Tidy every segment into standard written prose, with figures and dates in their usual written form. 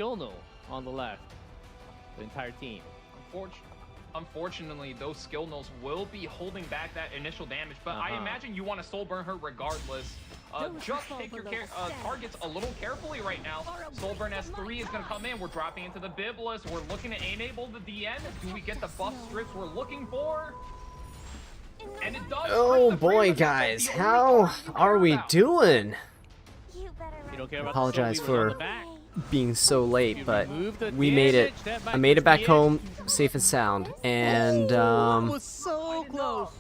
skill null on the left. The entire team. Unfortunately, those skill nulls will be holding back that initial damage, but I imagine you want to soul burn her regardless. Just pick your targets a little carefully right now. Soul burn S3 is going to come in. We're dropping into the Biblis. We're looking to enable the DN. Do we get the buff strips we're looking for? And it does. Oh boy, guys, how are we doing? You don't care about Apologize the soul weaver on for the back. being so late, but Remove the we made it. damage, step I made it back to the home safe and sound, and was so close.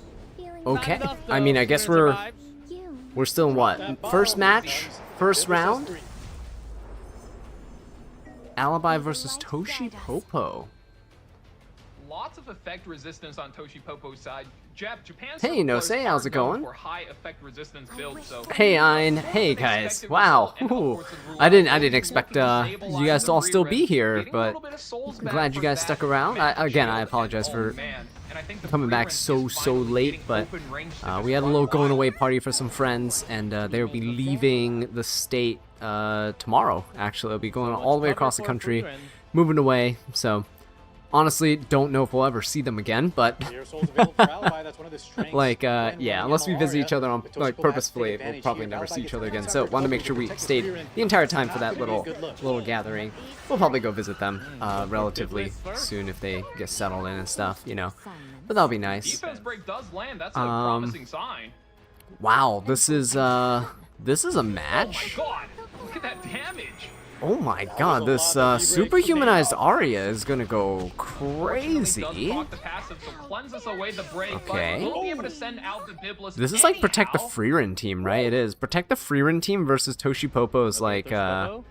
okay. Not enough, I mean, I though. guess We're we're gonna survive. still in what? First match, first round. Alibi versus Toshi Popo. Lots of effect resistance on Toshi Popo's side. Japan's Hey, no say, how's it going? For high effect resistance builds, so Hey, Ein. Hey, guys. Wow. Ooh. I didn't expect you guys to all still be here, but I'm glad you guys stuck around. I apologize for coming back so late, but we had a little going away party for some friends, and they will be leaving the state tomorrow. Actually, they'll be going all the way across the country, moving away. So honestly, don't know if we'll ever see them again, but like yeah, unless we visit each other on like purposefully, we'll probably never see each other again. So wanted to make sure we stayed the entire time for that little gathering. We'll probably go visit them relatively soon if they get settled in and stuff, you know. But that'll be nice. Defense break does land. That's a promising sign. Wow, this is a match. Oh my god, look at that damage. Oh my god, this superhumanized Arya is gonna go crazy. Okay. This is like Protect the Freerin team, right? It is. Protect the Freerin team versus Toshi Popo's like kind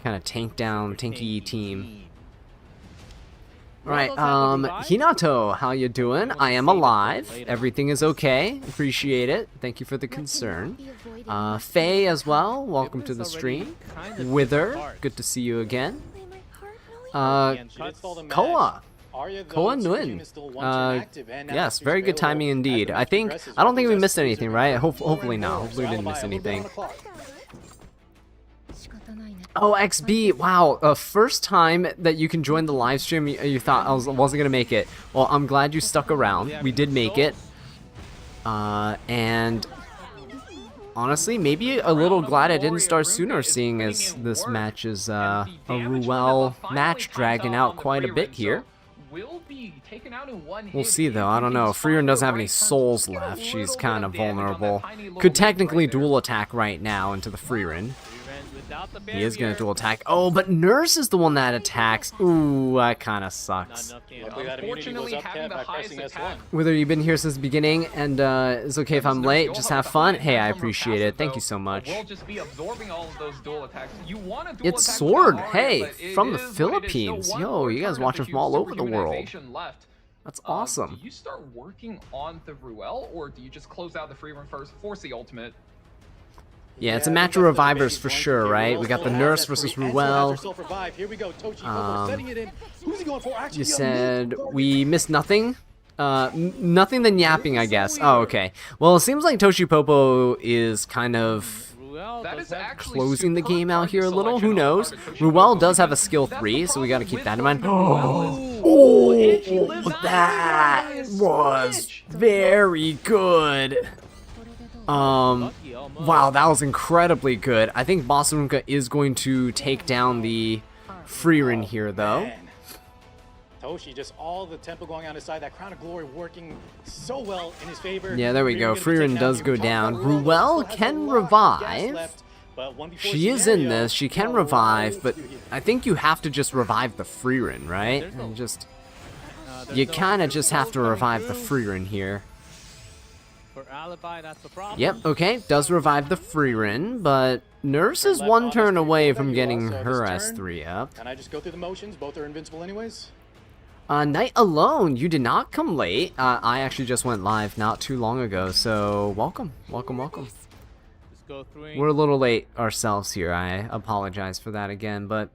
of tanky team. Right, Hinato, how you doing? I am alive. Everything is okay. Appreciate it. Thank you for the concern. Faye as well, welcome to the stream. Wither, good to see you again. Koa Nguyen. Yes, very good timing indeed. I don't think we missed anything, right? Hopefully not. Hopefully we didn't miss anything. Oh, XB, wow, first time that you can join the live stream, you thought I wasn't gonna make it. Well, I'm glad you stuck around. We did make it. And honestly, maybe a little glad I didn't start sooner, seeing as this match is a Ruel match dragging out quite a bit here. We'll see though, I don't know. Freerin doesn't have any souls left. She's kind of vulnerable. Could technically dual attack right now into the Freerin. He is going to dual attack. Oh, but Nurse is the one that attacks. Ooh, that kind of sucks. Unfortunately, having the highest attack. Whether you've been here since the beginning and it's okay if I'm late, just have fun. Hey, I appreciate it. Thank you so much. It's Sword. Hey, from the Philippines. Yo, you guys watching from all over the world. That's awesome. Do you start working on the Ruel, or do you just close out the free run first, force the ultimate? Yeah, it's a match of revivers for sure, right? We got the Nurse versus Ruel. You said we missed nothing? Nothing than yapping, I guess. Oh, okay. Well, it seems like Toshi Popo is kind of closing the game out here a little. Who knows? Ruel does have a skill 3, so we got to keep that in mind. Oh, that was very good. Wow, that was incredibly good. I think Bossarunka is going to take down the Freerin here, though. Man. Toshi, just all the tempo going on his side. That Crown of Glory working so well in his favor. Yeah, there we go. Freerin does go down. Ruel can revive. She is in this. She can revive, but I think you have to just revive the Freerin, right? And just you kind of just have to revive the Freerin here. Yep, okay, does revive the Freerin, but Nurse is one turn away from getting her S3 up. Can I just go through the motions? Both are invincible anyways. Night Alone, you did not come late. I actually just went live not too long ago, so welcome. We're a little late ourselves here. I apologize for that again, but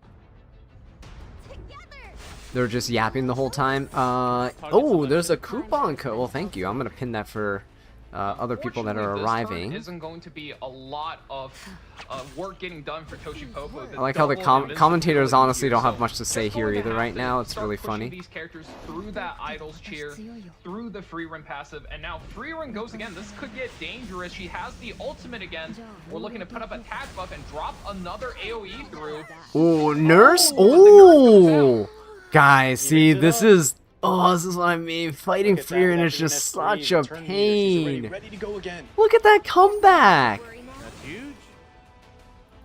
they're just yapping the whole time. Oh, there's a coupon code. Well, thank you. I'm gonna pin that for other people that are arriving. Isn't going to be a lot of work getting done for Toshipopo. I like how the commentators honestly don't have much to say here either right now. It's really funny. These characters through that idol's cheer, through the free run passive, and now free run goes again. This could get dangerous. She has the ultimate again. We're looking to put up a attack buff and drop another AoE through. Oh, nurse! Oh, guys, see, this is. Oh, this is what I mean. Fighting Freeran is just such a pain. Look at that comeback. That's huge.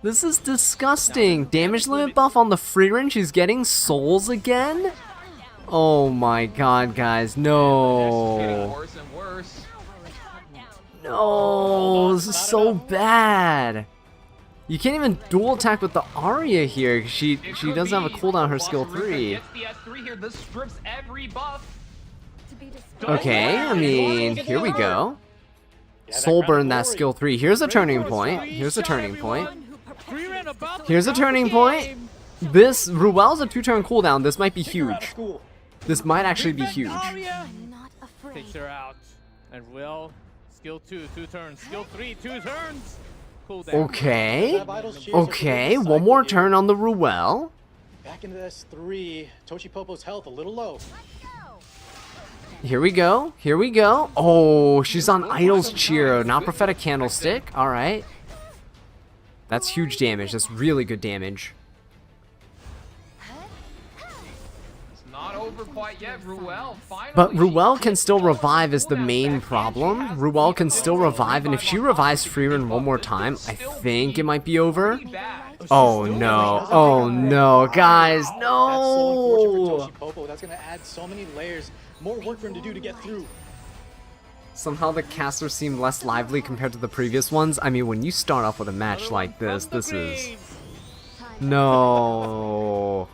This is disgusting. Damage limit buff on the Freeran. She's getting souls again. Oh my god, guys. No. Getting worse and worse. No, this is so bad. You can't even dual attack with the Arya here. She doesn't have a cooldown on her skill 3. Okay, I mean, here we go. Soul burn that skill 3. Here's a turning point. Here's a turning point. Here's a turning point. This Ruel's a 2-turn cooldown. This might be huge. This might actually be huge. Takes her out. And Will, skill 2, 2 turns. Skill 3, 2 turns. Cooldown. Okay. Okay, one more turn on the Ruel. Back into S3. Toshipopo's health a little low. Here we go. Here we go. Oh, she's on Idol's Cheer, not Prophetic Candlestick. All right. That's huge damage. That's really good damage. It's not over quite yet. Ruel finally. But Ruel can still revive is the main problem. Ruel can still revive, and if she revives Freeran one more time, I think it might be over. Oh no. Oh no, guys. No. That's going to add so many layers. More work for him to do to get through. Somehow the casters seem less lively compared to the previous ones. I mean, when you start off with a match like this, this is... No.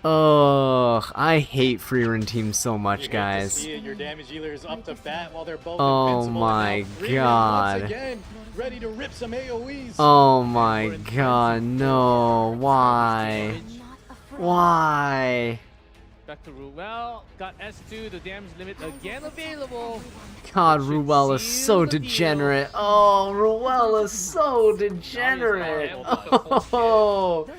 Ugh, I hate Freeran teams so much, guys. Your damage dealer is up to bat while they're both oh my god. Once again, ready to rip some AoEs. Oh my god, no. Why? Why? Back to Ruel. Got S2. The damage limit again available. God, Ruel is so degenerate. Oh, Ruel is so degenerate. Oh.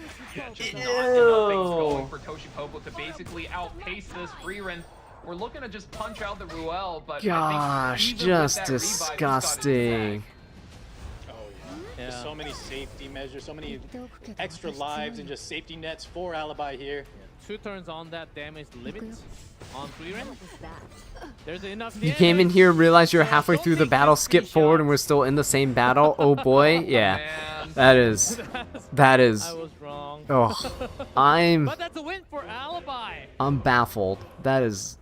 Just not enough things going for Toshipopo to basically outpace this Freeran. We're looking to just punch out the Ruel, but gosh, just disgusting. There's so many safety measures, so many extra lives and just safety nets for Alibi here. 2 turns on that damage limit on Freeran. There's enough damage. You came in here, realized you're halfway through the battle, skip forward, and we're still in the same battle. Oh boy, yeah. That is. I was wrong. Oh, But that's a win for Alibi. I'm baffled. That is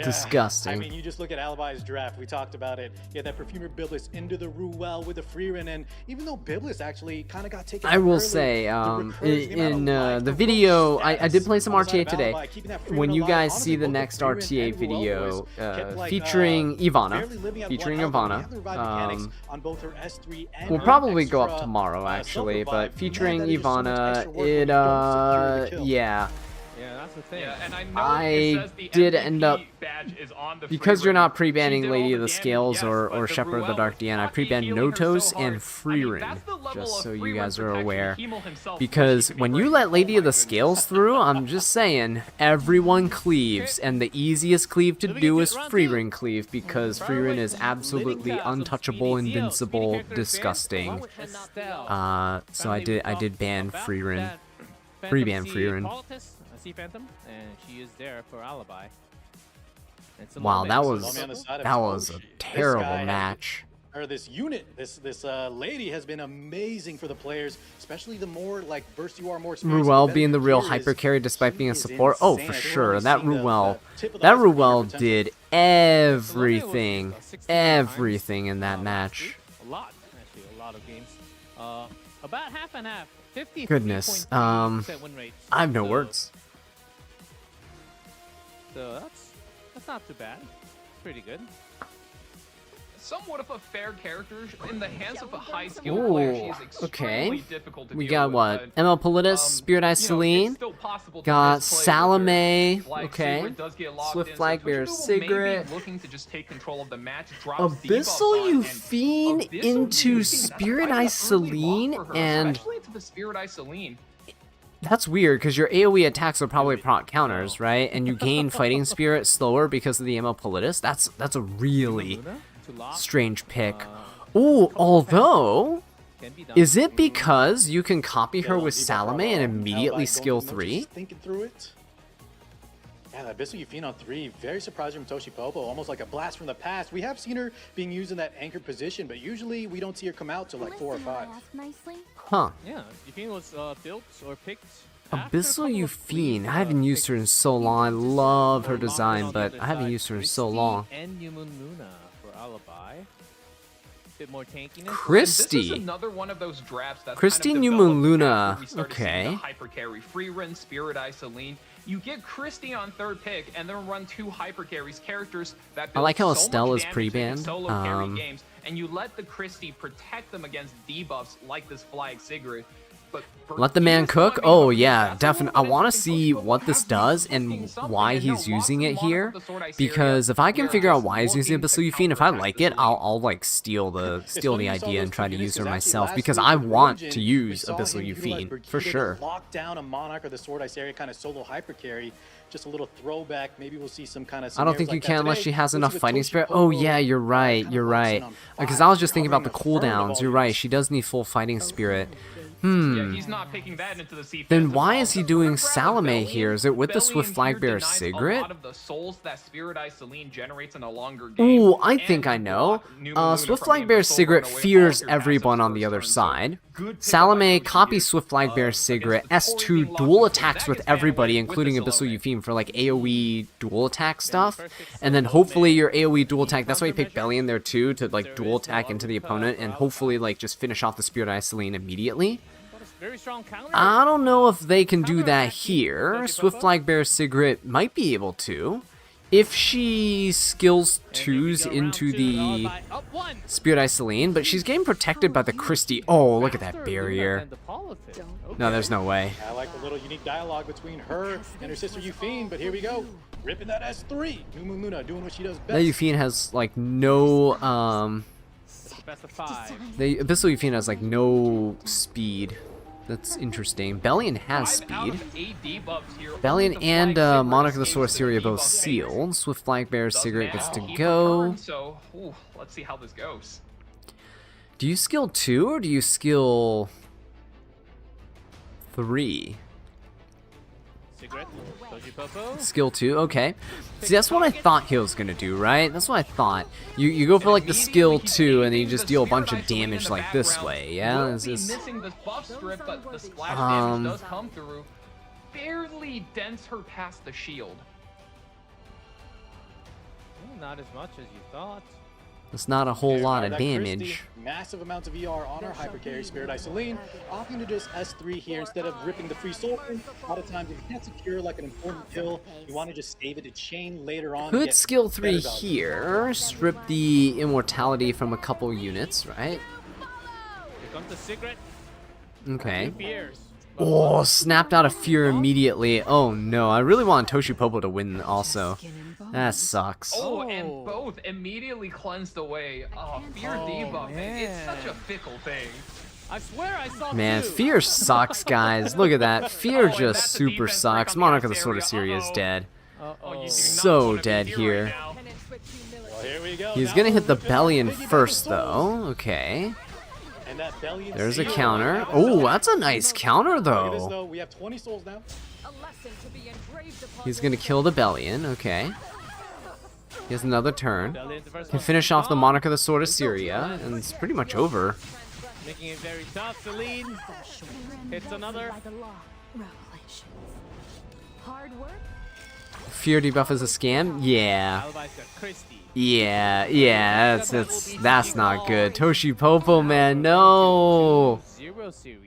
disgusting. I mean, you just look at Alibi's draft. We talked about it. He had that Perfumer Biblis into the Ruel with the Freeran, and even though Biblis actually kind of got taken I will say, in the video, I did play some RTA today. When you guys see the next RTA video featuring Ivana, will probably go up tomorrow actually, but featuring Ivana, yeah. Yeah, that's the thing. Yeah, and I know I it says the did MVP end up, badge is on the because Freeran. you're not pre-banning She did Lady all of the damage, Scales yes, or but Shepherd of the Ruel Dark Deanna. I fucking pre-banned healing her Notos so and hard. I mean, Freeran, that's the level just of so you Freeran guys are protection aware. Hemo himself Because would when be you great. let Lady Oh of the my Scales goodness. through, I'm just saying, everyone cleaves, and the easiest cleave to do is Freeran cleave, because Freeran is absolutely untouchable, invincible, disgusting. So I did ban Freeran. Free-ban Freeran. I see Phantom, and she is there for Alibi. Wow, that was a terrible match. Or this unit, this lady has been amazing for the players, especially the more like burst you are, more experienced. Ruel being the real hyper carry despite being a support. Oh, for sure. That Ruel did everything in that match. A lot, actually, a lot of games. About half and half. 50. Goodness. Win rate. I have no words. So that's not too bad. Pretty good. Somewhat of a fair character in the hands of a high skill player. She's extremely difficult to We deal got with, what? but, ML Politis, Spirit Eye Celine. possible. Got to misplay Salome. Flag Okay. Sigrid does get locked Swift in, Flag so Bear Toshi Sigrid. may be looking to just take control of the match. Drops Abyssal debuffs on, and Euphine Abyssal into Euphine, that's Spirit quite Ice the early lock Celine, for her, and especially into the Spirit Ice Celine. that's weird because your AoE attacks are probably proc counters, right? And you gain Fighting Spirit slower because of the Ammo Politis. That's a really strange pick. Ooh, although, is it because you can copy her with Salome and immediately skill 3? Thinking through it. Yeah, that Abyssal Euphine on 3, very surprising from Toshi Popo, almost like a blast from the past. We have seen her being used in that anchored position, but usually we don't see her come out till like 4 or 5. Huh. Yeah, Euphine was built or picked. after a Abyssal couple of Euphine. fleets, I haven't used her in so long. I love her design, but I haven't used her in so long. And Yumun Luna for Alibi. Bit more tankiness. Christy. This is another one of those drafts that's Christy kind of Yumun developed Luna. after we started seeing Okay. the hyper carry free run, Spirit Eye Celine. You get Christy on 3rd pick and then run 2 hyper carries, characters that build I like how so Estelle much is damage they can pre-banned. solo carry games, and you let the Christy protect them against debuffs like this Flag Sigrid. But Let the man cook? Oh yeah, definitely. I want to see what this does and why he's using it here. Because if I can figure out why he's using Abyssal Euphine, if I like it, I'll like steal the idea and try to use her myself. Because I want to use Abyssal Euphine for sure. Lock down a Monarch or the Sword Ice area kind of solo hyper carry. Just a little throwback. Maybe we'll see some kind of. I don't think you can unless she has enough fighting spirit. Oh yeah, you're right. You're right. Because I was just thinking about the cooldowns. You're right. She does need full fighting spirit. Yeah, he's not picking that into the C. Then why is he doing Salome here? Is it with the Swift Flag Bear Sigrid? A lot of the souls that Spirit Eye Celine generates in a longer game. Ooh, I think I know. Swift Flag Bear Sigrid fears everyone on the other side. Salome copies Swift Flag Bear Sigrid, S2 dual attacks with everybody, including Abyssal Euphine for like AoE dual attack stuff. And then hopefully your AoE dual attack, that's why you pick Belly in there too, to like dual attack into the opponent and hopefully like just finish off the Spirit Eye Celine immediately. Very strong counter. I don't know if they can do that here. Swift Flag Bear Sigrid might be able to. If she skills 2s into the Spirit Eye Celine, but she's getting protected by the Christy. Oh, look at that barrier. No, there's no way. I like the little unique dialogue between her and her sister Euphine, but here we go. Ripping that S3. Yumun Luna doing what she does best. That Euphine has like no, Best of 5. the Abyssal Euphine has like no speed. That's interesting. Bellion has 5 out speed. of 8 debuffs here. Bellion Only the and Flag Sigrid Monarch of the escapes Sword the Syria both debuff phase. sealed. Swift Flag Bear Doesn't Sigrid manage gets to to keep go. her turn, so let's see how this goes. Do you skill 2 or do you skill 3? Cigarette. Toshi Popo. Skill 2, okay. See, that's what I thought he was gonna do, right? That's what I thought. You go for like the skill 2 and then you just deal a bunch of damage like this way, yeah? This is Missing this buff strip, but the splash damage does come through. Barely dents her past the shield. Not as much as you thought. it's not a whole lot of That damage. Christy, massive amounts of ER on her hyper carry Spirit Eye Celine, opting to just S3 here instead of ripping the free soul. A lot of times if you can't secure like an important kill, you want to just save it to chain later on. Could skill 3 here, strip the immortality from a couple units, right? Here comes the cigarette. Okay. Fears. Oh, snapped out of fear immediately. Oh no, I really want Toshi Popo to win also. That sucks. Oh, and both immediately cleansed away. Oh, fear debuff. It's such a fickle thing. I swear I saw Man, two. fear sucks, guys. Look at that. Fear just super sucks. Monarch of the Sword of Syria is dead. So dead here. Well, here we go. He's Now gonna hit the we're looking Bellion for first, souls. though. Okay. And that Bellion There's a seal. counter. Oh, that's a nice counter, Look at this, though. though. We have 20 souls now. He's gonna kill the Bellion. Okay. He has another turn. Bellion's the first Can one. finish off the Monarch of the Sword of Syria, and it's pretty much over. Making it very tough. Celine hits another. Fear debuff is a scam? Yeah. Alibi's got Christy. Yeah, that's not good. Toshi Popo, man, no. 0 series.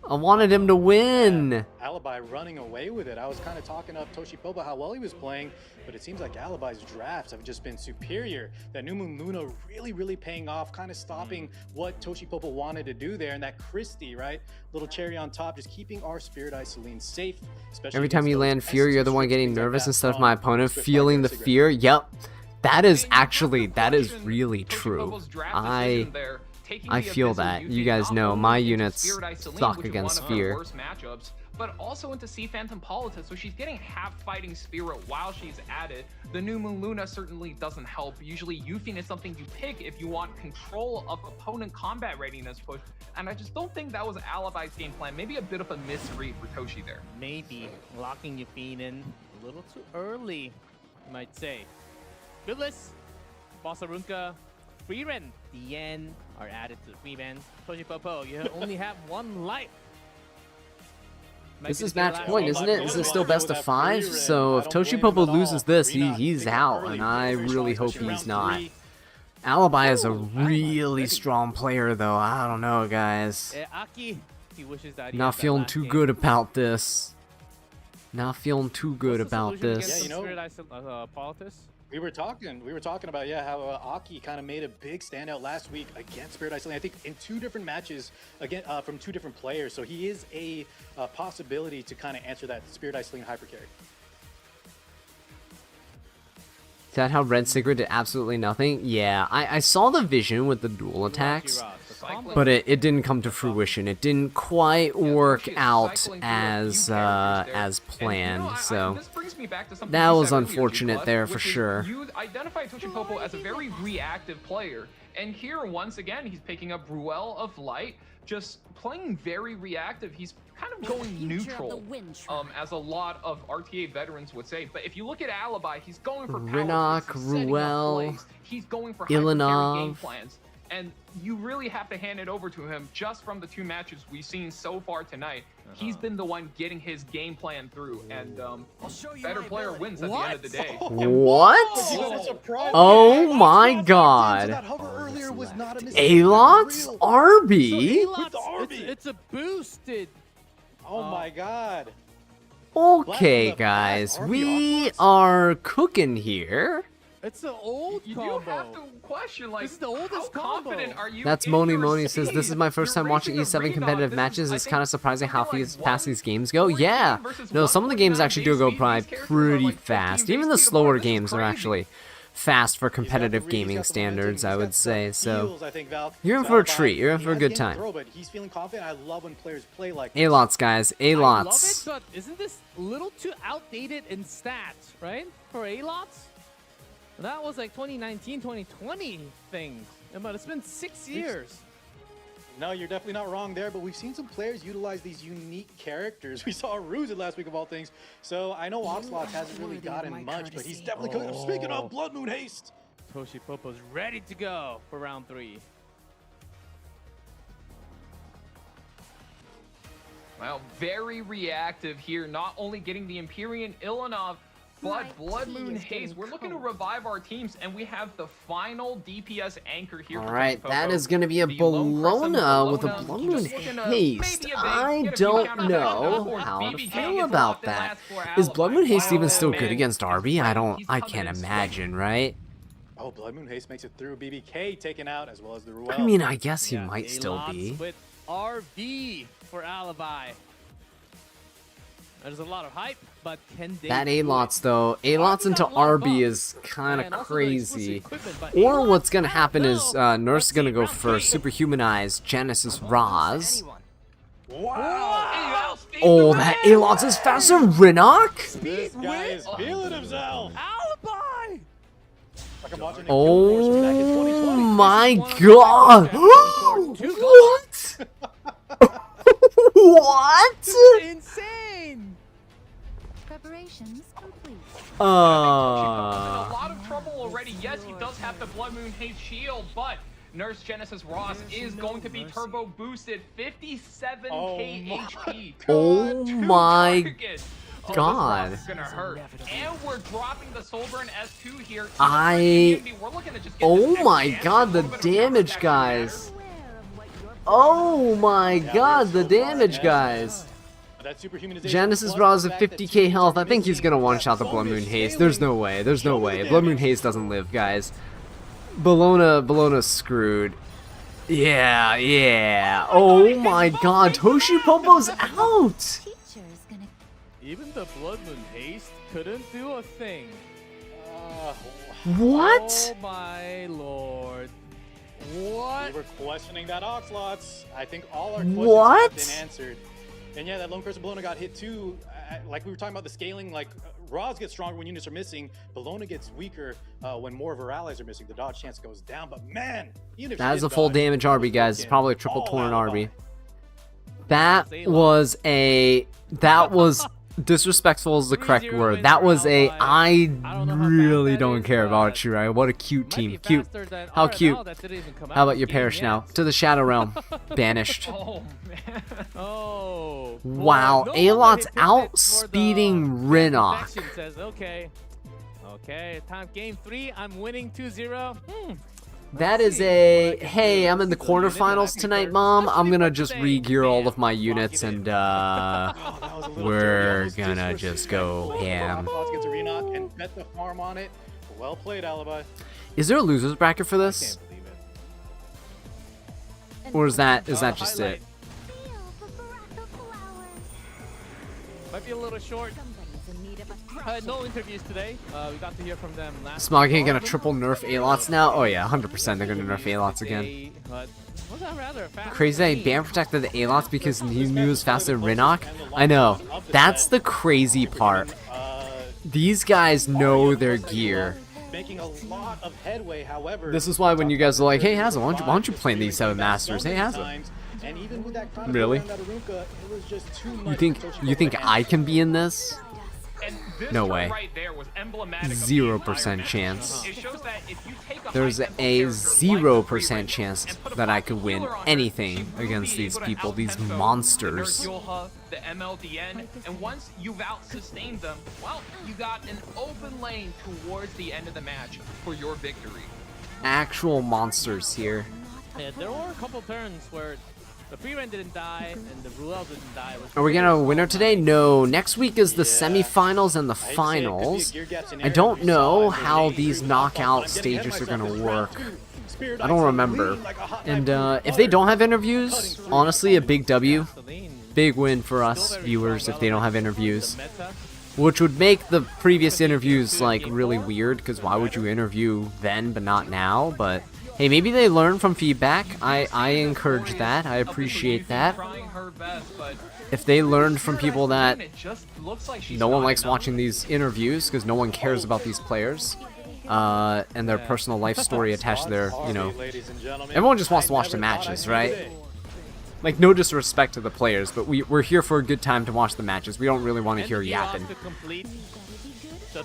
I wanted him to win. Alibi running away with it. I was kind of talking up Toshipopa how well he was playing, but it seems like Alibi's drafts have just been superior. That New Moon Luna really paying off, kind of stopping what Toshipopa wanted to do there. And that Christie, right? Little cherry on top, just keeping our Spirit Eye Celine safe. Especially Every time you land fear, you're the one getting nervous like instead of my opponent feeling the fear. Yep. That is really true. I feel that. You guys know my units suck against fear. But also into Sea Phantom Politis, so she's getting half fighting spirit while she's at it. The New Moon Luna certainly doesn't help. Usually Yufine is something you pick if you want control of opponent combat readiness push, and I just don't think that was Alibi's game plan. Maybe a bit of a misread for Toshi there. Maybe locking Yufine in a little too early, you might say. Goodless, Bossarunka, Freeren, Dien are added to the free band. Toshipopo, you only have one life. This is match point, isn't it? This is still best of 5. So if Toshipopo loses this, he's out, and I really hope he's not. Alibi is a really strong player, though. I don't know, guys. Not feeling too good about this. Not feeling too good about this. Yeah, you know, we were talking about how Aki kind of made a big standout last week against Spirit Eye Celine. I think in 2 different matches again from 2 different players. So he is a possibility to kind of answer that Spirit Eye Celine hyper carry. Is that how Red Sigrid did absolutely nothing? Yeah, I saw the vision with the dual attacks, but it didn't come to fruition. It didn't quite work out as planned. So that was unfortunate there for sure. You identify Toshipopo as a very reactive player, and here once again he's picking up Ruel of Light, just playing very reactive. He's kind of going neutral, as a lot of RTA veterans would say. But if you look at Alibi, he's going for Rinok, Ruel, he's going for Ilanov game plans. And you really have to hand it over to him. Just from the 2 matches we've seen so far tonight, he's been the one getting his game plan through, and better player wins at the end of the day. What? Oh my god. Alot's Arby? It's a boosted. Oh my god. Okay, guys, we are cooking here. It's the old combo. You have to question, like, this is the oldest how confident combo. Are you? That's Moni says, this is my first time watching E7 competitive matches. It's kind of surprising how fast these games go. Yeah, no, some of the games actually do go by pretty fast. Even the slower games are actually fast for competitive gaming standards, I would say. So you're in for a treat. You're in for a good time. Alots, guys. Alots. But isn't this a little too outdated in stats, right? For Alots? That was like 2019, 2020 thing. But it's been 6 years. No, you're definitely not wrong there, but we've seen some players utilize these unique characters. We saw Ruse last week of all things. So I know Oxlock hasn't really gotten much, but he's definitely coming up. Speaking of Blood Moon Haste. Toshipopo's ready to go for round 3. Well, very reactive here, not only getting the Empyrean Ilanov, but Blood Moon Haze. We're looking to revive our teams, and we have the final DPS anchor here. All right, that is going to be a Bologna with a Blood Moon Haste. I don't know how to feel about that. Is Blood Moon Haste even still good against Arby? I can't imagine, right? Oh, Blood Moon Haste makes it through. BBK taken out, as well as the Ruel. I mean, I guess he might still be. With RB for Alibi. There's a lot of hype, but can they... That Alots, though. Alots into RB is kind of crazy. Or what's going to happen is Nurse is going to go for Superhumanize Genesis Roz. Wow! Oh, that Alots is faster than Rinok? This guy is feeling himself! Alibi! Oh my god! What? What? Insane! Preparations complete. In a lot of trouble already. Yes, he does have the Blood Moon Haze shield, but Nurse Genesis Ross is going to be turbo boosted, 57k HP. Oh my god. This is gonna hurt. And we're dropping the Soulburn S2 here. Oh my god, the damage, guys. Oh my god, the damage, guys. Genesis Bra is at 50k health. I think he's gonna one-shot the Blood Moon Haste. There's no way. There's no way. Blood Moon Haste doesn't live, guys. Bologna's screwed. Yeah, yeah. Oh my god, Toshipopo's out! Even the Blood Moon Haste couldn't do a thing. What? Oh my lord. What? We were questioning that Oxlots. I think all our questions have been answered. And yeah, that Lone Curse of Bologna got hit too. Like we were talking about the scaling, like Roz gets stronger when units are missing. Bologna gets weaker when more of her allies are missing. The dodge chance goes down, but man, even if that is a full damage RB, guys. It's probably a triple torn RB. That was disrespectful is the correct word. That was I really don't care about it, Shirai. What a cute team. Cute. How cute. How about you perish now? To the Shadow Realm. Banished. Oh, man. Oh. Wow. Alot's outspeeding Rinnock. Says, okay, time game 3. I'm winning 2-0. That is a, hey, I'm in the quarterfinals tonight, Mom. I'm gonna just re-gear all of my units and we're gonna just go ham. Well played, Alibi. Is there a loser's bracket for this? Or is that just it? Might be a little short. No interviews today. We got to hear from them last. Smog ain't gonna triple nerf Alots now? Oh yeah, 100% they're gonna nerf Alots again. Crazy that he ban protected the Alots because he knew he was faster than Rinnock? I know. That's the crazy part. These guys know their gear. Making a lot of headway, however. This is why when you guys are like, hey Hazel, why don't you play these 7 Masters? Hey Hazel. Really? You think I can be in this? No way. 0% chance. There's a 0% chance that I could win anything against these people, these monsters. The MLDN, and once you've out-sustained them, well, you got an open lane towards the end of the match for your victory. Actual monsters here. Yeah, there were a couple turns where the Freeman didn't die and the Ruel didn't die. Are we gonna have a winner today? No. Next week is the semifinals and the finals. I don't know how these knockout stages are gonna work. I don't remember. And if they don't have interviews, honestly, a big W. Big win for us viewers if they don't have interviews. Which would make the previous interviews like really weird, because why would you interview then but not now? But hey, maybe they learn from feedback. I encourage that. I appreciate that. If they learned from people that no one likes watching these interviews because no one cares about these players and their personal life story attached to their, you know, everyone just wants to watch the matches, right? Like, no disrespect to the players, but we're here for a good time to watch the matches. We don't really want to hear yapping.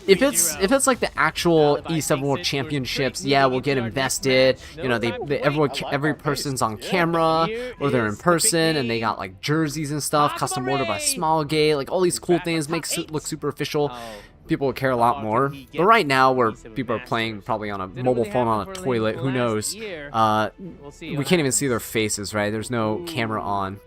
If it's like the actual E7 World Championships, yeah, we'll get invested. You know, every person's on camera or they're in person and they got like jerseys and stuff, custom ordered by Smallgate, like all these cool things, makes it look super official. People will care a lot more. But right now, where people are playing probably on a mobile phone on a toilet, who knows? We can't even see their faces, right? There's no camera on.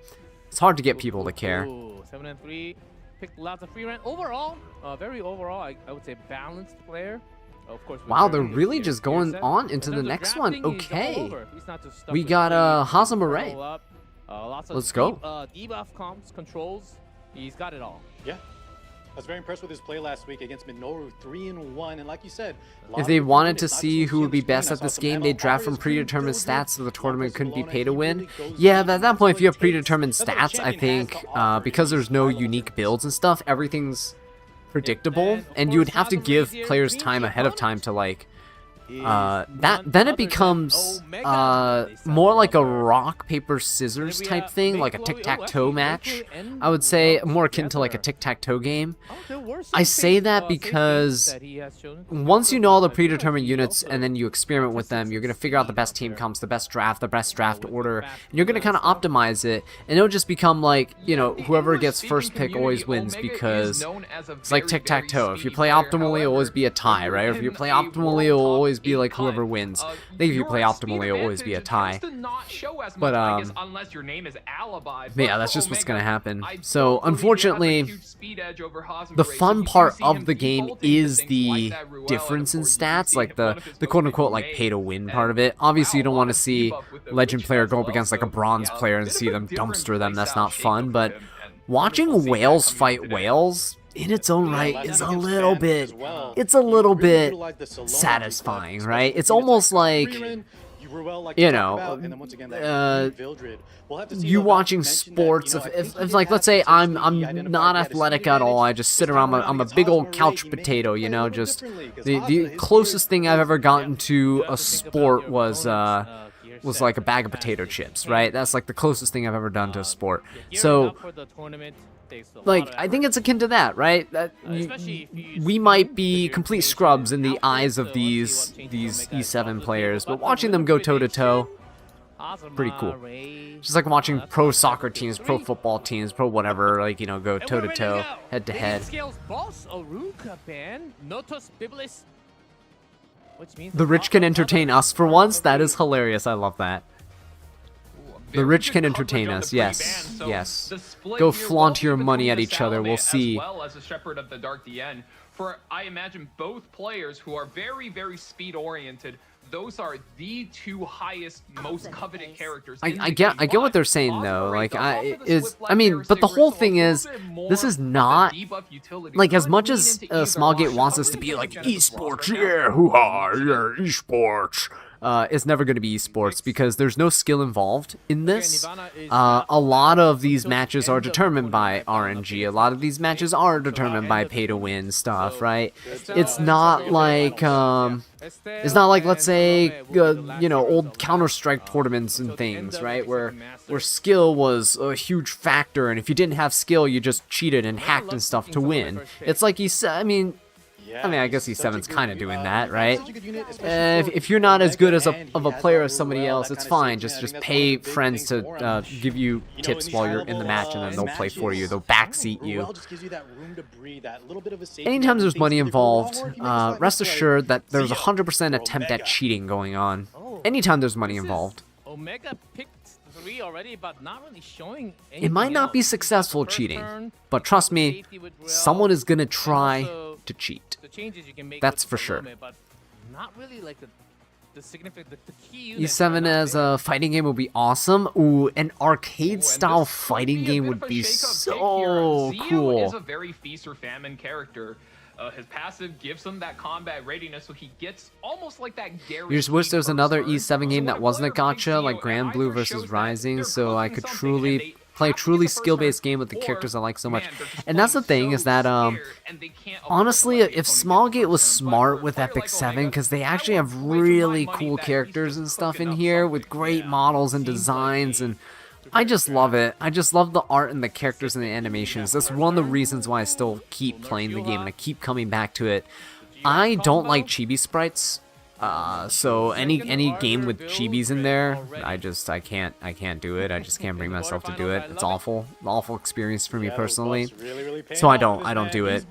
It's hard to get people to care. 7-3. Picked lots of free rent. Overall, very overall, I would say balanced player. Of course. Wow, they're really just going on into the next one. Okay. We got Hazamaray. Let's go. Debuff comps, controls. He's got it all. Yeah. I was very impressed with his play last week against Minoru, 3-1, and like you said, if they wanted to see who would be best at this game, they'd draft from predetermined stats so the tournament couldn't be pay to win. Yeah, but at that point, if you have predetermined stats, I think because there's no unique builds and stuff, everything's predictable, and you would have to give players time ahead of time to like then it becomes more like a rock paper scissors type thing, like a tic-tac-toe match. I would say more akin to like a tic-tac-toe game. I say that because once you know all the predetermined units and then you experiment with them, you're gonna figure out the best team comps, the best draft order, and you're gonna kind of optimize it, and it'll just become like, you know, whoever gets first pick always wins, because it's like tic-tac-toe. If you play optimally, it'll always be a tie, right? If you play optimally, it'll always always be like whoever wins. I think if you play optimally, it'll always be a tie. But unless your name is Alibi. yeah, that's just what's gonna happen. So unfortunately, the fun part of the game is the difference in stats, like the quote-unquote like pay-to-win part of it. Obviously, you don't want to see legend player go up against like a bronze player and see them dumpster them. That's not fun. But watching whales fight whales in its own right is a little bit, it's a little bit satisfying, right? It's almost like, you know, you watching sports. If like, let's say I'm not athletic at all, I just sit around, I'm a big old couch potato, you know, just the closest thing I've ever gotten to a sport was like a bag of potato chips, right? That's like the closest thing I've ever done to a sport. So like, I think it's akin to that, right? That we might be complete scrubs in the eyes of these E7 players, but watching them go toe-to-toe, pretty cool. Just like watching pro soccer teams, pro football teams, pro whatever, like, you know, go toe-to-toe, head-to-head. The rich can entertain us for once? That is hilarious, I love that. The rich can entertain us, yes, yes. Go flaunt your money at each other, we'll see. As well as a Shepherd of the Dark DN, for I imagine both players who are very, very speed-oriented, those are the two highest, most coveted characters. I get what they're saying though. Like I mean, but the whole thing is, this is not like, as much as Smallgate wants us to be like esports, yeah, hoo-ha, yeah, esports. It's never going to be esports because there's no skill involved in this. A lot of these matches are determined by RNG. A lot of these matches are determined by pay-to-win stuff, right? It's not like let's say you know, old Counter-Strike tournaments and things, right? Where skill was a huge factor, and if you didn't have skill, you just cheated and hacked and stuff to win. It's like you said. I mean, I guess E7's kind of doing that, right? If you're not as good as of a player as somebody else, it's fine. Just pay friends to give you tips while you're in the match, and then they'll play for you. They'll backseat you. Anytime there's money involved, rest assured that there's 100% attempt at cheating going on. Anytime there's money involved. Omega picked 3 already, but not really showing anything. It might not be successful cheating, but trust me, someone is gonna try to cheat. That's for sure. Not really like the significant, the key E7 as a fighting game would be awesome. Ooh, an arcade-style fighting game would be so cool. Is a very feast or famine character. His passive gives him that combat readiness, so he gets almost like that Gary. You just wish there was another E7 game that wasn't a gacha, like Grand Blue versus Rising, so I could truly play a truly skill-based game with the characters I like so much. And that's the thing, is that honestly, if Smallgate was smart with Epic 7, because they actually have really cool characters and stuff in here with great models and designs, and I just love it. I just love the art and the characters and the animations. That's one of the reasons why I still keep playing the game and I keep coming back to it. I don't like chibi sprites. So any game with chibis in there, I can't do it. I just can't bring myself to do it. It's awful experience for me personally. So I don't do it.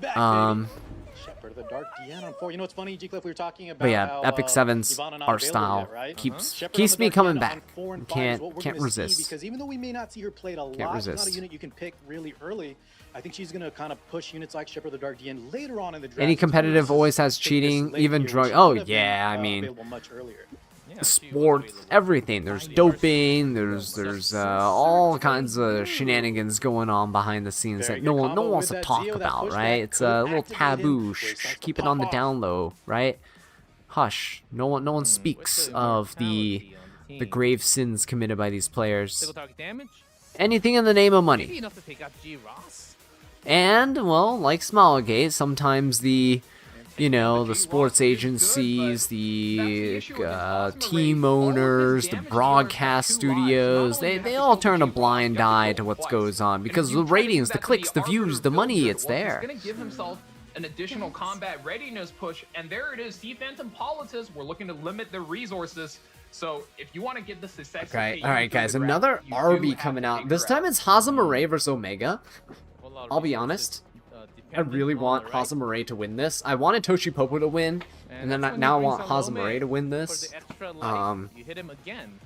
The Dark DN on 4. You know what's funny, G-Cliff, we were talking about but yeah, Epic 7's art style keeps me coming back. Can't resist. Because even though we may not see her played a lot, it's not a unit you can pick really early. I think she's gonna kind of push units like Shepherd of the Dark DN later on in the draft. Any competitive always has cheating, even drug. Oh yeah, I mean, sports, everything. There's doping. There's all kinds of shenanigans going on behind the scenes that no one wants to talk about, right? It's a little taboo. Shh, keep it on the down low, right? Hush. No one speaks of the grave sins committed by these players. Anything in the name of money. And, well, like Smallgate, sometimes the sports agencies, the team owners, the broadcast studios, they all turn a blind eye to what goes on because the ratings, the clicks, the views, the money, it's there. He's gonna give himself an additional combat readiness push, and there it is. Sea Phantom Politis, we're looking to limit their resources. So if you want to get the success, okay, all right, guys, another RB coming out. This time it's Hazamaray versus Omega. I'll be honest. I really want Hazamare to win this. I wanted Toshipopo to win, and then now I want Hazamare to win this. You hit him again.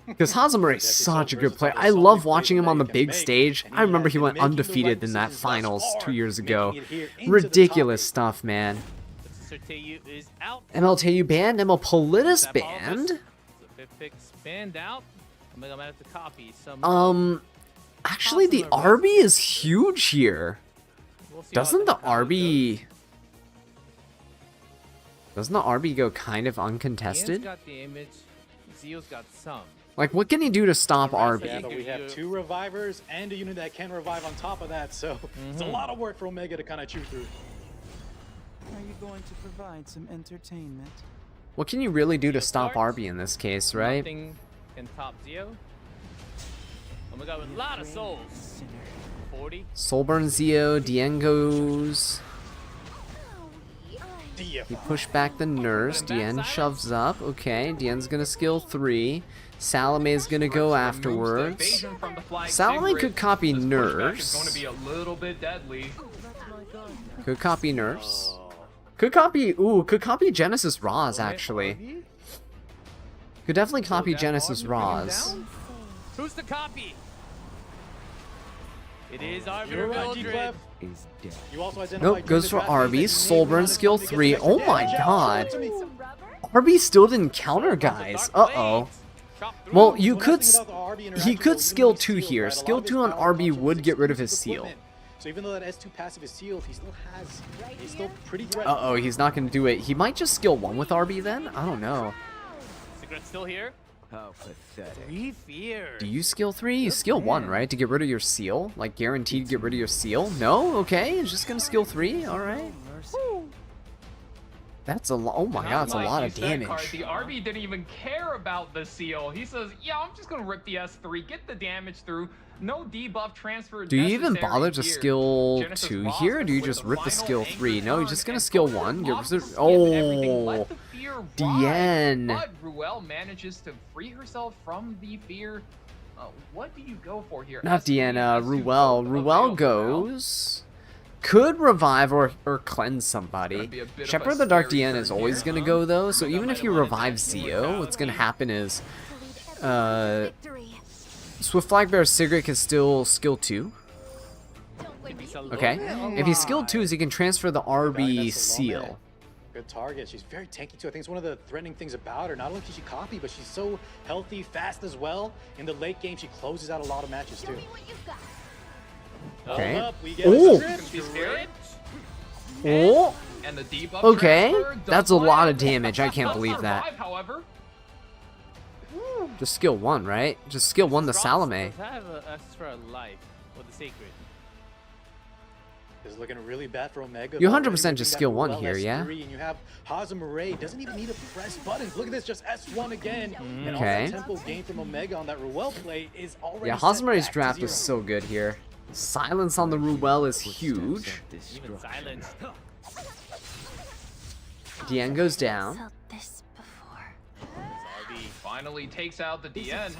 Because Hazamare is such a good player. I love watching him on the big stage. I remember he went undefeated in that finals 2 years ago. Ridiculous stuff, man. Is out. MLTU banned, ML Politis banned. So Fifix banned out. I'm gonna have to copy some. Actually, the RB is huge here. Doesn't the RB go kind of uncontested? Got the image. Zio's got some. Like, what can he do to stop Yeah, RB? but we have 2 revivers and a unit that can revive on top of that, so it's a lot of work for Omega to kind of chew through. Are you going to provide some entertainment? What can you really do to stop RB in this case, right? Nothing can top Zio. Oh my god, with a lot of souls. 40. Soulburn Zio, Dien goes. He pushed back the nurse. Dien shoves up. Okay, Dien's gonna skill 3. Salame's gonna go afterwards. Salame could copy nurse. Going to be a little bit deadly. Could copy nurse. Could copy Genesis Raws, actually. Could definitely copy Genesis Raws. Who's the copy? It is You're right, Arbiter G-Clef. Is dead. You also identified Nope, goes for Twin Draft RB. League. Soulburn skill 3. Oh my Yeah, god. show it to me. RB still didn't counter, guys. Uh-oh. Well, you could... One nice thing about the RB He interaction, could though, skill even 2 with his here. right? A lot Skill of his 2 on power RB comes would from get rid of his his seal. equipment. So even though that S2 passive is sealed, he's still pretty threatening. Uh-oh, he's not going to do it. He might just skill 1 with RB then? I don't know. Secret's still here. How pathetic. 3 fears. Do you skill 3? You skill 1, right? To get rid of your seal? Like, guaranteed to get rid of your seal? No? Okay, he's just going to skill 3? Alright. That's a lot. Oh my god, that's a lot of damage. The RB didn't even care about the seal. He says, yeah, I'm just going to rip the S3, get the damage through. No debuff transfer. Do you even necessary bother to here. skill Genesis 2 Ross here, or do you with just the rip the final skill anchor 3? No, he's turn just going to and skill Booker 1. Get loves rid to of... skip everything, Oh! let the fear ride. Dien. But Ruel manages to free herself from the fear. What do you go for here? Not S3 Dien, has to Ruel. both Ruel available now. goes... Could revive or cleanse Gonna somebody. be a bit of Shepherd a the Dark scary Dien is turn always here, going to huh? go, though, so even if he revives Zio, what's going to happen is... Swift Flagbear Sigrid can still skill 2. Okay. If he skilled 2s, he can transfer the RB seal. Good target. She's very tanky too. I think it's one of the threatening things about her. Not only can she copy, but she's so healthy, fast as well. In the late game, she closes out a lot of matches too. Okay. Hold up, we get Oh. a script. Oh! And the debuff Okay, transfer that's a does lot land. of damage. I can't Does believe that. survive, however. Just skill 1, right? Just skill 1 the Salome. Does have an extra life with the Sacred. This is looking really bad for Omega. You though. 100% Already just got skill 1 Ruel here, yeah? S3, and you have Hazamare, doesn't even need to press buttons. Look at this, just S1 again. And all Okay. that tempo gain from Omega on that Ruel play is already Yeah, set Hazamare's back to draft is 0. so good here. Silence on the Ruel is huge. Even silence. Dien goes down. Felt this before. RB finally takes out the DN.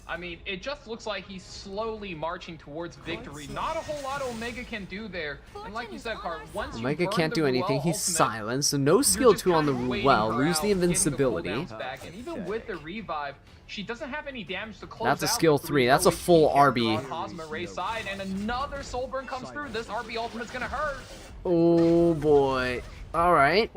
I mean, it just looks like he's slowly marching towards victory. Not a whole lot Omega can do there. And like you said, Cart, once you Omega burn can't the do Ruel anything. He's ultimate, silenced, so no you're skill just 2 on the kind of waiting Ruel. her Lose out, the getting invincibility. cooldowns back. And even with the revive, she doesn't have any damage to close That's a out skill the 3. That's a 3 full character RB. on Hazamare's side, and another soul burn comes through. This RB ultimate's gonna hurt. Oh boy. Alright.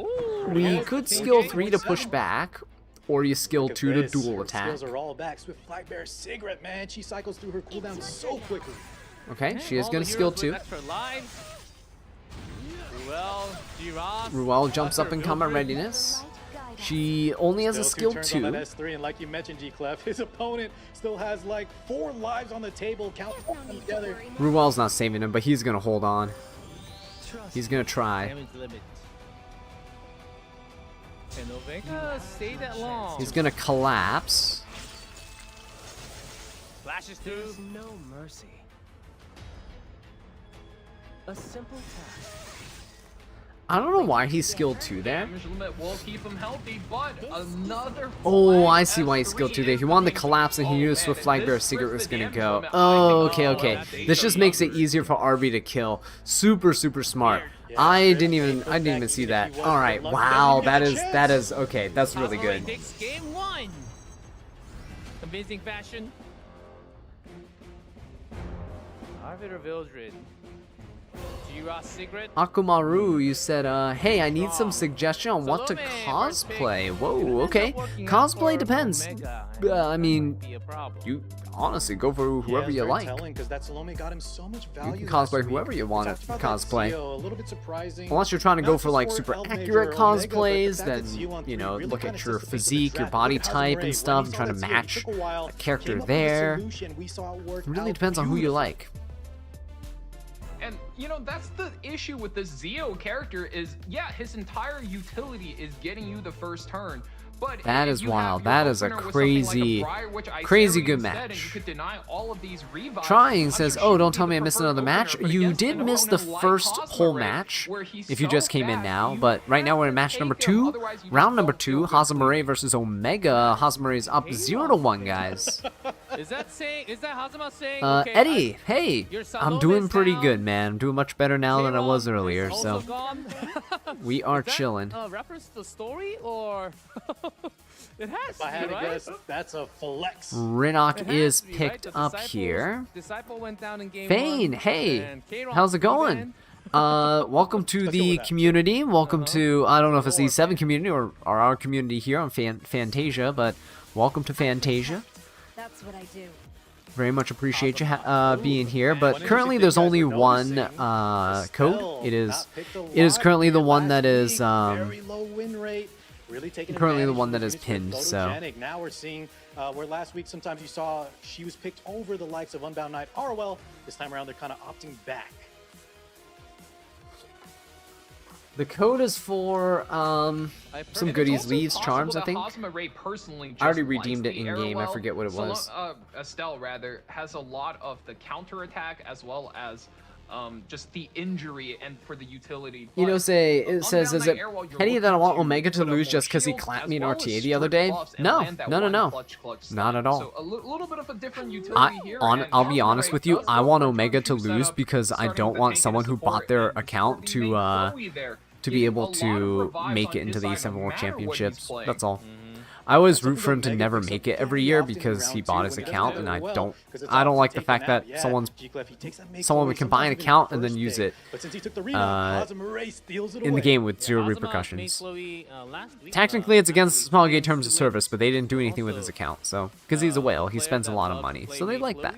We could skill 3 to push back, or you skill Look at 2 to this. dual Her attack. skills are all back. Swift Flagbear Sigrid, man, she cycles through her cooldown so quickly. Okay, she is All going the to skill heroes 2. with extra lives. Ruel, G-Ross, Ruel jumps up in Arthur combat Mildred. readiness. She only has a Still skill turns 2. on that S3, and like you mentioned, G-Clef, his opponent still has like 4 lives on the table. Count them together. Ruel's not saving him, but he's going to hold on. He's going to try. Damage limit. Can Omega stay that long? He's going to collapse. Flashes through. There's no mercy. A simple task. I don't know why he's skilled 2 there. Damage limit will keep him healthy, but another Oh, flag I see why he's skilled S3 2 there. is He wanted to coming. collapse and he knew to man, Swift Flag or Secret this was going to damage go. limit, Oh, I think, okay. that's This just makes it easier for RB to kill. Super smart. I didn't even see that. All right. Wow, that is okay. That's really good. Takes game 1. Convincing fashion. Arbiter Vildred. G-Ross Secret. Akumaru, you said, hey, I need some suggestion on what to cosplay. Whoa, okay. Cosplay depends. I mean, you honestly go for whoever you like. You can cosplay whoever you want to cosplay. Unless you're trying to go for like super accurate cosplays, then, you know, look at your physique, your body type and stuff, and try to match a character there. It really depends on who you like. And, you know, that's the issue with this Zio character is, yeah, his entire utility is getting you the first turn. But that is wild. That is a crazy, crazy good match. Trying says, oh, don't tell me I missed another match. You did miss the first whole match if you just came in now. But right now we're in match number 2, round number 2, Hazamare versus Omega. Hazamare is up 0-1, guys. Is that Hazama saying? Eddie, hey, I'm doing pretty good, man. I'm doing much better now than I was earlier, so we are chilling. Reference to the story, or it has if I had to guess, that's a flex. Rinok is picked up here. Disciple went down in game Fane, 1, hey, how's it going? Welcome to the community. Welcome to, I don't know if it's the E7 community or our community here on Fantasia, but welcome to Fantasia. That's what I do. Very much appreciate you being here, but currently there's only one code. It is currently the one that is currently the one that is pinned. So now we're seeing where last week sometimes you saw she was picked over the likes of Unbound Knight Arwell. This time around they're kind of opting back. the code is for some goodies, leaves, charms, I think. I already redeemed it in game. I forget what it was. Estelle rather has a lot of the counter attack as well as just the injury and for the utility. You know, it says, is it petty that I want Omega to lose just because he clapped me in RTA the other day? No, not at all. So a little bit of a different utility here. I'll be honest with you, I want Omega to lose because I don't want someone who bought their account to be able to make it into the E7 World Championships. That's all. I always root for him to never make it every year because he bought his account, and I don't like the fact that someone can buy an account and then use it in the game with zero repercussions. Technically, it's against small gate terms of service, but they didn't do anything with his account, so because he's a whale, he spends a lot of money, so they like that.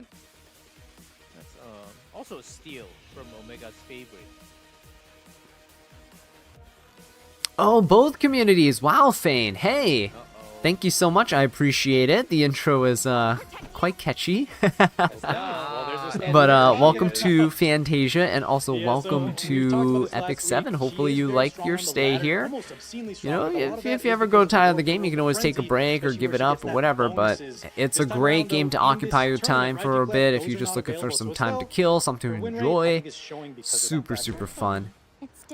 That's also a steal from Omega's favorite. Oh, both communities! Wow, Fane! Hey! Thank you so much, I appreciate it. The intro is quite catchy. But welcome to Fantasia, and also welcome to Epic 7. Hopefully you like your stay here. You know, if you ever go tired of the game, you can always take a break or give it up or whatever, but it's a great game to occupy your time for a bit if you're just looking for some time to kill, something to enjoy. Super, super fun.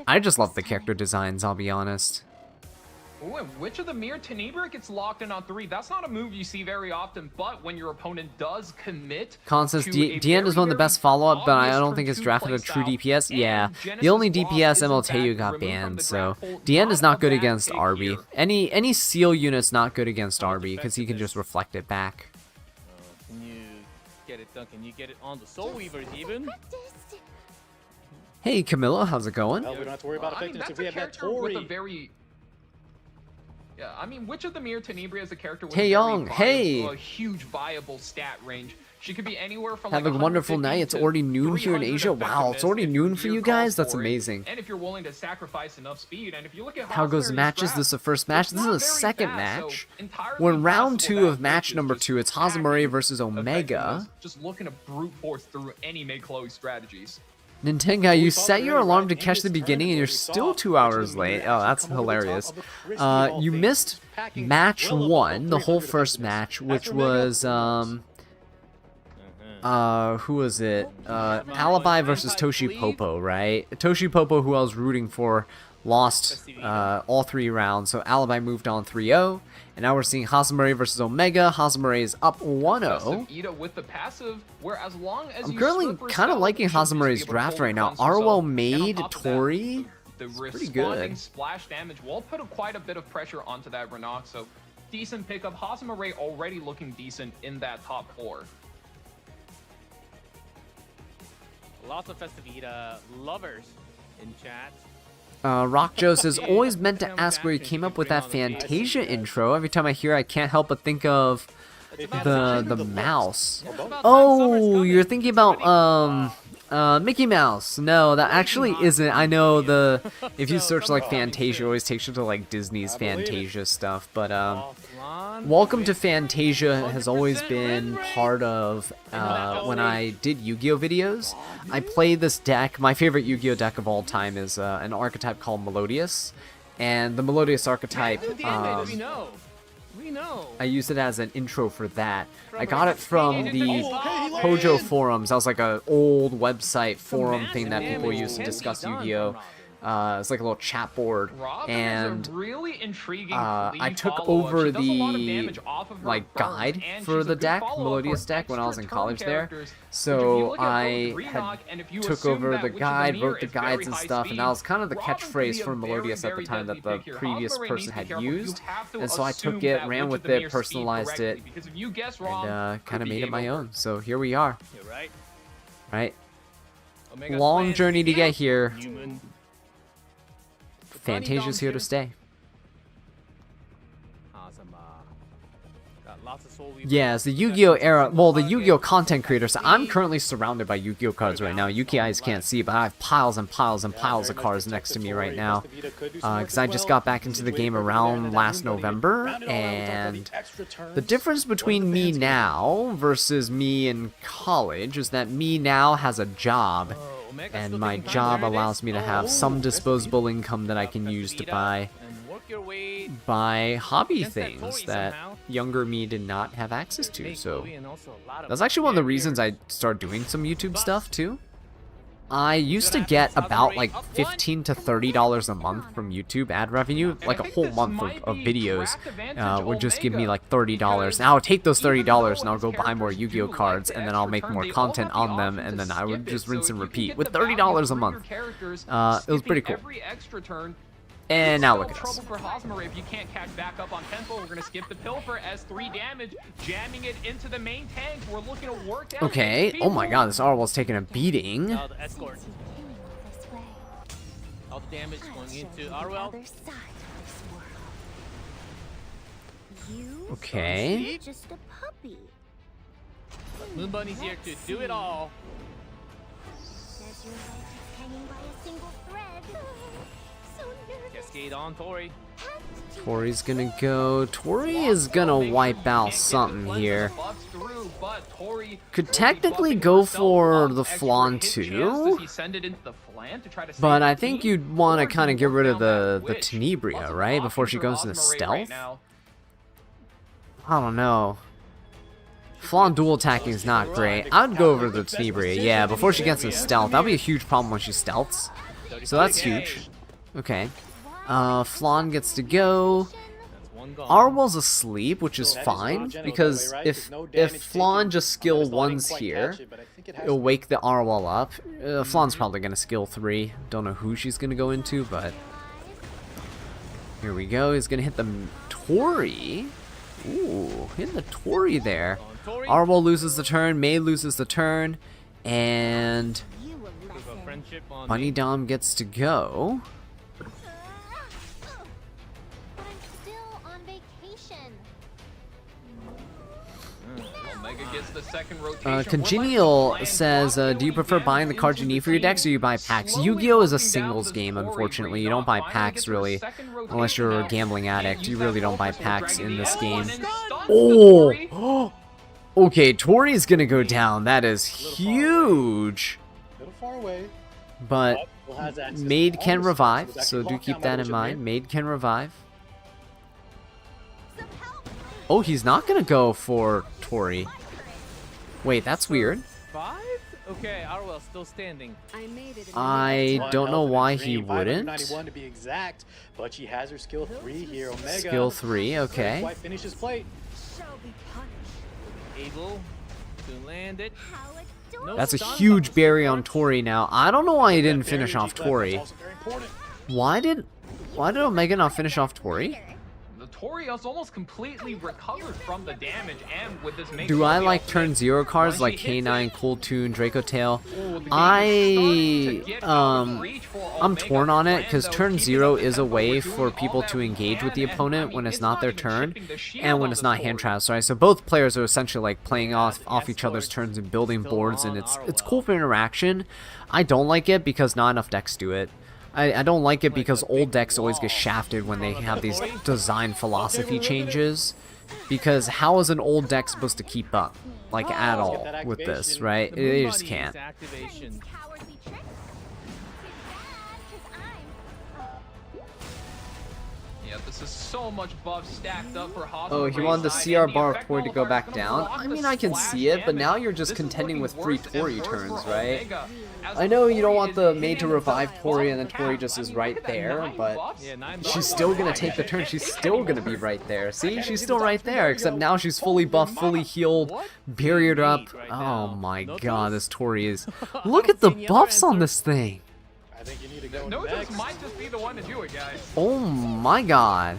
I just love the character designs, I'll be honest. Ooh, and Witch of the Mirror Tenebra gets locked in on 3. That's not a move you see very often, but when your opponent does commit. Con says Dian is one of the best follow-up, but I don't think it's drafted a true DPS. Yeah, the only DPS MLTU got banned, so Dian is not good against RB. Any seal unit's not good against RB because he can just reflect it back. Can you get it done? Can you get it on the Soul Weavers even? Hey Camilla, how's it going? Well, we don't have to worry about effectiveness if we have that with a very... Yeah, I mean, Witch of the Mirror Tenebria is a character with a huge viable stat range. She could be anywhere from have a wonderful night. It's already noon here in Asia. Wow, it's already noon for you guys? That's amazing. And if you're willing to sacrifice enough speed, and if you look at how goes matches, this is the first match. This is the second match. We're in round 2 of match number 2. It's Hazamare versus Omega. Just looking to brute force through any make-Chloe strategies. Nintenga, you set your alarm to catch the beginning and you're still 2 hours late. Oh, that's hilarious. You missed match 1, the whole first match, which was, who was it? Alibi versus Toshi Popo, right? Toshi Popo, who I was rooting for lost all 3 rounds. So Alibi moved on 3-0. And now we're seeing Hazamare versus Omega. Hazamare is up 1-0. Ida with the passive, where as long as I'm currently kind of liking Hazamare's draft right now. Arwell made Tori. The pretty responding good. splash damage will put quite a bit of pressure onto that Renok, so decent pickup. Hazamare already looking decent in that top 4. Lots of Festivita lovers in chat. Rock Joe says, always meant to ask where you came up with that Fantasia intro. Every time I hear it, I can't help but think of the mouse. Oh, you're thinking about Mickey Mouse. No, that actually isn't. I know if you search like Fantasia, it always takes you to like Disney's Fantasia stuff. But Welcome to Fantasia has always been part of when I did Yu-Gi-Oh videos. I play this deck. My favorite Yu-Gi-Oh deck of all time is an archetype called Melodious, and the Melodious archetype. I used it as an intro for that. I got it from the Hojo forums. That was like an old website forum thing that people used to discuss Yu-Gi-Oh. It's like a little chat board, and I took over the like guide for the deck, Melodious deck, when I was in college there. So I took over the guide, wrote the guides and stuff, and that was kind of the catchphrase for Melodious at the time that the previous person had used. And so I took it, ran with it, personalized it, and kind of made it my own. So here we are. Right? Long journey to get here. Fantasia's here to stay. Yeah, it's the Yu-Gi-Oh era. Well, the Yu-Gi-Oh content creators. I'm currently surrounded by Yu-Gi-Oh cards right now. Yuki eyes can't see, but I have piles and piles and piles of cards next to me right now. Because I just got back into the game around last November, and the difference between me now versus me in college is that me now has a job. And my job allows me to have some disposable income that I can use to buy hobby things that younger me did not have access to. So that's actually one of the reasons I started doing some YouTube stuff too. I used to get about like $15 to $30 a month from YouTube ad revenue. Like a whole month of videos would just give me like $30. Now I'll take those $30 and I'll go buy more Yu-Gi-Oh cards, and then I'll make more content on them, and then I would just rinse and repeat with $30 a month. It was pretty cool. And now look at us. For Hazamare, if you can't catch back up on tempo, we're gonna skip the Pilfer as 3 damage, jamming it into the main tank. We're looking to work out. Okay. Oh my God, this Arwell's taking a beating. The escort. All the damage going into Arwell. Okay. Just a puppy. Moon Bunny's here to do it all. There's your leg hanging by a single thread. So nervous. Cascade on Tori. Tori's gonna go. Tori is gonna wipe out something here. Could technically go for the Flan too, but I think you'd want to kind of get rid of the Tenebria, right? Before she goes into stealth? I don't know. Flan dual attacking is not great. I'd go over the Tenebria, yeah, before she gets into stealth. That'll be a huge problem when she stealths. So that's huge. Okay. Flan gets to go. Arwell's asleep, which is fine, because if Flan just skill 1s here, it'll wake the Arwell up. Flan's probably going to skill 3. Don't know who she's going to go into, but here we go. He's going to hit the Tori. Ooh, hit the Tori there. Arwell loses the turn, May loses the turn, and Bunny Dom gets to go. Congenial says, do you prefer buying the cards you need for your decks, or you buy packs? Yu-Gi-Oh is a singles game, unfortunately. You don't buy packs, really, unless you're a gambling addict. You really don't buy packs in this game. Oh! Okay, Tori's gonna go down. That is huge. But Maid can revive, so do keep that in mind. Maid can revive. Oh, he's not gonna go for Tori. Wait, that's weird. Okay, Arwell still standing. I made it. I don't know why he wouldn't. 591 to be exact, but she has her skill 3 here. Omega. Skill 3, okay. Quite finish his plate. Shall be punished. Able to land it. How adorable. No That's a stun huge on berry the on Tori now. I don't know why he didn't finish off Tori. Tori. Why did Omega not finish off Tori? The Tori has almost completely recovered from the damage, and with this make Do I like turn 0 cards like K9, Cool Tune, Draco Tail? I'm torn on it because turn 0 is a way for people to engage with the opponent when it's not their turn and when it's not hand traps, right? So both players are essentially like playing off each other's turns and building boards, and it's cool for interaction. I don't like it because not enough decks do it. I don't like it because old decks always get shafted when they have these design philosophy changes. Because how is an old deck supposed to keep up, like, at all with this, right? They just can't. Activation. Cowardly trick. Too bad, 'cause Yeah, this is so much buff stacked up for Hosmer. Oh, he wanted the CR bar Tori to go back down? I mean, I can see it, but now you're just contending with 3 Tori turns, right? I know you don't want the maid to revive Tori and then Tori just is right there, but she's still gonna take the turn. She's still gonna be right there. See, she's still right there, except now she's fully buffed, fully healed, barriered up. Oh my god, this Tori is... Look at the buffs on this thing! I think you need to go Notos next. might just be the one to do it, guys. Oh my god.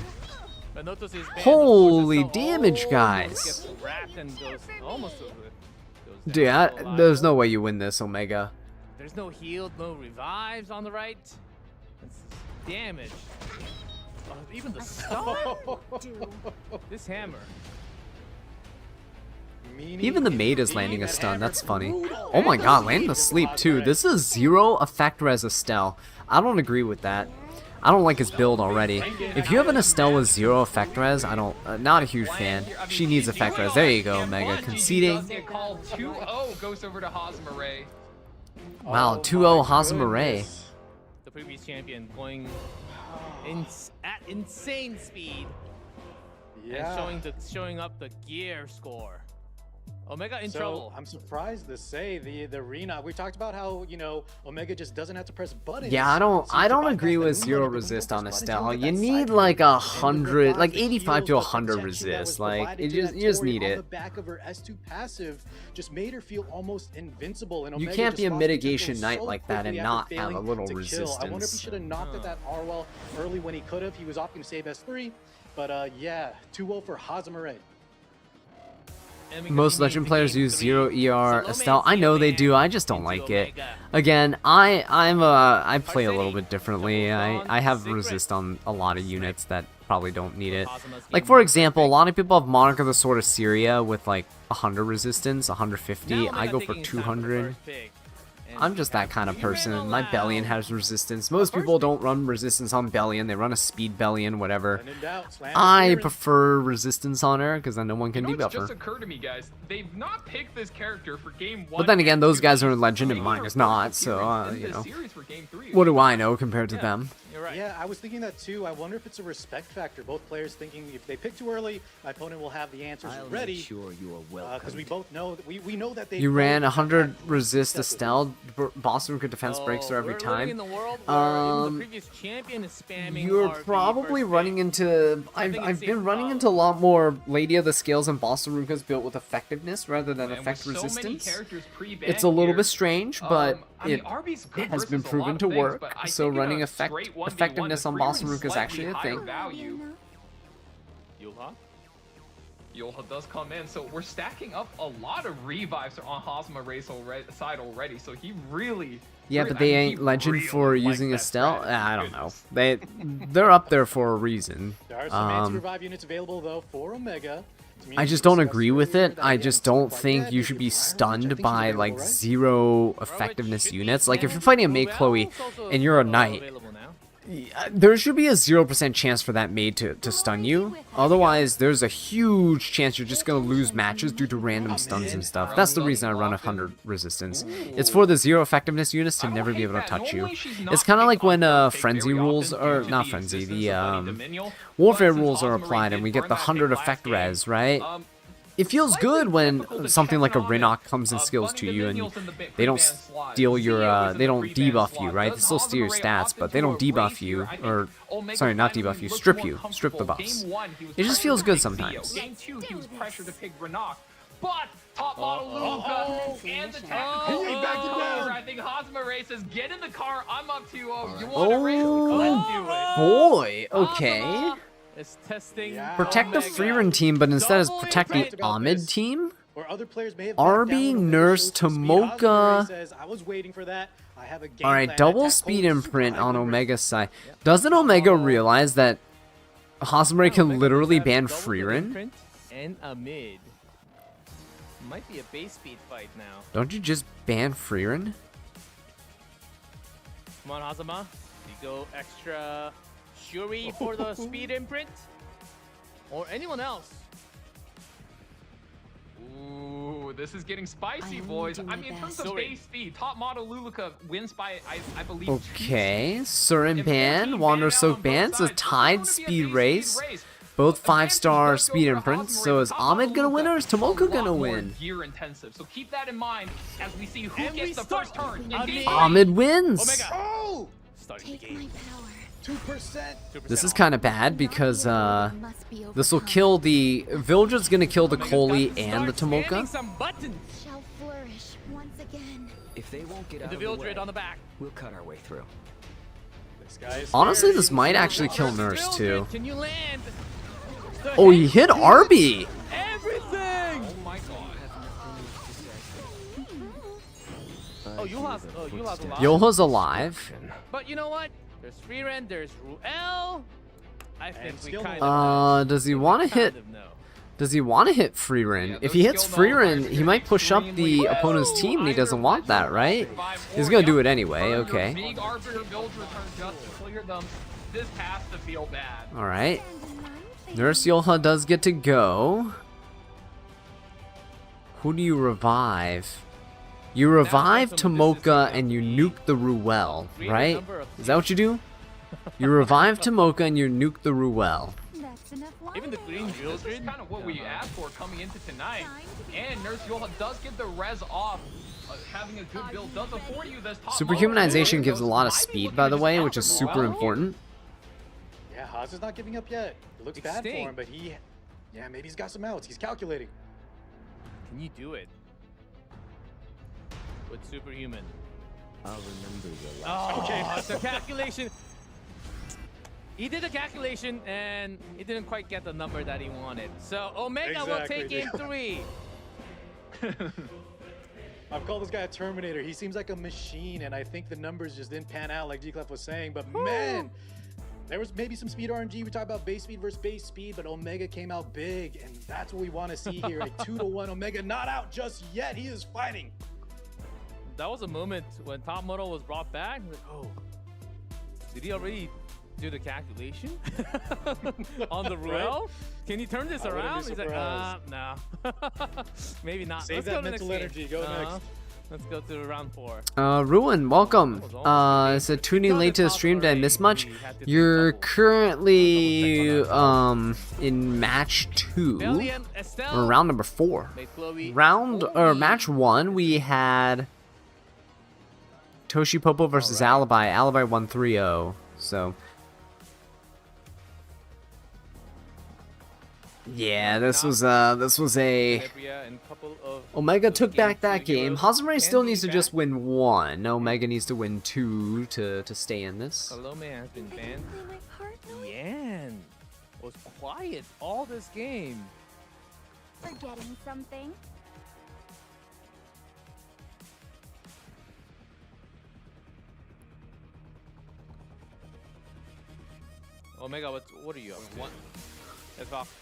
But Notos is banned, of course, Holy itself damage, almost guys. gets wrapped and goes almost over. Goes Dude, down so there's low. no way you win this, Omega. There's no healed, no revives on the right. That's damage. Oh, even the stun. This hammer. Even the maid is landing a stun, that's funny. Oh my god, landing a sleep too. This is 0 effect res Estelle. I don't agree with that. I don't like his build already. If you have an Estelle with 0 effect res, I don't, not a huge fan. She needs effect res. There you go, Omega. Conceding. 2-0 goes over to Hosmer. Wow, 2-0 Hosmer. The previous champion going at insane speed and showing up the gear score. Omega in trouble. I'm surprised to say the arena. We talked about how, you know, Omega just doesn't have to press buttons. Yeah, I don't agree with 0 resist on Estelle. You need like 100, like 85 to 100 resist. Like you just need it. The back of her S2 passive just made her feel almost invincible. And You Omega can't be a just lost mitigation control knight so like that and quickly not after have a failing little to kill. I wonder if he resistance. should have knocked at that Arwell early when he could have. He was opting to save S3. But yeah, 2-0 for Hosmer. Most legend players use 0 ER Estelle. I know they do. I just don't like it. Again, I play a little bit differently. I have resist on a lot of units that probably don't need it. Like for example, a lot of people have Monica the Sword of Syria with like 100 resistance, 150. I go for 200. I'm just that kind of person. My Bellion has resistance. Most people don't run resistance on Bellion. They run a speed Bellion, whatever. I prefer resistance on her because then no one can debuff It just her. occurred to me, guys. They've not picked this character for game 1. But then again, those guys are in Legend and mine is not, so, you know. What do I know compared to them? You're right. Yeah, I was thinking that too. I wonder if it's a respect factor. Both players thinking if they pick too early, my opponent will have the answers ready. Sure you are welcome. Because we both know that we know that they. You both ran have 100 that resist success with Estelle, Boston could defense breaks her every We're living in time. the world where even the previous champion is spamming You're RP probably first running pick. into... think I've it's been the running follow. into a lot more Lady of the Scales and Boston Rukas built with effectiveness rather than effect resistance. It's a little bit strange, but it has been proven to work. So running effectiveness on Boston Ruka is actually a thing. Yulha? Yulha does come in, so we're stacking up a lot of revives on Hosmer Ray's side already, so he really... Yeah, but they ain't legend for using Estelle? I don't know. They're up there for a reason. There are some anti-revive units available though for Omega. I just don't agree with it. I just don't think you should be stunned by like 0 effectiveness units. Like if you're fighting a maid Chloe and you're a knight, there should be a 0% chance for that maid to stun you. Otherwise, there's a huge chance you're just going to lose matches due to random stuns and stuff. That's the reason I run 100 resistance. It's for the 0 effectiveness units to never be able to touch you. It's kind of like when Frenzy rules, or not Frenzy, the Warfare rules are applied and we get the 100 effect res, right? it feels good when something like a Rinnock comes and skills to you, and they don't steal your, they don't debuff you, right? They still steal your stats, but they don't debuff you, or, sorry, not debuff you, strip the buffs. It just feels good sometimes. Game 2, he was pressured to pick Rinnock, but top model Luca and the tactical I think Hazama says, get in the car, I'm up 2-0, you want to race? Let's do it. Boy, okay. Is testing Protect the Freerun team, but instead is protect the Ahmed team? Or other players may have RB, Nurse, Tomoka. Alright, double speed imprint on Omega's side. Doesn't Omega realize that Hazama can literally ban Freerun? And a mid. Might be a base speed fight now. Don't you just ban Freerun? Come on, Hazama. You go extra Shuri for the speed imprint? Or anyone else? Ooh, this is getting spicy, boys. I mean, in terms of base speed, top model Luluka wins by, I believe, okay, Surin ban, Wander Soak ban. It's a tied speed race. Both 5-star speed imprints. So is Ahmed gonna win or is Tomoka gonna win? Gear intensive. So keep that in mind as we see who gets the first turn. Ahmed wins. Omega. Starting the game. 2%. This is kind of bad because this will kill the Vildra's gonna kill the Koli and the Tomoka. Shall flourish once again. If they won't get out The of the way, Vildred on the back. we'll cut our way through. Honestly, this might actually kill Nurse too. Can you land? Oh, he hit Arby. Everything. Oh my god. Oh, Yuha's alive. Yoha's alive. But you know what? There's Freerun, there's Ruel. I think we kind of Does he want to hit? Does he want to hit Freerun? If he hits Freerun, he might push up the opponent's team, and he doesn't want that, right? He's gonna do it anyway. Okay. Big Arbiter build return just to clear them. This has to feel bad. All right. Nurse Yoha does get to go. Who do you revive? You revive Tomoka and you nuke the Ruel, right? Is that what you do? You revive Tomoka and you nuke the Ruel. That's enough water. Even the green This is Vildred. kind of what we asked for coming into tonight. And Nurse Yoha does get the res off. Having a good build does afford you this top Superhumanization gives a lot of speed, by the way, which is super important. Yeah, Haas is not giving up yet. It looks bad for him, but yeah, maybe he's got some outs. He's calculating. Can you do it? With Superhuman. I'll remember your last. Oh, okay. The calculation. He did a calculation and he didn't quite get the number that he wanted. So Omega will take game 3. I've called this guy a Terminator. He seems like a machine, and I think the numbers just didn't pan out like G-Clef was saying. But man, there was maybe some speed RNG. We talked about base speed versus base speed, but Omega came out big, and that's what we want to see here. A 2-1 Omega, not out just yet. He is fighting. That was a moment when top model was brought back. Like, oh, did he already do the calculation on the Ruel? Can you turn this around? He's like, no, maybe not. Save Let's that go to the mental next energy. game. Go next. Let's go to round 4. Ruin, welcome. It said tuning late to the stream. Did I miss much? You're currently in match 2 or round number 4. Match 1 we had Toshi Popo versus Alibi. Alibi won 3-0. So yeah, this was a Omega took back that game. Hazama still needs to just win 1. Omega needs to win 2 to stay in this. Salome has been banned. Yan was quiet all this game. Forgetting something? Omega, what are you up to? What? That's off.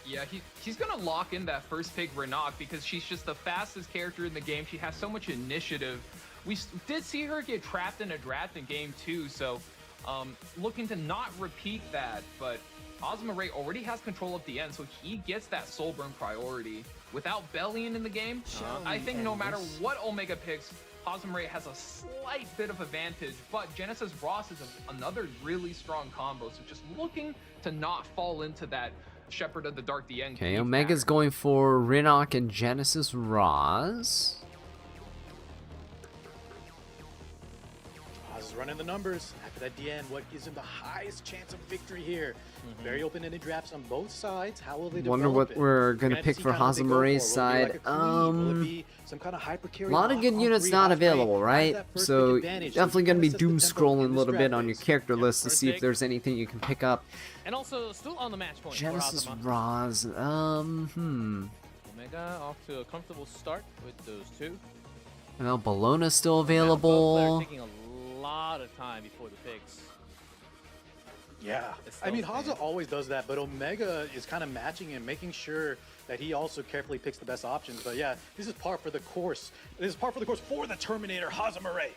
Yeah, he's gonna lock in that first pick Rinnock because she's just the fastest character in the game. She has so much initiative. We did see her get trapped in a draft in game 2, so looking to not repeat that, but Ozma Ray already has control at the end, so he gets that soul burn priority. Without Bellion in the game, I think no matter what Omega picks, Ozma Ray has a slight bit of advantage, but Genesis Ross is another really strong combo, so just looking to not fall into that Shepherd of the Dark DN. Okay, Omega's going for Rinok and Genesis Roz. Roz is running the numbers. After that DN, what gives him the highest chance of victory here? Very open-ended drafts on both sides. How will they develop Wonder what it? we're gonna have pick see for kind of what they go Hazamure's for. Will it be side. like a cleave? Will it be some kind of hyper-carry A lot of lock good on units three not off lane? available, Has right? that first So pick advantage. definitely it gonna be kinda sets the doom tempo scrolling a in this little bit draft on your phase. character list to first see if pick. there's anything you can pick up. And also still on the match point. for Genesis Hazama. Roz. Omega off to a comfortable start with those two. Well, Bologna's still Both players available. taking a lot of time before the picks. Yeah, It's I mean, so Haza bad. always does that, but Omega is kind of matching and making sure that he also carefully picks the best options. But yeah, this is par for the course. This is par for the course for the Terminator, Hazamure.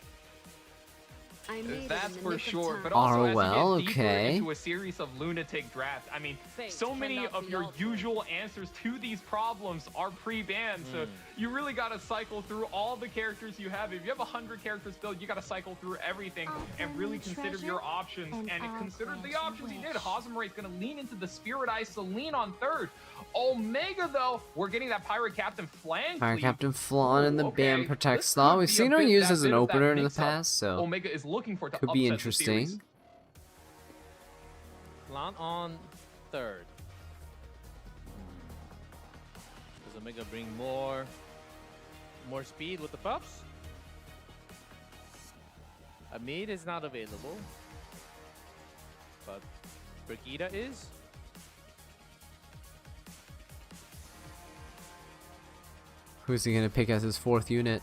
I made it in That's the for nick of sure. time. But also, as well, you get deeper okay. into a series of lunatic drafts, I mean, Fate so many cannot of be your altered. usual answers to these problems are pre-banned. So you really got to cycle through all the characters you have. If you have 100 characters built, you got to cycle through everything I'll and find really the consider treasure, your options. and I'll consider grant the you options he did. wish. Hazamure is going to lean into the Spirit Eye Celine on third. Omega, though, we're getting that Pirate Captain flank. Fire lead. Captain Flawn in the Okay, Bam Protect this slot. could We've be a seen her bit- used that as an bit of that opener in the mix-up past, so Omega is looking for to could be upset the series. interesting. Flan on third. Does Omega bring more speed with the buffs? Amid is not available, but Brigida is. Who's he gonna pick as his fourth unit?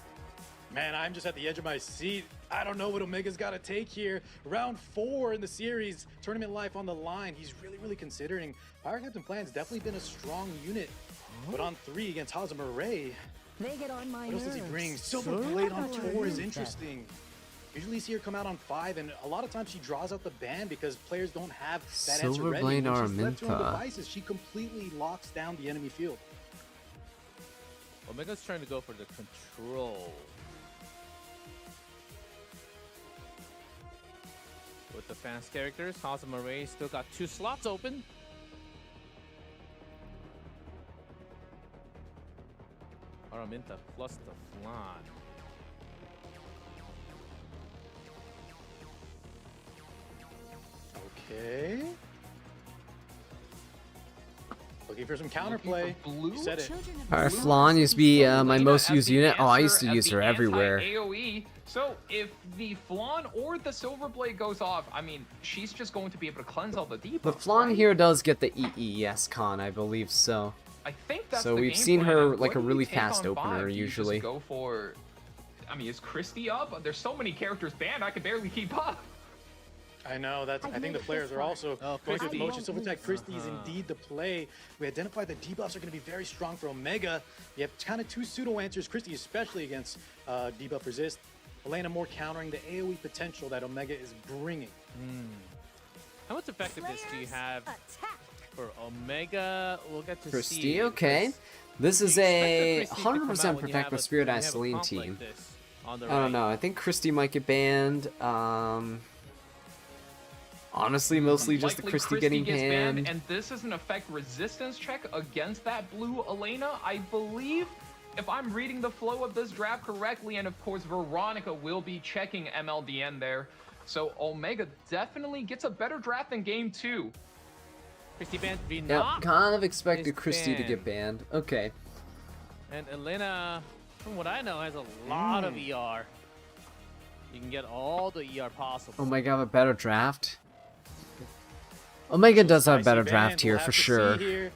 Man, I'm just at the edge of my seat. I don't know what Omega's got to take here. Round 4 in the series, tournament life on the line. He's really considering. Pirate Captain Plan's definitely been a strong unit, but on 3 against Hazamure, They get on my what else does he nerves. bring? Silver Blade on 4 is interesting. Usually you see her come out on 5, and a lot of times she draws out the ban because players don't have that answer Silver ready. Blade When she's left to her own Araminta. devices, she completely locks down the enemy field. Omega's trying to go for the control. With the fast characters, Hazamure still got 2 slots open. Araminta plus the Flan. Okay. Looking for some counterplay. blue? You said it. Children of Our the Flan used to be my Elena most as used the unit. Oh, I used to answer use as her the everywhere. anti-AoE. So if the Flan or the Silver Blade goes off, I mean, she's just going to be able to cleanse all the debuffs. The Flan right? here does get the EES con, I believe so. I think that's So the we've game seen plan. her What like do a you really take fast on opener 5? Do you just usually. go for. I mean, is Christie up? There's so many characters banned, I could barely keep up. I know, that's. I I've think made the it players this are far. also Oh, going through Christie. the motion. Silver Tech Christie is Uh-huh. indeed the play. We identified the debuffs are going to be very strong for Omega. You have kind of 2 pseudo answers. Christie, especially against debuff resist. Elena more countering the AoE potential that Omega is bringing. How much effectiveness do you Players have attack. for Omega? We'll get to see. Christie, okay. because This is you a expect the Christie to come out 100% when you Protect have my a- Spirit when Eye you have a Celine comp team. like this on the I don't right. know. I think Christie might get banned. Honestly, mostly just the Likely Christie getting gets banned. and this is an effect resistance check against that blue Elena. I believe, if I'm reading the flow of this draft correctly, and of course Veronica will be checking MLDN there. So Omega definitely gets a better draft than game 2. Christie banned Yep, Vina, kind of expected is Christie to get banned. Okay. and Elena, from what I know, has a lot of ER. You can get all the ER possible. Omega have a better draft. Omega does have a better Spicy draft band, here we'll for have to see sure. here.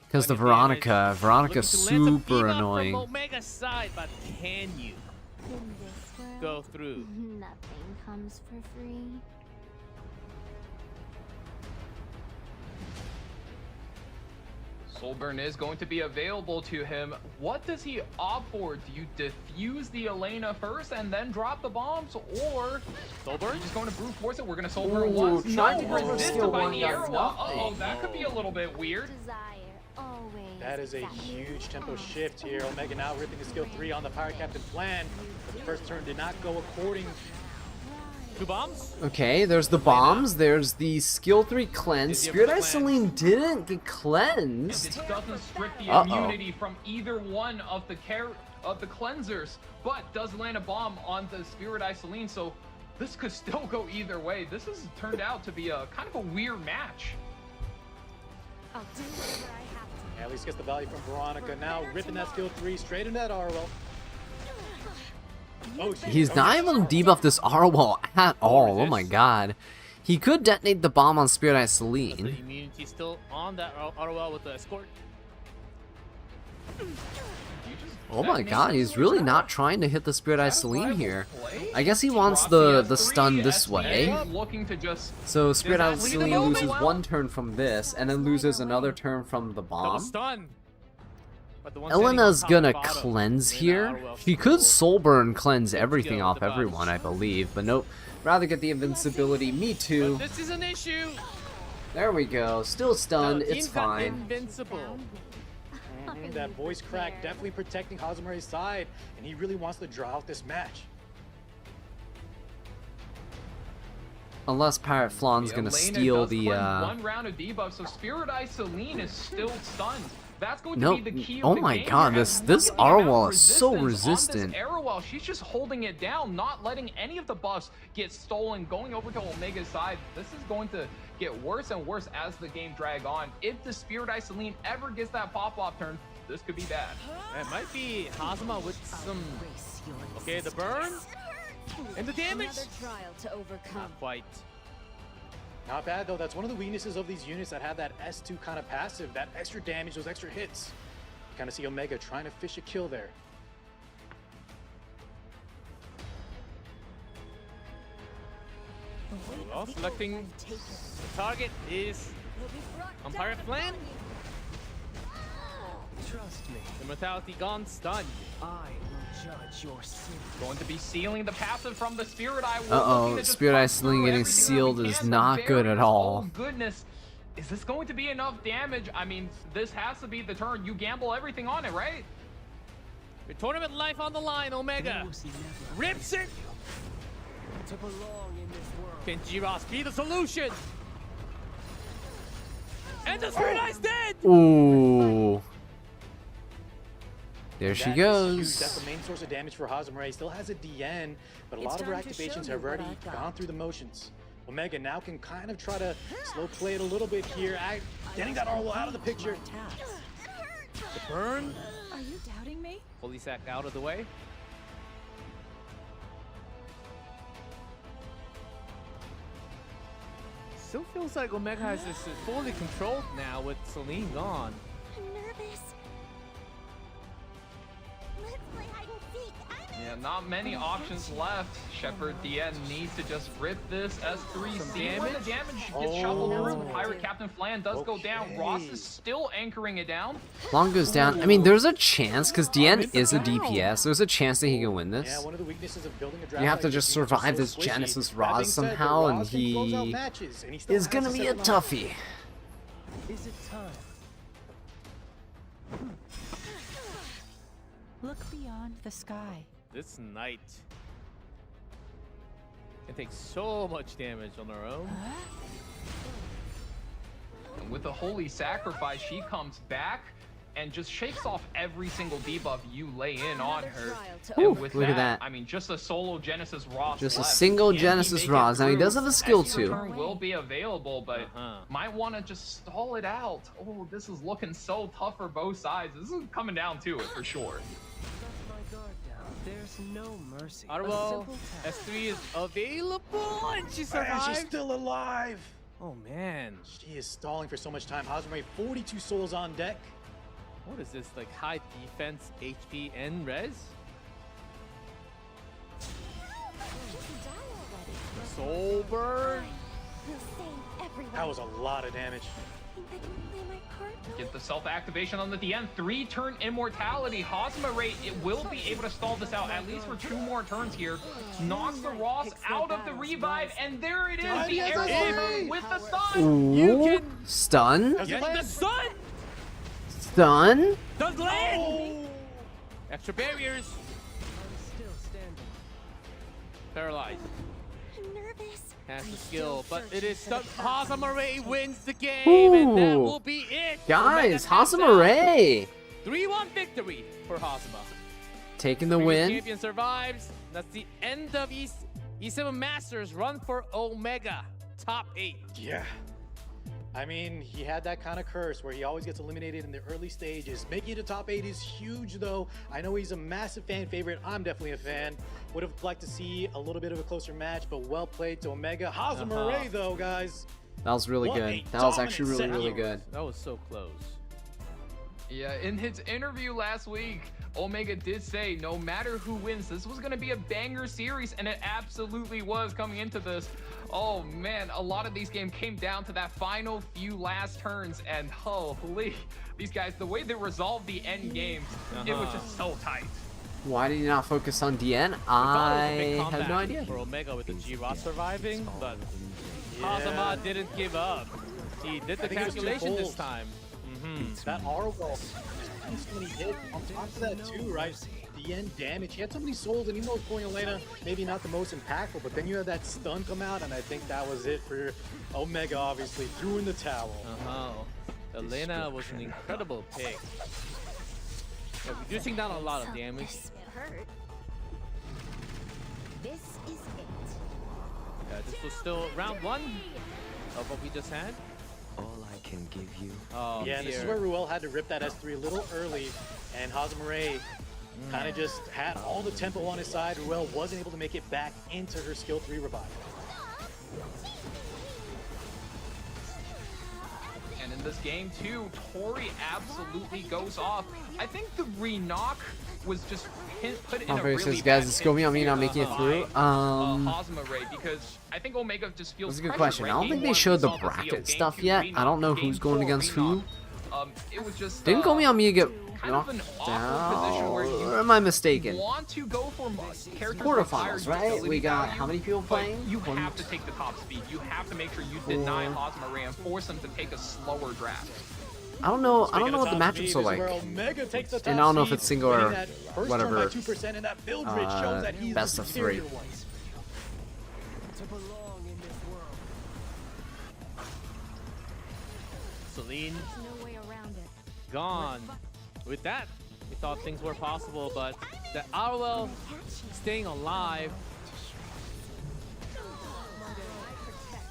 Because the Plenty of damage. Veronica's Looking to land some super debuff annoying. From Omega's side, but can you In this world, go through? nothing comes for free. Soulburn is going to be available to him. What does he opt for? Do you defuse the Elena first and then drop the bombs, or Soulburn? just going to brute force it? We're going to Soulburn Ooh, once. tried to No, go for resisted skill by one, the got Airwalk. nothing. Uh-oh, that could be a little bit weird. Desire always. That is a exactly huge tempo as shift here. Omega now ripping the skill 3 on the Pirate Captain plan. But the first turn did not go according 2 bombs. Okay, there's the bombs. There's the skill 3 cleanse. Is he Spirit able Eye to Celine didn't get And cleansed. this doesn't strip the Uh-oh. immunity from either one of the cleansers, but does land a bomb on the Spirit Eye Celine, so this could still go either way. This has turned out to be a kind of a weird match. I'll do whatever I have to. Yeah, at least gets the value from Veronica. Now ripping that skill 3 straight into that Arwell. Oh, shit. He's Oh, not yeah. able to debuff this Arwell at all. Oh my god. He could detonate the bomb on Spirit Eye The Celine. immunity still on that ROL with the escort. Oh my god, he's really not trying to hit the Spirit Eye Celine here. I guess he wants the stun this way. Looking to just So Spirit Eye Does that lead Celine him loses well? 1 turn from this, and then loses another turn from the Double bomb. stun. But the one standing on Elena's top gonna bottom cleanse in here. ROL She could still. Soulburn cleanse everything go off with the everyone, I buffs. believe. But nope, rather get the invincibility. Me too. But this is an issue. There we go. Still stunned. The It's team got fine. Invincible. That voice crack definitely protecting Hazumare's side, and he really wants to draw out this match. Unless Pirate Flawn's gonna Elena steal does the cleanse one round of debuff, so Spirit Eye Celine is still stunned. That's going to Nope. be the key of Oh the my game god, here. this And look at the amount of Arwell is so resistance on resistant. this Arwell. She's just holding it down, not letting any of the buffs get stolen, going over to Omega's side. This is going to get worse and worse as the game drag on. If the Spirit Eye Celine ever gets that pop-off turn, this could be bad. It might be Hazuma with some. Okay, the burn and the damage. Another trial to overcome. Not quite. Not bad though. That's one of the weaknesses of these units that have that S2 kind of passive, that extra damage, those extra hits. You kind of see Omega trying to fish a kill there. Well, selecting the target is on Pirate Flan. Trust me, The mortality gone stunned. I will judge your sin. Going to be sealing the passive from the Spirit Eye. We're Uh-oh, looking to just Spirit Eye pump Celine through getting everything that sealed we is can. The not good at barriers, all. Oh goodness. Is this going to be enough damage? I mean, this has to be the turn. You gamble everything on it, right? Your tournament life on the line, Omega. Lucy never Rips it. to belong in this world. Can G-Ross be the solution? And the Spirit Eye's dead! Ooh. There she That is huge. goes. That's the main source of damage for Hazumare. Still has a DN, but a It's lot of her time to show activations you have what already I've got. gone through the motions. Omega now can kind of try to slow play it a little bit here, getting that Arwell out of the picture. The burn. Are you doubting me? Holy sack out of the way. Still feels like Omega has this fully controlled now with Celine gone. I'm nervous. Let's play hide and seek. Yeah, not many options left. Shepherd DN needs to just rip this S3. Some See where the damage? damage gets shuffled Oh. through. Pirate Captain Flan does go down. Ross is still anchoring it down. Long goes down. I mean, there's a chance, because DN is a DPS. There's a chance that he can win Yeah, this. one of the weaknesses of building a draft You have to like just this, units are survive so this squishy. Genesis That Roz being said, the somehow, and Roz can close out he matches, and he still is has gonna to be set a them up. toughie. Is it time? Look beyond the sky. This knight can take so much damage on her own. And with the Holy Sacrifice, she comes back and just shakes off every single debuff you lay in on her. Ooh, And with look at that. I mean, just a solo Genesis Ross Just a left. single Can he Genesis make it Roz. Now, he through? does have a skill Extra too. turn will be available, but Uh-huh. might want to just stall it out. Oh, this is looking so tough for both sides. This is coming down to it for sure. Let my guard down. There's no mercy. A Arwell, simple task. S3 is available and she And she's survived. still alive. Oh man, She is stalling for so much time. Hazumare, 42 souls on deck. what is this, like high defense, HP, and res? Soul burn. We'll save everyone. That was a lot of damage. Think I can play my part? Get the self-activation on the DN. 3-turn immortality. Hazumaray, it will be able to stall this out at least for 2 more turns here. Knocks the Ross out of the revive, and there it is. The yes, air yes, saver yes. with the stun. Ooh, stun? That's the Yes, plan. the sun Stun? does land. Oh. Extra barriers. I'm still standing. Paralyzed. I'm nervous. has the skill, but it is stuck. Hazama wins the game, and that will be it. Guys, Omega taps out. Hazama 3-1 victory for Hazama. taking the Previous win. champion survives. That's the end of E7 Masters run for Omega. Top 8. Yeah. I mean, he had that kind of curse where he always gets eliminated in the early stages. Making it to top 8 is huge, though. I know he's a massive fan favorite. I'm definitely a fan. Would have liked to see a little bit of a closer match, but well played to Omega. Hazama Ray, though, guys. That was really What good. a That was actually really, dominant really set. good. That was so close. Yeah, in his interview last week, Omega did say no matter who wins, this was going to be a banger series, and it absolutely was coming into this. Oh man, a lot of these games came down to that final few last turns, and holy, these guys, the way they resolved the end games, it was just so tight. Why did he not focus on DN? We thought it was a big I have no comeback idea. for Omega with the G-Ross surviving, but Hazama didn't give up. He did the I think it was too calculation this bold. time. That R wall, so many hits. On top of that, too, right? The end damage. He had so many souls, and even though pulling Elena, maybe not the most impactful, but then you had that stun come out, and I think that was it for Omega, obviously. Threw in the towel. Elena was an incredible pick. Yeah, reducing down a lot of damage. It hurt. This is it. This was still round 1 of what we just had. All I can give you. Oh, Yeah, and this is dear. where Ruel had to rip that S3 a little early, and Hazama Ray kind of just had all the tempo on his side. Ruel wasn't able to make it back into her skill 3 revival. And in this game too, Tori absolutely goes off. I think the re-knock was just put in a really says, bad guys, it's going on me pinch not to, making it through. Hazama Ray, because I think Omega just feels That's a good pressured, question. right? I don't Game think they one, showed we the saw Zio. bracket Game stuff two, yet. re-knock. I don't know Game who's going four, against re-knock. who. It was just Didn't Gomi on me get kind of knocked an awkward position where down? you Or am I mistaken? want to go for characters with higher Quarterfinals, right? utility We got value, how many people but playing? You One, have to take the top speed. You have to make sure you deny Hazama Ray and force him to take a slower draft. I don't know. I Speaking don't know of what the top matchups speed, are this is like. where Omega takes the top And I don't know if seed, it's single winning or that first turn whatever, by 2%, and that build rate shows that he's best the of superior 3. one. Celine No way around it. gone. With that, we thought things were possible, but the Arwell staying alive.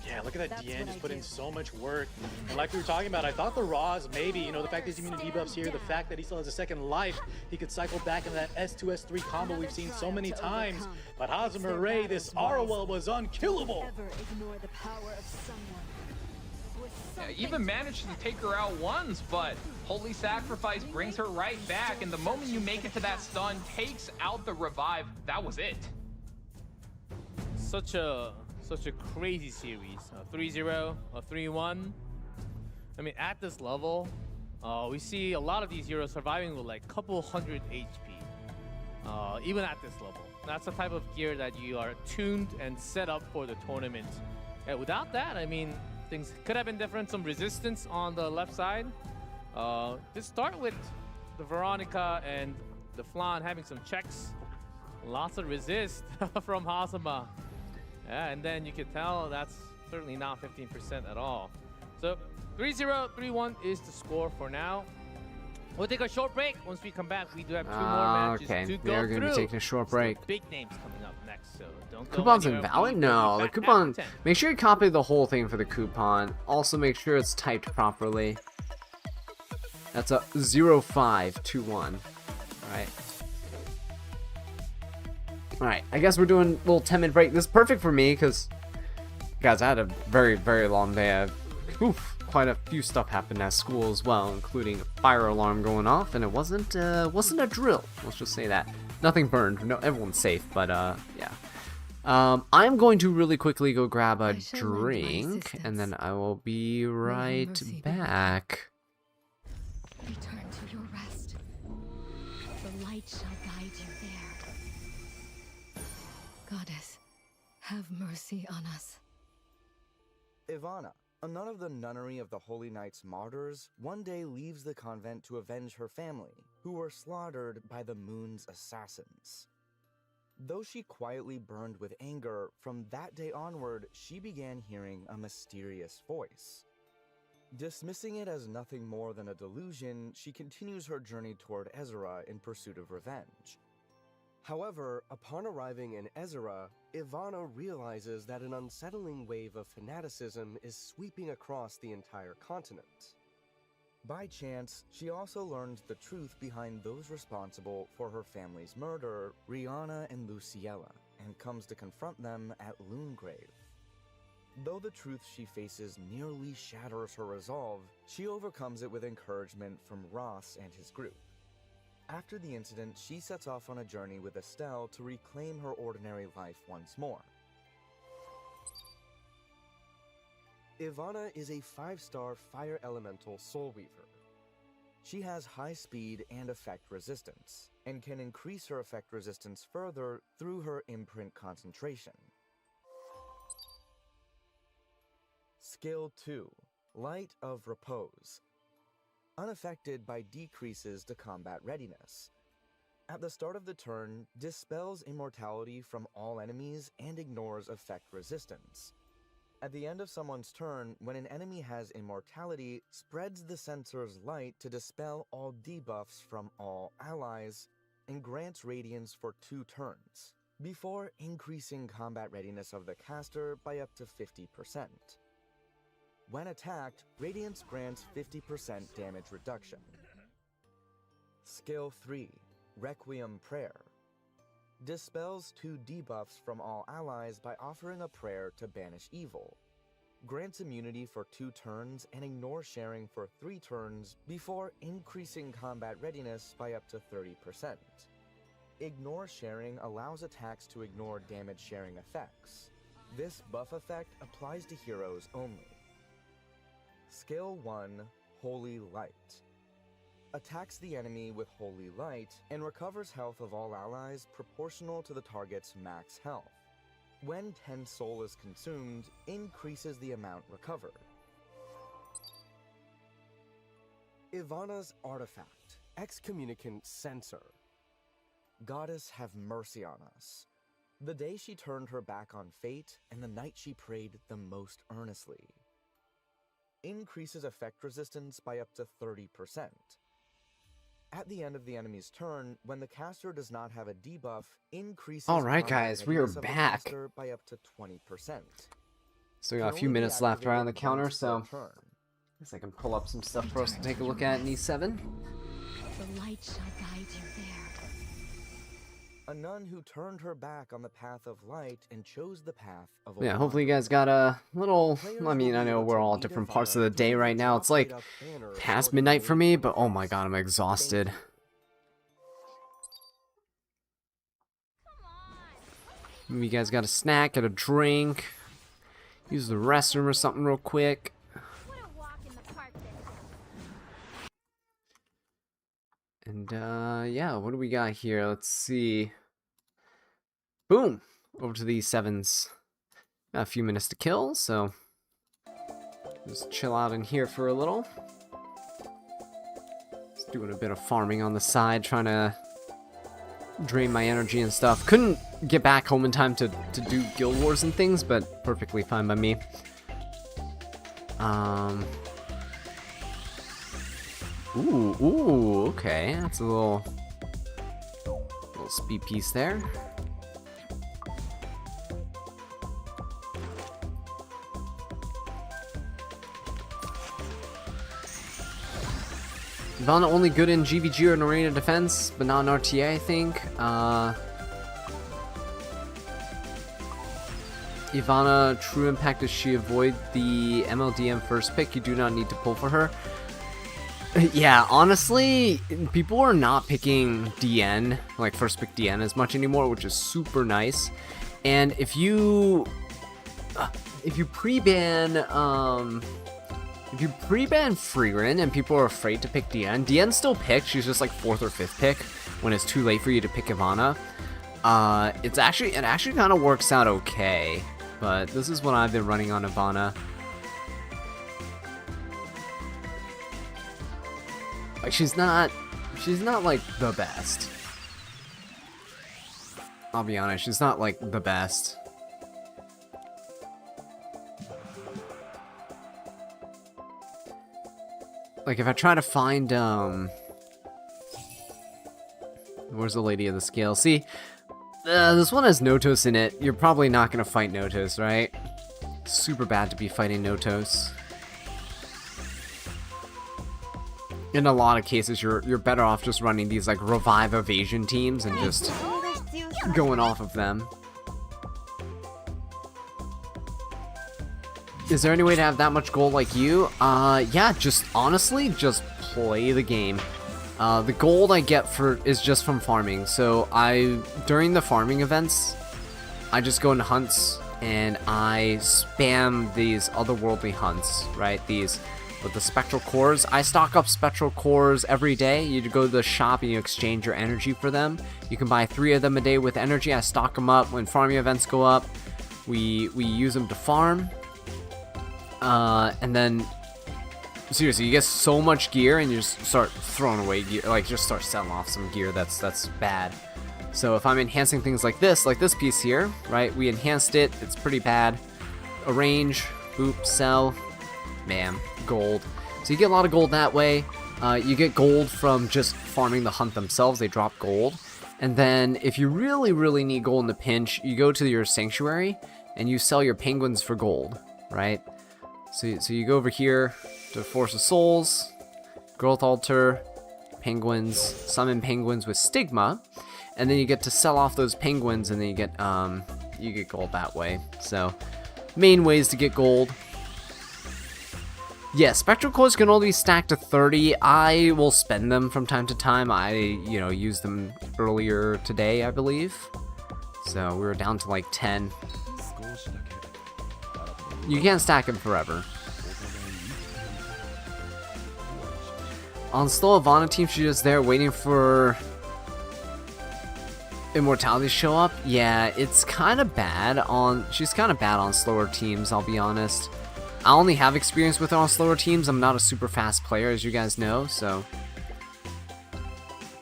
Yeah, look at that DN just put in so much work. And like we were talking about, I thought the Raws, maybe, you know, the fact that he's immunity debuffs here, the fact that he still has a second life, he could cycle back into that S2, S3 combo we've seen so many times. But Hazama Ray, this Arwell was unkillable. Ever ignore the power of someone. With something Even managed to take her out once, but Holy Sacrifice brings her right back, and the moment you make it to that stun, takes out the revive. That was it. Such a crazy series. A 3-0, a 3-1. I mean, at this level, we see a lot of these heroes surviving with like couple hundred HP. Even at this level. That's the type of gear that you are tuned and set up for the tournament. And without that, I mean, things could have been different. Some resistance on the left side. Just start with the Veronica and the Flan having some checks. Lots of resist from Hazama. Yeah, and then you can tell that's certainly not 15% at all. So 3-0, 3-1 is the score for now. We'll take a short break. Once we come back, we do have 2 more matches Okay, to we go are going to be through. taking a short Still break. big names coming up next, so don't go Coupon's anywhere. invalid? We will No, be the back coupon. after 10. Make sure you copy the whole thing for the coupon. Also, make sure it's typed properly. That's a 0521. Alright. Alright, I guess we're doing a little 10-minute break. This is perfect for me because, guys, I had a very, very long day. Quite a few stuff happened at school as well, including a fire alarm going off, and it wasn't a drill. Let's just say that. Nothing burned. No, everyone's safe, but yeah. I'm going to really quickly go grab a drink, and then I will be right back. return to your rest. The light shall guide you there. Goddess, have mercy on us. Ivana, a nun of the nunnery of the Holy Knights Martyrs, one day leaves the convent to avenge her family, who were slaughtered by the moon's assassins. Though she quietly burned with anger, from that day onward, she began hearing a mysterious voice. Dismissing it as nothing more than a delusion, she continues her journey toward Ezra in pursuit of revenge. However, upon arriving in Ezra, Ivana realizes that an unsettling wave of fanaticism is sweeping across the entire continent. By chance, she also learns the truth behind those responsible for her family's murder, Rihanna and Luciella, and comes to confront them at Loongrave. Though the truth she faces nearly shatters her resolve, she overcomes it with encouragement from Ross and his group. After the incident, she sets off on a journey with Estelle to reclaim her ordinary life once more. Ivana is a 5-star Fire Elemental Soul Weaver. She has high speed and effect resistance, and can increase her effect resistance further through her imprint concentration. Skill 2, Light of Repose. Unaffected by decreases to combat readiness. At the start of the turn, dispels immortality from all enemies and ignores effect resistance. At the end of someone's turn, when an enemy has immortality, spreads the sensor's light to dispel all debuffs from all allies, and grants radiance for 2 turns, before increasing combat readiness of the caster by up to 50%. When attacked, Radiance grants 50% damage reduction. Skill 3, Requiem Prayer. Dispels 2 debuffs from all allies by offering a prayer to banish evil. Grants immunity for 2 turns and ignore sharing for 3 turns before increasing combat readiness by up to 30%. Ignore sharing allows attacks to ignore damage sharing effects. This buff effect applies to heroes only. Skill 1, Holy Light. Attacks the enemy with Holy Light and recovers health of all allies proportional to the target's max health. When 10 soul is consumed, increases the amount recovered. Ivana's Artifact, Excommunicant Censor. Goddess, have mercy on us. The day she turned her back on fate, and the night she prayed the most earnestly. Increases effect resistance by up to 30%. At the end of the enemy's turn, when the caster does not have a debuff, increases Alright combat guys, we are readiness of the back. caster by up to 20%. So we got a few minutes left right on the counter, so I guess I can pull up some stuff for us to take a look at in E7. The light shall guide you there. A nun who turned her back on the path of light and chose the path of Yeah, hopefully you guys got a little, I mean, I know we're all different parts of the day right now. It's like past midnight for me, but oh my god, I'm exhausted. Maybe you guys got a snack, got a drink, use the restroom or something real quick. And yeah, what do we got here? Let's see. Boom! Over to the 7s. Got a few minutes to kill, so just chill out in here for a little. Just doing a bit of farming on the side, trying to drain my energy and stuff. Couldn't get back home in time to do guild wars and things, but perfectly fine by me. Ooh, okay. That's a little speed piece there. Ivana only good in GVG or in arena defense, but not in RTA, I think. Ivana, true impact, does she avoid the MLDM first pick? You do not need to pull for her. Yeah, honestly, people are not picking DN, like first pick DN as much anymore, which is super nice. And if you pre-ban, Freerin and people are afraid to pick DN, DN's still picked, she's just like 4th or 5th pick when it's too late for you to pick Ivana. It actually kind of works out okay, but this is what I've been running on Ivana. Like she's not like the best. I'll be honest, she's not like the best. Like if I try to find where's the Lady of the Scale? See, this one has Notos in it. You're probably not gonna fight Notos, right? Super bad to be fighting Notos. In a lot of cases, you're better off just running these like revive evasion teams and just going off of them. Is there any way to have that much gold like you? Yeah, just honestly, just play the game. The gold I get is just from farming. So during the farming events, I just go into hunts and I spam these otherworldly hunts, right? These with the spectral cores. I stock up spectral cores every day. You go to the shop and you exchange your energy for them. You can buy 3 of them a day with energy. I stock them up when farming events go up. We use them to farm. And then seriously, you get so much gear and you just start throwing away gear, like just start selling off some gear that's bad. So if I'm enhancing things like this piece here, right? We enhanced it, it's pretty bad. Arrange, boop, sell, bam, gold. So you get a lot of gold that way. You get gold from just farming the hunt themselves, they drop gold. And then if you really, really need gold in the pinch, you go to your sanctuary and you sell your penguins for gold, right? So you go over here to Force of Souls, Growth Altar, penguins, summon penguins with Stigma, and then you get to sell off those penguins, and then you get gold that way. So main ways to get gold. Yeah, spectral cores can only be stacked to 30. I will spend them from time to time. I used them earlier today, I believe. So we were down to like 10. You can't stack them forever. On slow Ivana team, she's just there waiting for immortality to show up. Yeah, it's kind of bad on. She's kind of bad on slower teams, I'll be honest. I only have experience with her on slower teams. I'm not a super fast player, as you guys know, so.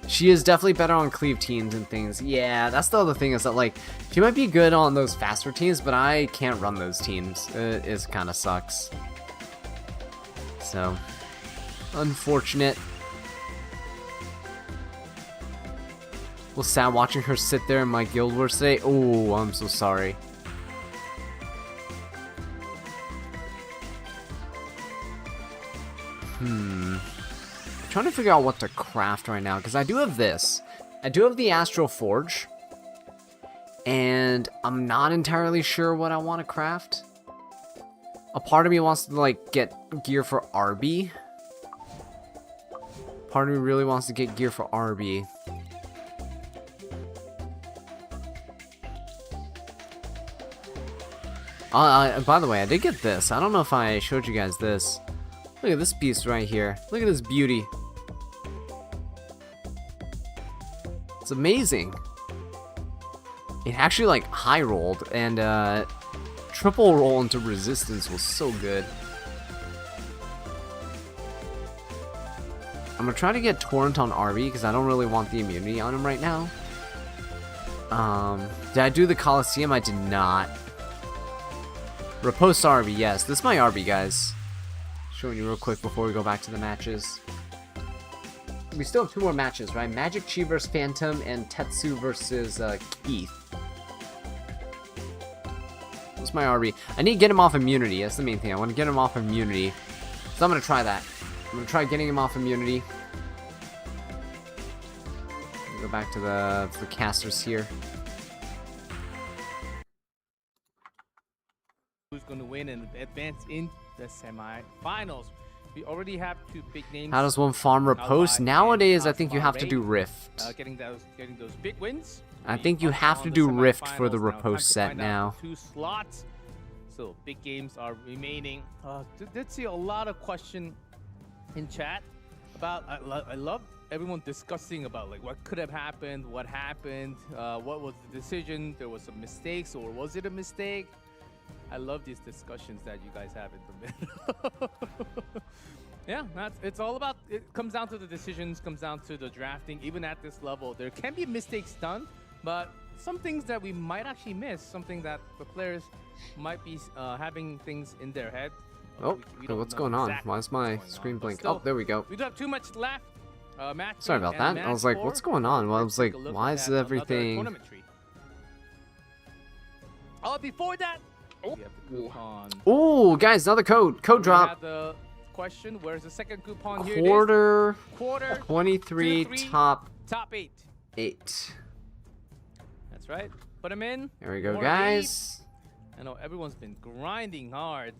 She is definitely better on cleave teams and things. Yeah, that's the other thing, is that like she might be good on those faster teams, but I can't run those teams. It kind of sucks. So, unfortunate. Was sad watching her sit there in my guild wars today. Oh, I'm so sorry. Trying to figure out what to craft right now, because I do have this. I do have the Astral Forge, and I'm not entirely sure what I want to craft. A part of me wants to like get gear for RB. Part of me really wants to get gear for RB. By the way, I did get this. I don't know if I showed you guys this. Look at this piece right here. Look at this beauty. It's amazing. It actually like high rolled, and triple roll into resistance was so good. I'm gonna try to get Torrent on RB because I don't really want the immunity on him right now. Did I do the Coliseum? I did not. Riposte RB, yes. This is my RB, guys. Showing you real quick before we go back to the matches. We still have 2 more matches, right? Magic Chi versus Phantom and Tetsu versus Keith. What's my RB? I need to get him off immunity. That's the main thing. I want to get him off immunity. So I'm going to try that. I'm going to try getting him off immunity. Go back to the casters here. Who's going to win and advance in the semi-finals? We already have 2 big names. How does one farm Riposte? Nowadays, I think you have to do Rift. Getting those big wins. I think you have to do Rift for the Riposte set now. 2 slots. So big games are remaining. Did see a lot of question in chat about. I love everyone discussing about like what could have happened, what happened, what was the decision. There was some mistakes, or was it a mistake? I love these discussions that you guys have in the middle. Yeah, it's all about, it comes down to the decisions, comes down to the drafting. Even at this level, there can be mistakes done, but some things that we might actually miss, something that the players might be having things in their head. Oh, We don't what's know going on? exactly Why is my what's going screen on, but blink? still, Oh, there we go. We don't have too much left. Match Sorry three about and that. I match was like, four. what's going on? Well, I Let's was like, take a look why at is another everything... tournament tree. Oh, before that, we have the coupon. Ooh, guys, another code. Code We drop. have the question. Where's the second coupon? Here Quarter it is. Quarter 23 top top 8. 8. That's right. Put them in. There we go, More guys. I know everyone's been grinding hard.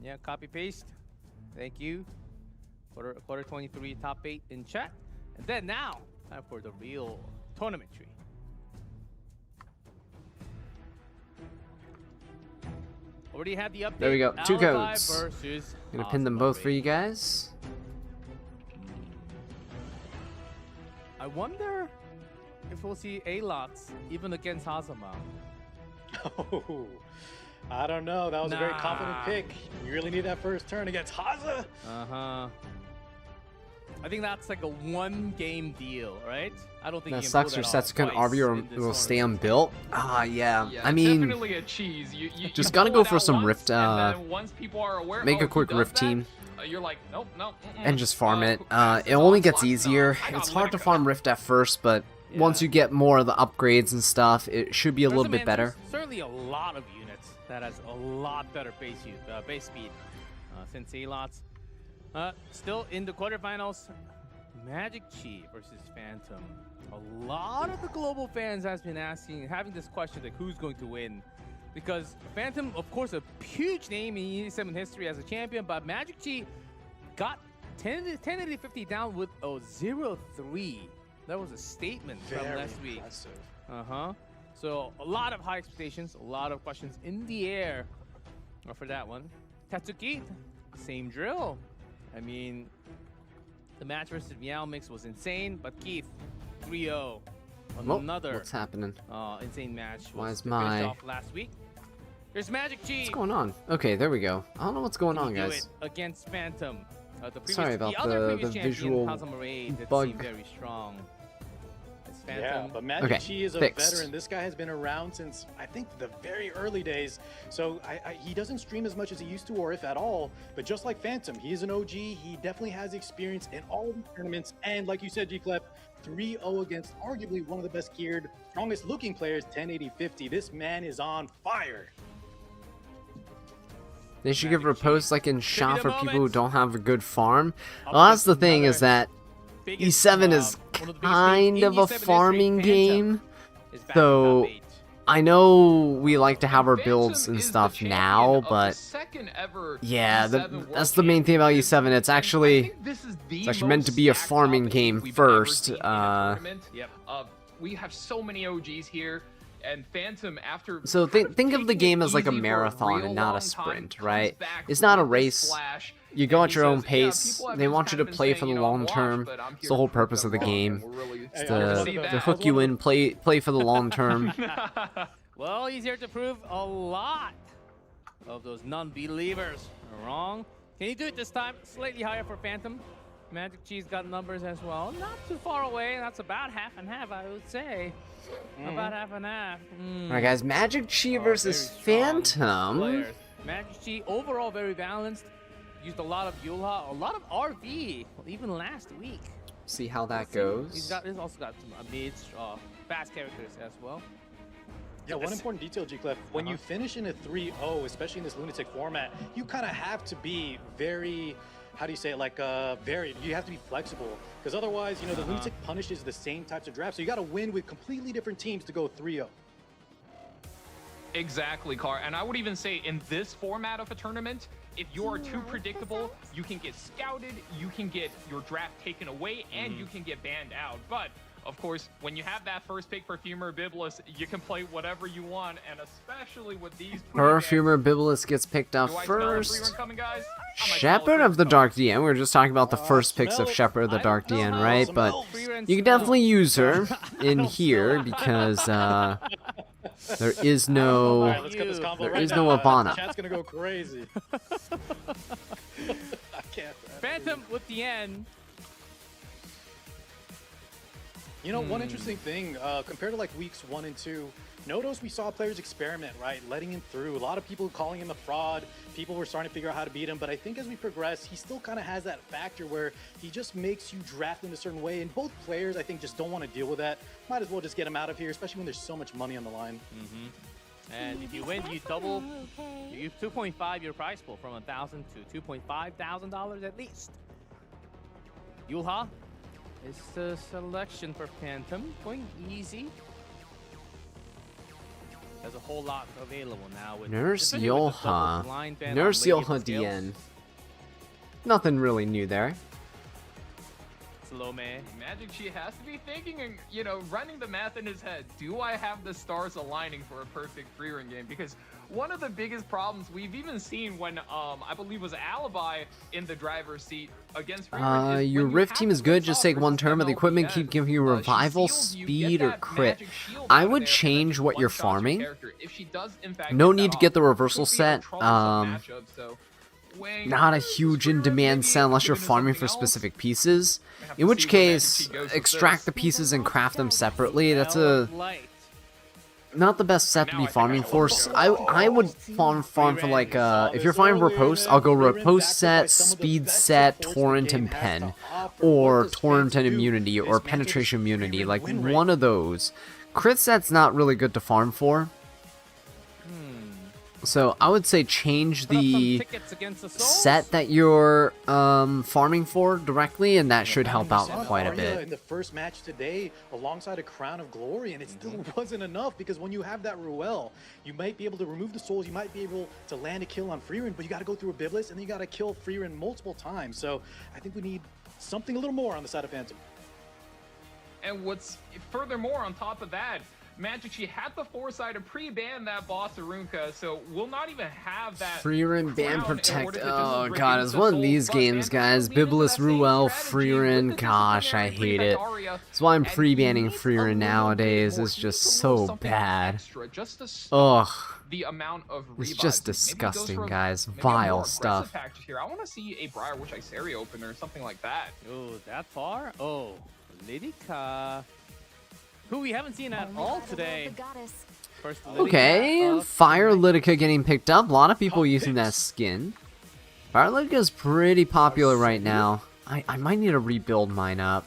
Yeah, copy paste. Thank you. Quarter 23 top 8 in chat. And then now, time for the real tournament tree. Already had the update. There we go. 2 Alibi codes. versus Gonna pin them both for you Osmari. guys. I wonder if we'll see A-Lots even against Hazama. Oh, I don't know. That was a very confident Nah. pick. You really need that first turn against Haza. Uh-huh. I think that's like a one-game deal, right? I don't think That you can sucks. pull Your that off sets can twice RB in this will stay tournament. unbuilt. Ah, yeah. Yeah, I mean, definitely a cheese. You just you gotta pull go it for out some once, Rift, and then once people are aware, make oh, a he quick does Rift that, team. You're like, nope, nope. And just farm it. pass It only gets onslaught. easier. I got It's hard to Lineker. farm Rift at first, but once Yeah. you get more of the upgrades and stuff, it should be a There's little some bit better. answers. Certainly a lot of units that has a lot better base speed since A-Lots. Still in the quarterfinals, Magic Chi versus Phantom. A lot of the global fans has been having this question like who's going to win, because Phantom, of course, a huge name in E7 history as a champion, but Magic Chi got 10-50 down with a 0-3. That was a statement from Very last week. impressive. So a lot of high expectations, a lot of questions in the air for that one. Tatsuki, same drill. I mean, the match versus Meow Mix was insane, but Keith, 3-0. Oh, Another what's happening? insane match. Why Was is to my- finish off last week. There's Magic Chi. What's going on? Okay, there we go. I don't know what's going on, Do guys. it against Phantom. Sorry about the other the previous champion, visual Hazama that bug. seemed very strong. It's Yeah, Phantom. but Magic Okay, Chi is a fixed. veteran. This guy has been around since, I think, the very early days. So he doesn't stream as much as he used to, or if at all. But just like Phantom, he is an OG. He definitely has experience in all of the tournaments. And like you said, G-Clef, 3-0 against arguably one of the best geared, strongest looking players, 1080-50. This man is on fire. They should give her a post like in shop the for people who moment. don't have a good farm. Up Well, that's the against thing is another that biggest, E7 is one of the biggest kind names of in a E7 history. farming Phantom game. is back in So top 8. I know we like to have our Phantom builds and is the stuff champion now, of the but second ever yeah, E7 World that's the main thing about E7. It's And I actually think this is the it's actually meant to most be a stacked farming top game we've ever first. seen in a tournament. Yep. We have so many OGs here, and Phantom after. So think of the taking game it as like a easy for marathon real and not a long sprint, time, right? comes back It's not a with this race. splash, You go and at he your own says, "Yeah, pace. people have They just want you kind to of been play saying, for the you know, long I'm term. washed, but I'm It's here the whole to prove purpose of them the wrong, game. and we're really Hey, To, I was one of see those- that. to I was hook one you of in, play for the long term. Well, he's here to prove a lot of those non-believers are wrong. Can he do it this time? Slightly higher for Phantom. Magic Chi's got numbers as well. Not too far away. That's about half and half, I would say. About half and half. Alright, guys, Magic Chi versus Very strong Phantom. players. Magic Chi overall very balanced. Used a lot of Yulha, a lot of RV, even last week. See how that He's goes. also got some mids, fast characters as well. Yeah, one important detail, G-Clef, when you finish in a 3-0, especially in this Lunatic format, you kind of have to be very, how do you say it, like, you have to be flexible. Because otherwise, you know, the Lunatic punishes the same types of drafts. So you got to win with completely different teams to go 3-0. Exactly, Car. And I would even say in this format of a tournament, if you are too predictable, you can get scouted, you can get your draft taken away, and you can get banned out. But of course, when you have that first pick, Perfumer Biblis, you can play whatever you want, and especially with these Perfumer Biblis gets picked up Do I smell a free run first. coming, guys? I might Shepherd smell a of the free Dark DN. We were just talking about the first picks of smell it. Shepherd of the I Dark don't DN, know. right? But you can definitely use her in here because there is All no. right, let's cut this combo There right is now. no Ivana. Chat's going to go crazy. I can't. Phantom with the end. You know, one interesting thing, compared to like weeks 1 and 2, notice we saw players experiment, right? Letting him through. A lot of people calling him a fraud. People were starting to figure out how to beat him. But I think as we progress, he still kind of has that factor where he just makes you draft in a certain way. And both players, I think, just don't want to deal with that. Might as well just get him out of here, especially when there's so much money on the line. And if you win, you double, you 2.5 your prize pool from $1,000 to $2,500 at least. Yulha is the selection for Phantom, going easy. There's a whole lot available now with Nurse especially with the double Yulha. blind ban Nurse on late Yulha skills. DN. Nothing really new there. Salome. Magic Chi has to be thinking and, you know, running the math in his head. Do I have the stars aligning for a perfect free run game? Because one of the biggest problems we've even seen when, I believe was Alibi in the driver's seat against free run is Your when you Rift have team to is good. rinse Just off take one versus turn, but the equipment MLPS. keep giving you She revival, seals you, speed, get or that crit. magic shield I out of would there, and then change just what you're one-shots your farming. character. If she does, in fact, No get need that to get the off, reversal could be a set. troublesome matchup, so Wing Not a versus huge free in run, demand maybe set unless you're moving to farming for something else. specific pieces. Have In to which see where Magic case, Chi goes with extract the this. pieces and craft them separately. That's Bell a of Light. not the best set to Now be I think I farming should for. look I would farm for like if you're farming riposte, I'll go riposte set, speed set, torrent and pen, or torrent and immunity, or penetration immunity. Like one of those. Crit set's not really good to farm for. So I would say change Put up some the tickets against the Souls. set that you're farming for directly, and that should help out quite a Arya bit. in the first match today alongside a Crown of Glory, and it still wasn't enough because when you have that Ruel, you might be able to remove the souls, you might be able to land a kill on Freerin, but you got to go through a Biblis and then you got to kill Freerin multiple times. So I think we need something a little more on the side of Phantom. And what's furthermore on top of that, Magic Chi had the foresight to pre-ban that boss Arunka, so we'll not even have that Freerin ban crown in protect. order to Oh just god, reduce it's the one of souls, these but games, Phantom guys. still leans into Biblis, that same Ruel, strategy with Freerin. the Gosh, I disciplinary hate it. Arya, That's why I'm and he pre-banning needs a Freerin little nowadays. bit It's more. just He needs a so little something bad. extra just to stop Ugh. the amount of It's revives. just Maybe he goes disgusting, for guys. maybe a Vile more aggressive stuff. package here. I want to see a Briar Witch Isari opener or something like that. Oh, that far? Oh, Lidica. Who we haven't seen at all today. First Lidica Okay, of Fire the night. Lidica getting picked up. A lot of people using that skin. Fire Lidica is pretty popular right now. I might need to rebuild mine up.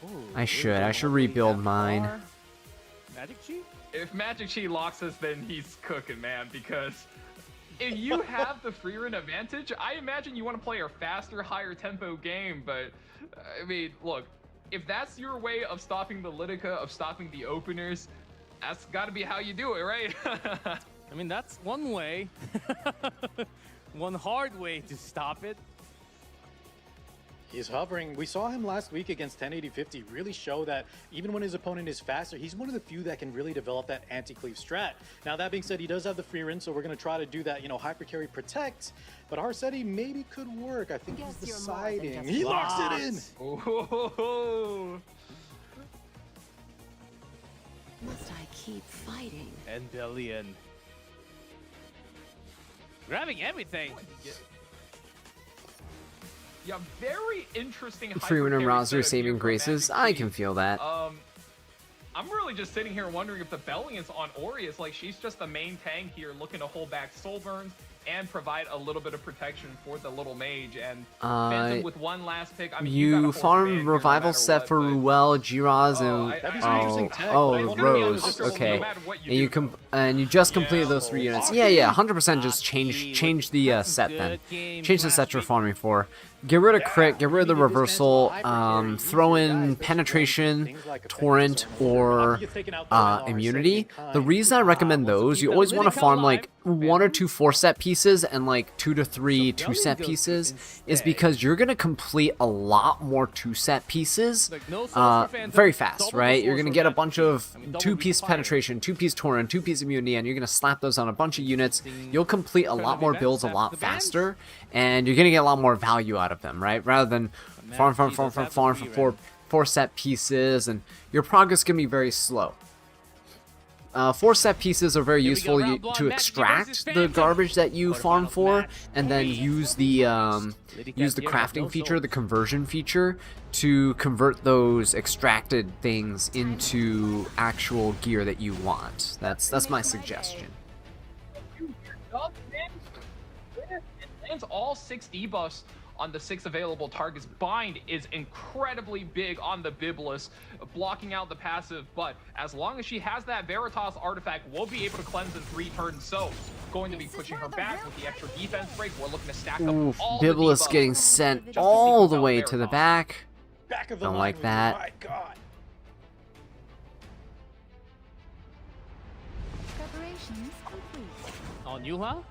Ooh, I should hopefully rebuild that mine. far. Magic Chi? If Magic Chi locks us, then he's cooking, man, because if you have the free run advantage, I imagine you want to play a faster, higher tempo game, but I mean, look, if that's your way of stopping the Lidica, of stopping the openers, that's got to be how you do it, right? I mean, that's one way. One hard way to stop it. He's hovering. We saw him last week against 1080-50 really show that even when his opponent is faster, he's one of the few that can really develop that anti-cleave strat. Now, that being said, he does have the free run, so we're going to try to do that, you know, hyper carry protect. But Harsetti maybe could work. I think he's deciding. He locks it in. Oh, Must I keep fighting? And Billion. Grabbing everything. yeah, very interesting. Free winner hyper carry roster setup saving here from graces. Magic I Chi. can feel that. I'm really just sitting here wondering if the Bellions on Ori is like she's just the main tank here looking to hold back soul burns and provide a little bit of protection for the little mage. And Phantom with one last pick. I mean, you gotta You force a ban farm here no revival matter set what, for but- Ruel, Giraz, and That'd be some interesting tech, but I oh, think it'll be Rose. uncomfortable Okay, no matter what you and do. you just completed those 3 units. Yeah, 100%. Just Aki change the with set some then. good games Change the last set you're week. farming for. Get rid of crit. Get rid of the We need to reversal. dismantle hyper carry. Throw These guys, in especially penetration, things like effective torrent, zone. or After you've taken out the LR, immunity. second kind. The reason I recommend wants to those, keep you the always want to Lidica farm alive. like 1 or 2 4-set pieces and like 2 to 3 So 2-set Bellion pieces, goes is instead. because you're gonna complete a lot more 2-set pieces Like, no souls for Phantom, very fast, double the right? You're souls gonna for get a Magic bunch Chi. of I mean, double 2-piece fire. penetration, 2-piece torrent, 2-piece immunity, and you're gonna slap those on a bunch of units. Interesting You'll complete a turn lot of more events builds a after lot the bans. faster, and you're gonna get a lot more value out of them, right? Rather than farm Magic Chi does have the for free run. 4-set pieces, and your progress can be very slow. 4 set pieces are very useful to extract the garbage that you farm for, and then use the crafting feature, the conversion feature, to convert those extracted things into actual gear that you want. That's my suggestion. Lands all 6 debuffs on the 6 available targets. Bind is incredibly big on the Biblis, blocking out the passive, but as long as she has that Veritas artifact, we'll be able to cleanse in 3 turns. So going to be pushing her back with the extra defense break. We're looking to stack up all Biblis the getting sent all the way to the back. Don't like that. My God. Preparations complete. On Yuha. Now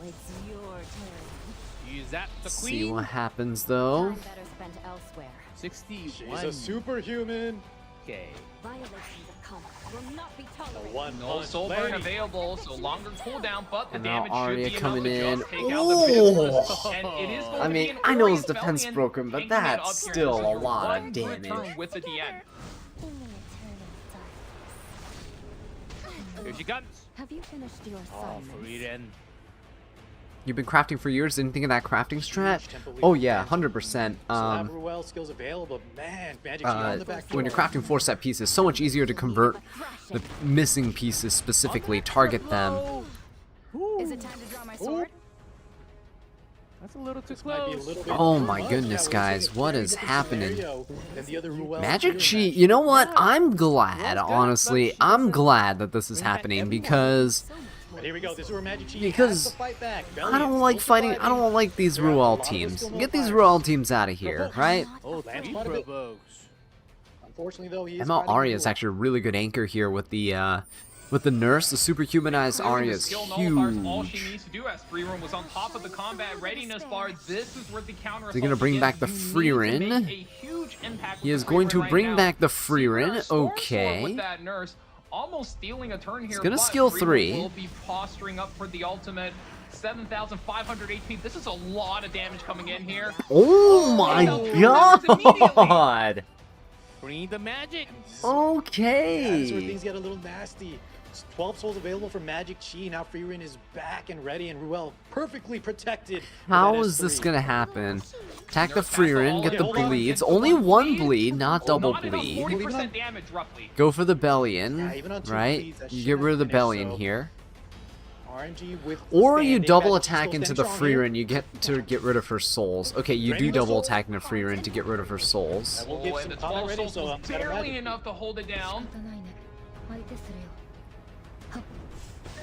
it's your turn. Use that the See queen. what happens though. Time better spent elsewhere. 61. She's a superhuman. Okay. Violations of combat will not be The tolerated. one No soul burn available, so longer cooldown, but the And now damage Arya should be coming enough in. to just take out the Biblis. Ooh. And it is going I to be mean, an I know his Orius defense Valiant broken, but taking it that's up here. still This is a your lot of one good damage. turn with the DN. In the eternal darkness. Here she comes. Have you finished your Oh, assignments? Frieden. You've been crafting for years, didn't think of that crafting strat? Oh yeah, 100%. Ruel skills available, man. Magic Shield on the back When you're door. crafting 4 set pieces, so much easier to convert the missing pieces specifically, target them. Is it time to draw my sword? That's a little too Might be a close. little bit Oh too my much. goodness, Yeah, guys, what is different happening? scenario than the other Ruel Magic Fear Chi, match. you know what? I'm glad, honestly. I'm glad that this is happening because But here we go. This is where Magic Chi Because has to fight back. I don't like fighting. I don't like these Ruel teams. Get these Ruel teams out of here, right? Oh, Lands 3 part of it. provokes. Unfortunately, though, he is ML fighting Arya is Ruel. actually a really good anchor here with the nurse. The superhumanized Arya is Skill nullifiers, all she huge. needs to do as Free Room was on top of the combat readiness bar. This is where the counter. Is he gonna bring back the free rin? He is going to bring back the free rin. Okay. With that nurse, almost stealing a turn here. gonna but skill Free 3. Room will be posturing up for the ultimate. 7,500 HP. This is a lot of damage coming in here. Oh my god! Bring the magic. Yeah, this is Okay. where things get a little nasty. 12 souls available for Magic Chi. Now Freerin is back and ready, and Ruel perfectly protected. with How that is this S3. gonna happen? Attack the Nurse Freerin, get the Hold on. bleeds. Get Only one one bleed. bleed, not double Not enough, bleed. 40% damage roughly. Go for the Bellion, Yeah, even on 2 right? bleeds, that You should get rid of the have finished, Bellion so here. RNG with Or you standing. double Magic Chi attack still into standing the strong free here. rin, you get to get rid of her souls. Okay, you Ready do with the double soul? attack into free rin to get rid of her souls. We'll get Oh, some and the combat 12 ready, souls so was I'm better barely magic. enough to hold it down.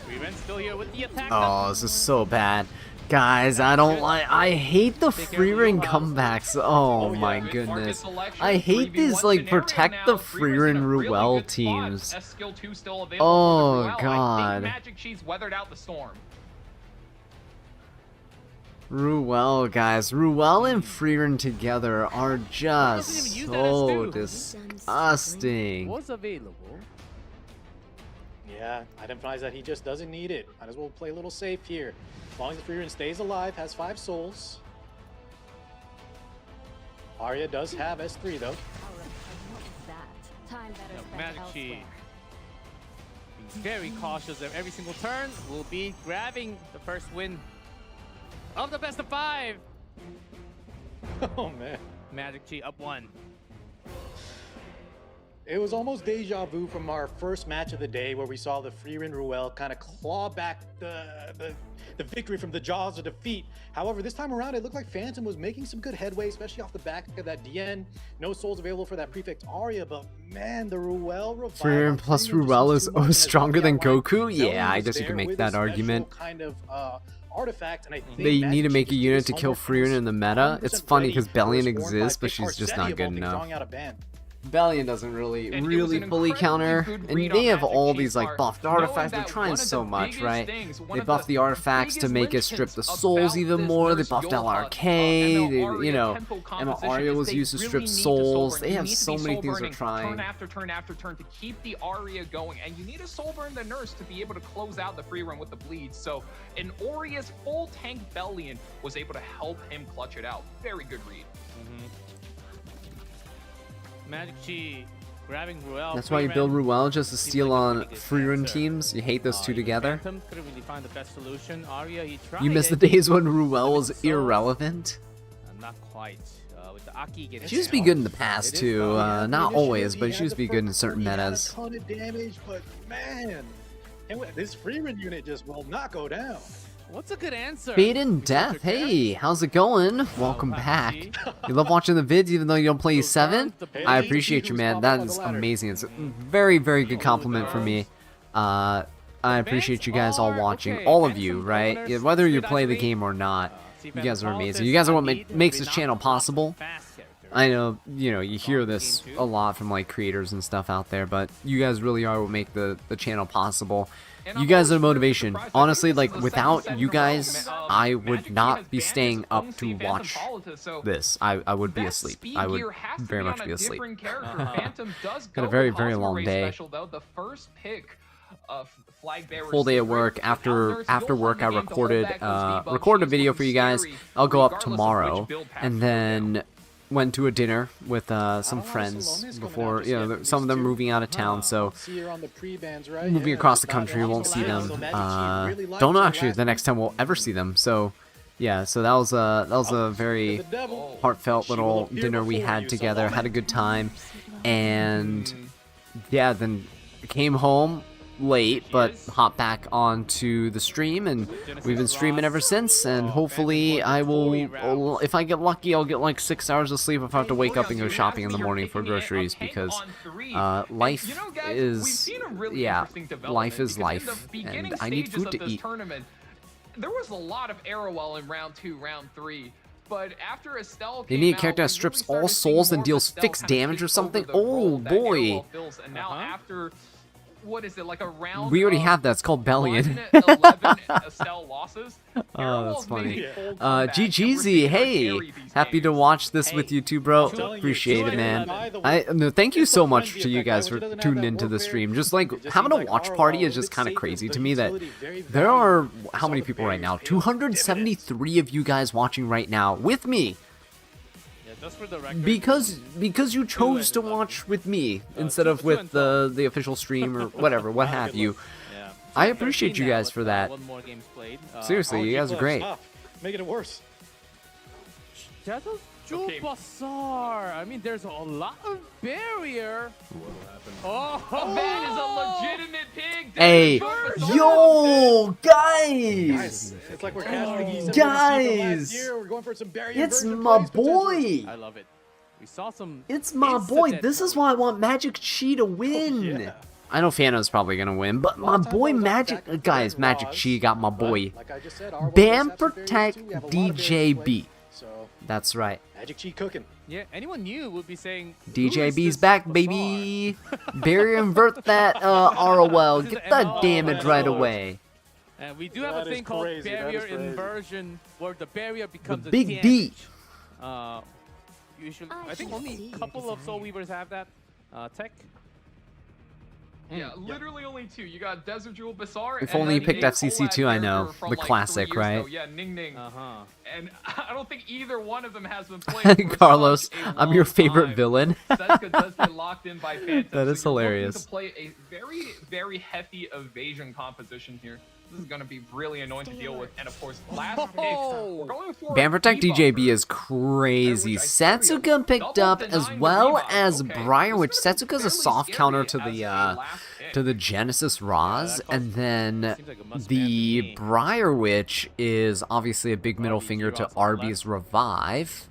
Frieden still here with the attack. Oh, this is so bad. Guys, I hate the free ring comebacks. Oh yeah. my Good goodness. target selection, I hate 3v1 these like scenario protect now. the Free free Rin's in rin a really Ruel good spot. teams. S skill 2 still available Oh, for the Ruel. I God. think Magic Chi's weathered out the storm. Ruel, guys. Ruel and Freerin together are just Doesn't even use that so S2. disgusting. Was available. Yeah, identifies that he just doesn't need it. Might as well play a little safe here. As long as the Freerin stays alive, has 5 souls. Arya does have S3 though. Magic Chi. Being very cautious of every single turn. Will be grabbing the first win of the best of 5. Oh man. Magic Chi up 1. It was almost deja vu from our first match of the day where we saw the Freerin Ruel kind of claw back the victory from the jaws of defeat. However, this time around, it looked like Phantom was making some good headway, especially off the back of that DN. No souls available for that Prefect Arya, but man, the Ruel revival. Freerin plus Freerin just Ruel looks is too much, and as stronger Rocky than outlined, Goku? Bellion Yeah, I was guess you there can make with that a special argument. kind of artifact, and I think They Magic need to Chi make a just did unit his to kill homework Freerin and in the was meta. 100% It's funny ready because for Bellion his Warren exists, but fight. she's just not Arsenio good Bolton enough. drawing out a ban. Bellion doesn't really And it was an fully incredibly counter, good and read they on have Magic all Chi's these like part, buffed knowing artifacts. They're that trying one of so the much, biggest right? things, one They of buffed the artifacts to biggest make it strip the linchpins souls about even this more. They nurse buffed Yoha, LRK. ML You know, tempo ML composition Arya is was they used to really strip need to souls. soul burn. They You have need to so be many soul things they're burning trying. Turn after turn after turn to keep the Arya going, and you need to soul burn the nurse to be able to close out the free run with the bleeds. So an Arya's full tank Bellion was able to help him clutch it out. Very good read. Magic Chi grabbing Ruel. That's why you build Ruel, just to steal on free run teams. You hate those two together. Phantom couldn't really find the best solution. Arya, he tried You miss the it. days when Ruel was irrelevant. Not quite. With the Aki getting She used to be good in the past too. Not always, but she used to be good in certain metas. A ton of damage, but man, this free run unit just will not go down. What's a good answer? Fade in Death, hey, how's it going? Welcome back. You love watching the vids even though you don't play 7? I appreciate you, man. That is amazing. It's a very, very good compliment from me. I appreciate you guys all watching. All of you, right? Yeah, whether you play the game or not, you guys are amazing. You guys are what makes this channel possible. I know, you hear this a lot from like creators and stuff out there, but you guys really are what make the channel possible. You guys are motivation. Honestly, like without you guys, I would not be staying up to watch this. I would be asleep. I would very much be asleep. Got a very, very long day. Full day at work. After work, I recorded a video for you guys. I'll go up tomorrow, and then went to a dinner with some friends before, some of them moving out of town, so moving across the country, won't see them. Don't know actually the next time we'll ever see them. So yeah, so that was a very heartfelt little dinner we had together. Had a good time, and yeah, then came home late, but hop back onto the stream, and we've been streaming ever since, and hopefully I will, if I get lucky, I'll get like 6 hours of sleep if I have to wake up and go shopping in the morning for groceries, because life is, life is life, and I need food to eat. There was a lot of Arrowell in round 2, round 3. But after Estelle they need a character that strips all souls and deals fixed damage or something. Oh boy. And now after, what is it, like a round? We already have that. It's called Bellion. 11 Estelle losses. Oh, that's funny. GGZ, hey, happy to watch this with you too, bro. Appreciate it, man. No, thank you so much to you guys for tuning into the stream. Just like having a watch party is just kind of crazy to me that there are, how many people right now? 273 of you guys watching right now with me. Because you chose to watch with me instead of with the official stream or whatever, what have you. I appreciate you guys for that. Seriously, you guys are great. Making it worse. Jewel Bazaar. I mean, there's a lot of barrier. Oh, that is a legitimate pig. Hey, yo, guys. It's like we're casually guys. We're going for some barrier. It's my boy. I love it. We saw some. It's my boy. This is why I want Magic Chi to win. Yeah. I know Fano's probably gonna win, but my boy Magic, guys, Magic Chi got my boy. Bam Protect DJB. That's right. Magic Chi cooking. Yeah, anyone new would be saying DJB's back, baby. Barrier invert that ROL. Get that damage right away. And we do have a thing called barrier inversion, where the barrier becomes the a big damage. D. Usually, I think only a couple of Soul Weavers have that tech. Yeah, literally only 2. You got Desert Jewel Bazaar. If only you picked FCC2, I know. The classic, right? Yeah, Ning Ning. And I don't think either one of them has been played. Carlos, I'm your favorite villain. Setsuka does get locked in by Phantom. That is hilarious. To play a very, very hefty evasion composition here. This is going to be really annoying to deal with. And of course, last pick, we're going for Bam Protect DJB is crazy. Setsuka picked up as well as Briar, which Setsuka's a soft counter to the Genesis Roz, and then the Briar Witch is obviously a big middle finger to Arby's Revive.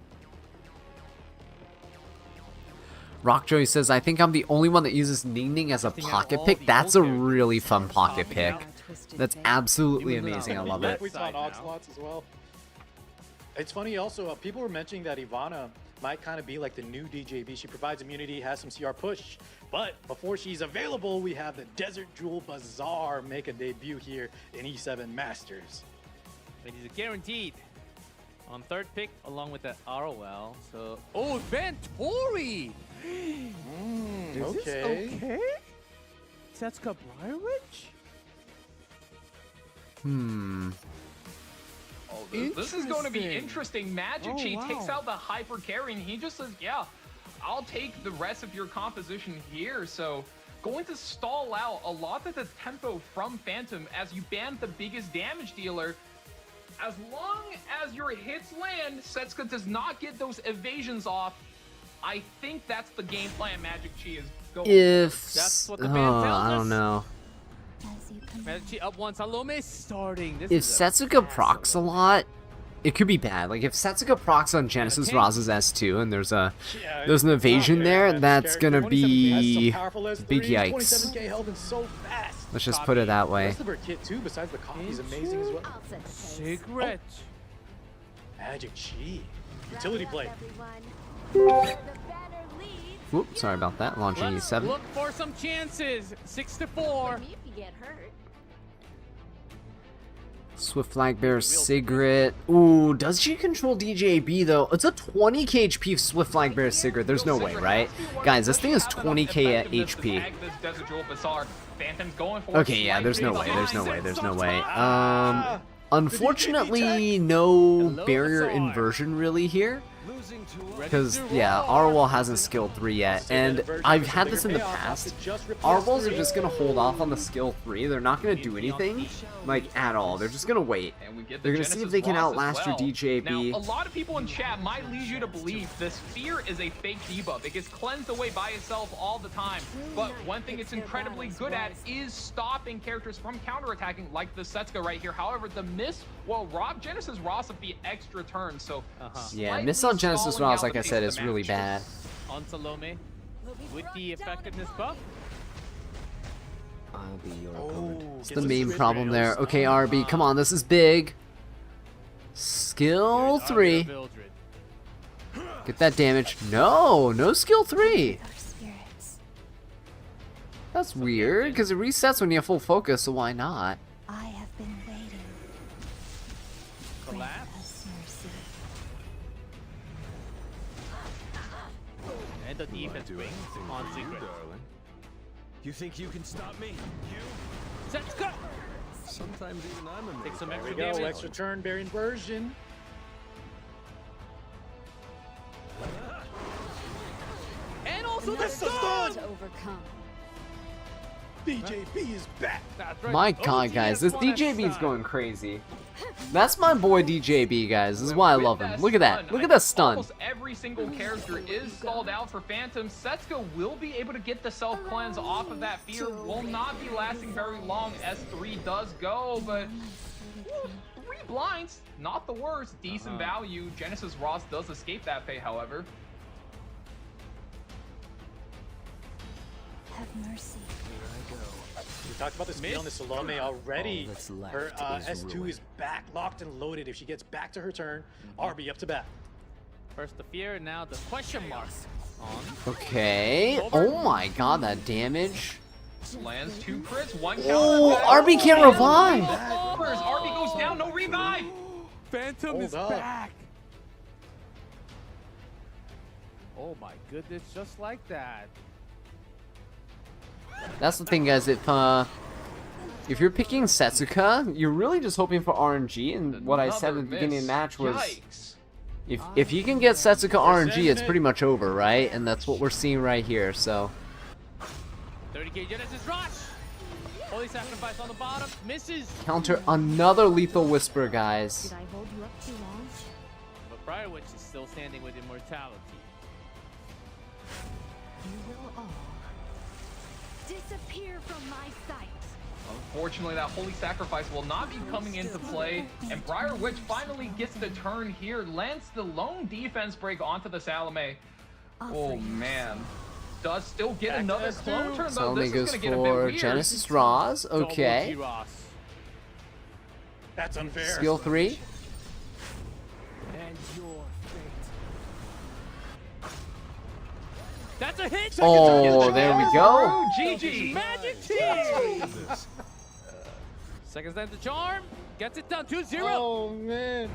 Rockjoy says, I think I'm the only one that uses Ning Ning as a pocket pick. That's a really fun pocket pick. That's absolutely amazing. I love it. We saw Oxlots as well. It's funny also, people were mentioning that Ivana might kind of be like the new DJB. She provides immunity, has some CR push, but before she's available, we have the Desert Jewel Bazaar make a debut here in E7 Masters. It is guaranteed on third pick along with the ROL. So, oh, Ventori! Okay. Setsuka Briar Witch? This is going to be interesting. Magic Chi takes out the hyper carry, and he just says, yeah, I'll take the rest of your composition here. So going to stall out a lot of the tempo from Phantom as you ban the biggest damage dealer. As long as your hits land, Setsuka does not get those evasions off. I think that's the game plan Magic Chi is going If That's what the band tells I us. don't know. Magic Chi up one. Salome starting. This If is a Setsuka fast procs a Salome. lot, it could be bad. Like if Setsuka procs on Genesis Okay. Roz's S2 and there's an it's evasion not there, fair. that's gonna 27K has be some powerful S3s, big yikes. 27K health and so fast. Let's just put it that The way. rest of her kit too, besides the copy, is amazing as well. I'll set the pace. Cigarette. Magic Chi. Utility play. Whoop, sorry about that. Launching Let's E7. look for some chances. 6-4. Me if you get hurt. Swift Flag Bear, Cigarette. Ooh, does she control DJB though? It's a 20k HP Swift Flag Bear Cigarette. There's no way, right? Guys, this thing is 20k HP. Okay, yeah, there's no way, there's no way, there's no way. Unfortunately, no barrier inversion really here. Because, yeah, Arwal hasn't skill 3 yet, and I've had this in the past. Arwals are just going to hold off on the skill 3, they're not going to do anything, like, at all. They're just going to wait. They're going to see if they can outlast your DJB. Now, a lot of people in chat might lead you to believe this Sphere is a fake debuff. It gets cleansed away by itself all the time. But one thing it's incredibly good at is stopping characters from counterattacking, like the Setsuka right here. However, the miss will rob Genesis Ross of the extra turn, so Yeah, miss on Genesis stalling Ross, out like the I pace said, of is the really match. bad. On Salome. With the effectiveness buff. I'll be your Oh, opponent. It's the main problem there. Okay, RB, come on, this is big. Skill 3. Get that damage. No, no skill 3. Our spirits. That's weird, because it resets when you have full focus, so why not? I have been waiting. Grant Collapse. us mercy. And the defense wings on Secret. You think you can stop me? Setsuka. Sometimes even I'm amazed. Take some There extra we go, damage. extra turn, barrier inversion. And also the That's the stun. stun! To overcome. DJB is back. That's right. My the god, OG guys, has this won that DJB is stun. going crazy. That's my boy DJB, guys. This is why I love him. Look at that. Look at that stun. Almost every single character is stalled out for Phantom. Setsuka will be able to get the self-cleanse off of that fear. Will not be lasting very long. S3 does go, but 3 blinds, not the worst. Decent value. Genesis Ross does escape that fate, however. Have mercy. We talked about the speed on the Salome already. All that's left Her is S2 ruin. is back, locked and loaded. If she gets back to her turn, RB up to bat. First the fear, now the question mark on. Okay. Oh my god, that damage. Lands 2 crits, 1 counter. Oh, attack. RB can't revive. RB goes down, no revive. Phantom Hold is up. back. Oh my goodness, just like that. That's the thing, guys. If you're picking Setsuka, you're really just hoping for RNG. And what I said at the beginning of the match was, Yikes. if you can get Setsuka RNG, it's pretty much over, right? And that's what we're seeing right here. So 30k Genesis Rush. Holy Sacrifice on the bottom. Misses. counter another Lethal Whisper, guys. Did I hold you up too long? But Briar Witch is still standing with immortality. You will all disappear from my sight. Unfortunately, that Holy Sacrifice will not be coming into play, and Briar Witch finally gets the turn here, lands the lone defense break onto the Salome. Oh man. Does still get another clone turn though. Salome This is goes gonna get a bit for weird. Genesis Ross. Double Okay. G-Ross. That's unfair. Skill 3. And your fate. That's a hit. Oh, there we go. GG. Magic Chi. Second time to charm. Gets it done 2-0. Oh man.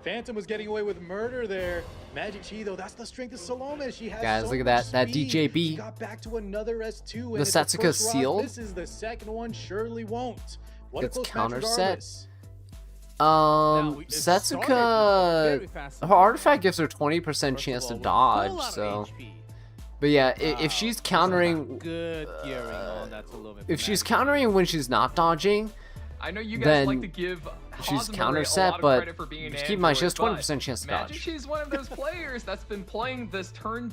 Phantom was getting away with murder there. Magic Chi though, that's the strength of Salome. She has Guys, so look at much that speed. DJB. She got back to another S2. And The if Setsuka first Ross sealed. misses, the second one surely won't. What Gets a close match counter set. regardless. Now, it started very Setsuka, fast. her artifact gives her 20% First chance of to all, with a dodge, whole lot of so. HP. But yeah, Wow, if she's there's a countering, good gearing on that Saloon if she's Magic. countering when she's not dodging, I know you guys then like to give she's Hazumaru counter a set, lot of but credit for being an just keep in mind she has android, 20% chance to Magic dodge. She's one of those players that's been playing this turn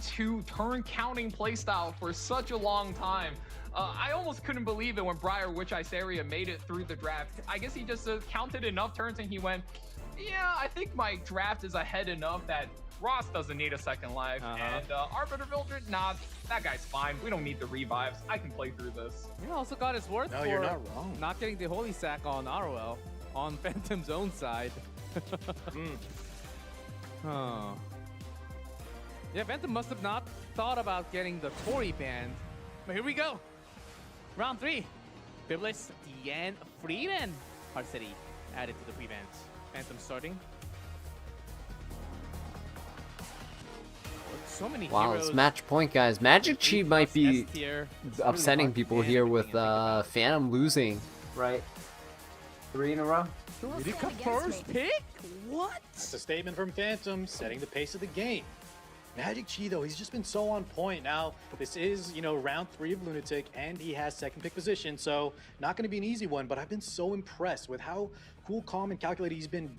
counting playstyle for such a long time. I almost couldn't believe it when Briar Witch Iceria made it through the draft. I guess he just counted enough turns and he went, yeah, I think my draft is ahead enough that Ross doesn't need a second life. And Arbiter Mildred, nah, that guy's fine. We don't need the revives. I can play through this. He also got his worth No, for you're not wrong. not getting the Holy Sack on ROL, on Phantom's own side. Huh. Yeah, Phantom must have not thought about getting the Tory banned. But here we go. Round 3. Biblis, Diane, Freeman are city added to the pre-bans. Phantom starting. So many Wow, heroes. it's match point, guys. Magic Chi might be S-tier. It's upsetting really hard to people ban here everything with and think about. Phantom losing, right? 3 in a row. Did he come first pick? What? That's a statement from Phantom, setting the pace of the game. Magic Chi, though, he's just been so on point. Now, this is, round 3 of Lunatic, and he has second pick position, so not going to be an easy one, but I've been so impressed with how cool, calm, and calculated he's been,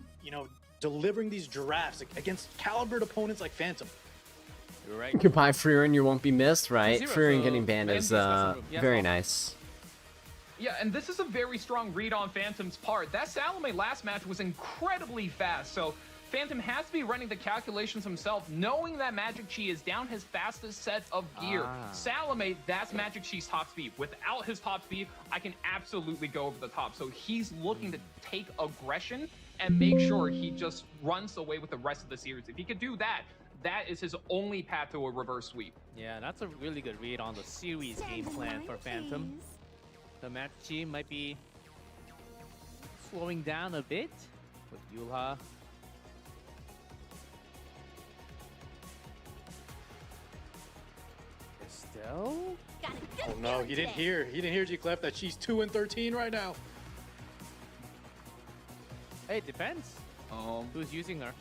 delivering these drafts against calibered opponents like Phantom. You're right. Goodbye, Freerin, you won't be missed, right? Zero, Freerin so getting banned Mandy's is got some room. Yes, very well. nice. Yeah, and this is a very strong read on Phantom's part. That Salome last match was incredibly fast, so Phantom has to be running the calculations himself, knowing that Magic Chi is down his fastest set of gear. Salome, that's Magic Chi's top speed. Without his top speed, I can absolutely go over the top. So he's looking to take aggression and make sure he just runs away with the rest of the series. If he could do that, that is his only path to a reverse sweep. Yeah, that's a really good read on the series game plan for Phantom. The Magic Chi might be slowing down a bit with Yulha. Estelle? Oh no, he didn't hear G-Clef that she's 2-13 right now. Hey, it depends. Who's using her?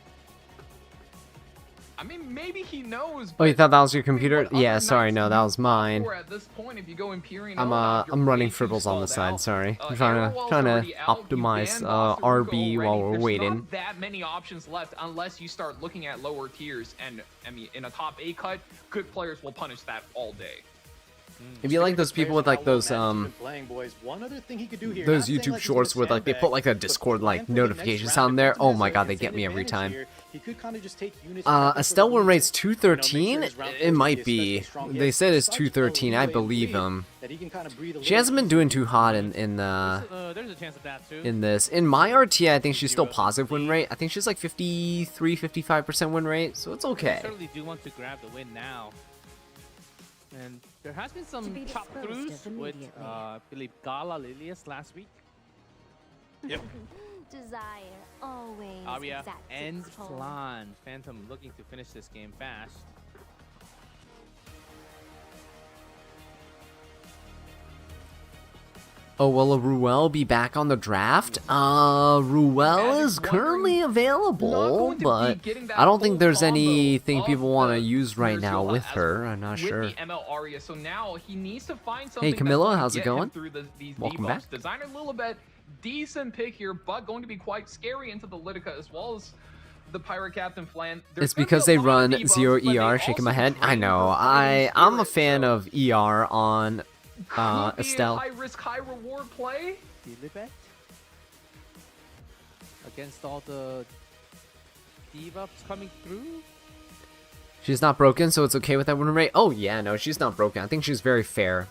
I mean, maybe he knows. Oh, you thought that was your computer? But other Yeah, sorry, nights no, that was mine. At this point, if you go Empyrean, I'm running Fribbles on the side, sorry. I'm trying to optimize RB while we're waiting. Not that many options left unless you start looking at lower tiers, and I mean, in a top 8 cut, good players will punish that all day. If you like those people with like those Playing, boys, one other thing he could do here, those not saying YouTube like he's shorts gonna with like they sandbag, put like a but Discord like plan for the next notifications round. on there. If Oh Phantom my has god, an they get me every advantage time. here, he could kind of just take units Estelle win rate's make sure 213. his round It four might is be. especially strong. He They has said it's such a 213. I leeway and believe lead him. that he can kind of breathe a She little hasn't been easier. doing too hot in There's a chance of that too. this. In my RT, I think she's still positive win rate. I think she's like 53, 55% win rate, so it's They okay. certainly do want to grab the win now. And there has been some chop throughs with, I believe, Gala Lilius last week. Yep. Desire always Arya exacts and its toll. Flan. Phantom looking to finish this game fast. Oh, will a Ruel be back on the draft? Ruel is currently available, but I don't think there's anything people want to use right now with her. I'm not sure. With the ML Arya, so now he needs to find something. Hey, Camilla, that's how's to it get him going? through these Welcome debuffs. back. Designer Lilibet, decent pick here, but going to be quite scary into the Litica as well as the Pirate Captain Flan. It's because they run 0 ER, shaking my head. I know. I'm a fan of ER on Estelle. High risk, high reward play. Lilibet? Against all the debuffs coming through? She's not broken, so it's okay with that win rate. Oh yeah, no, she's not broken. I think she's very fair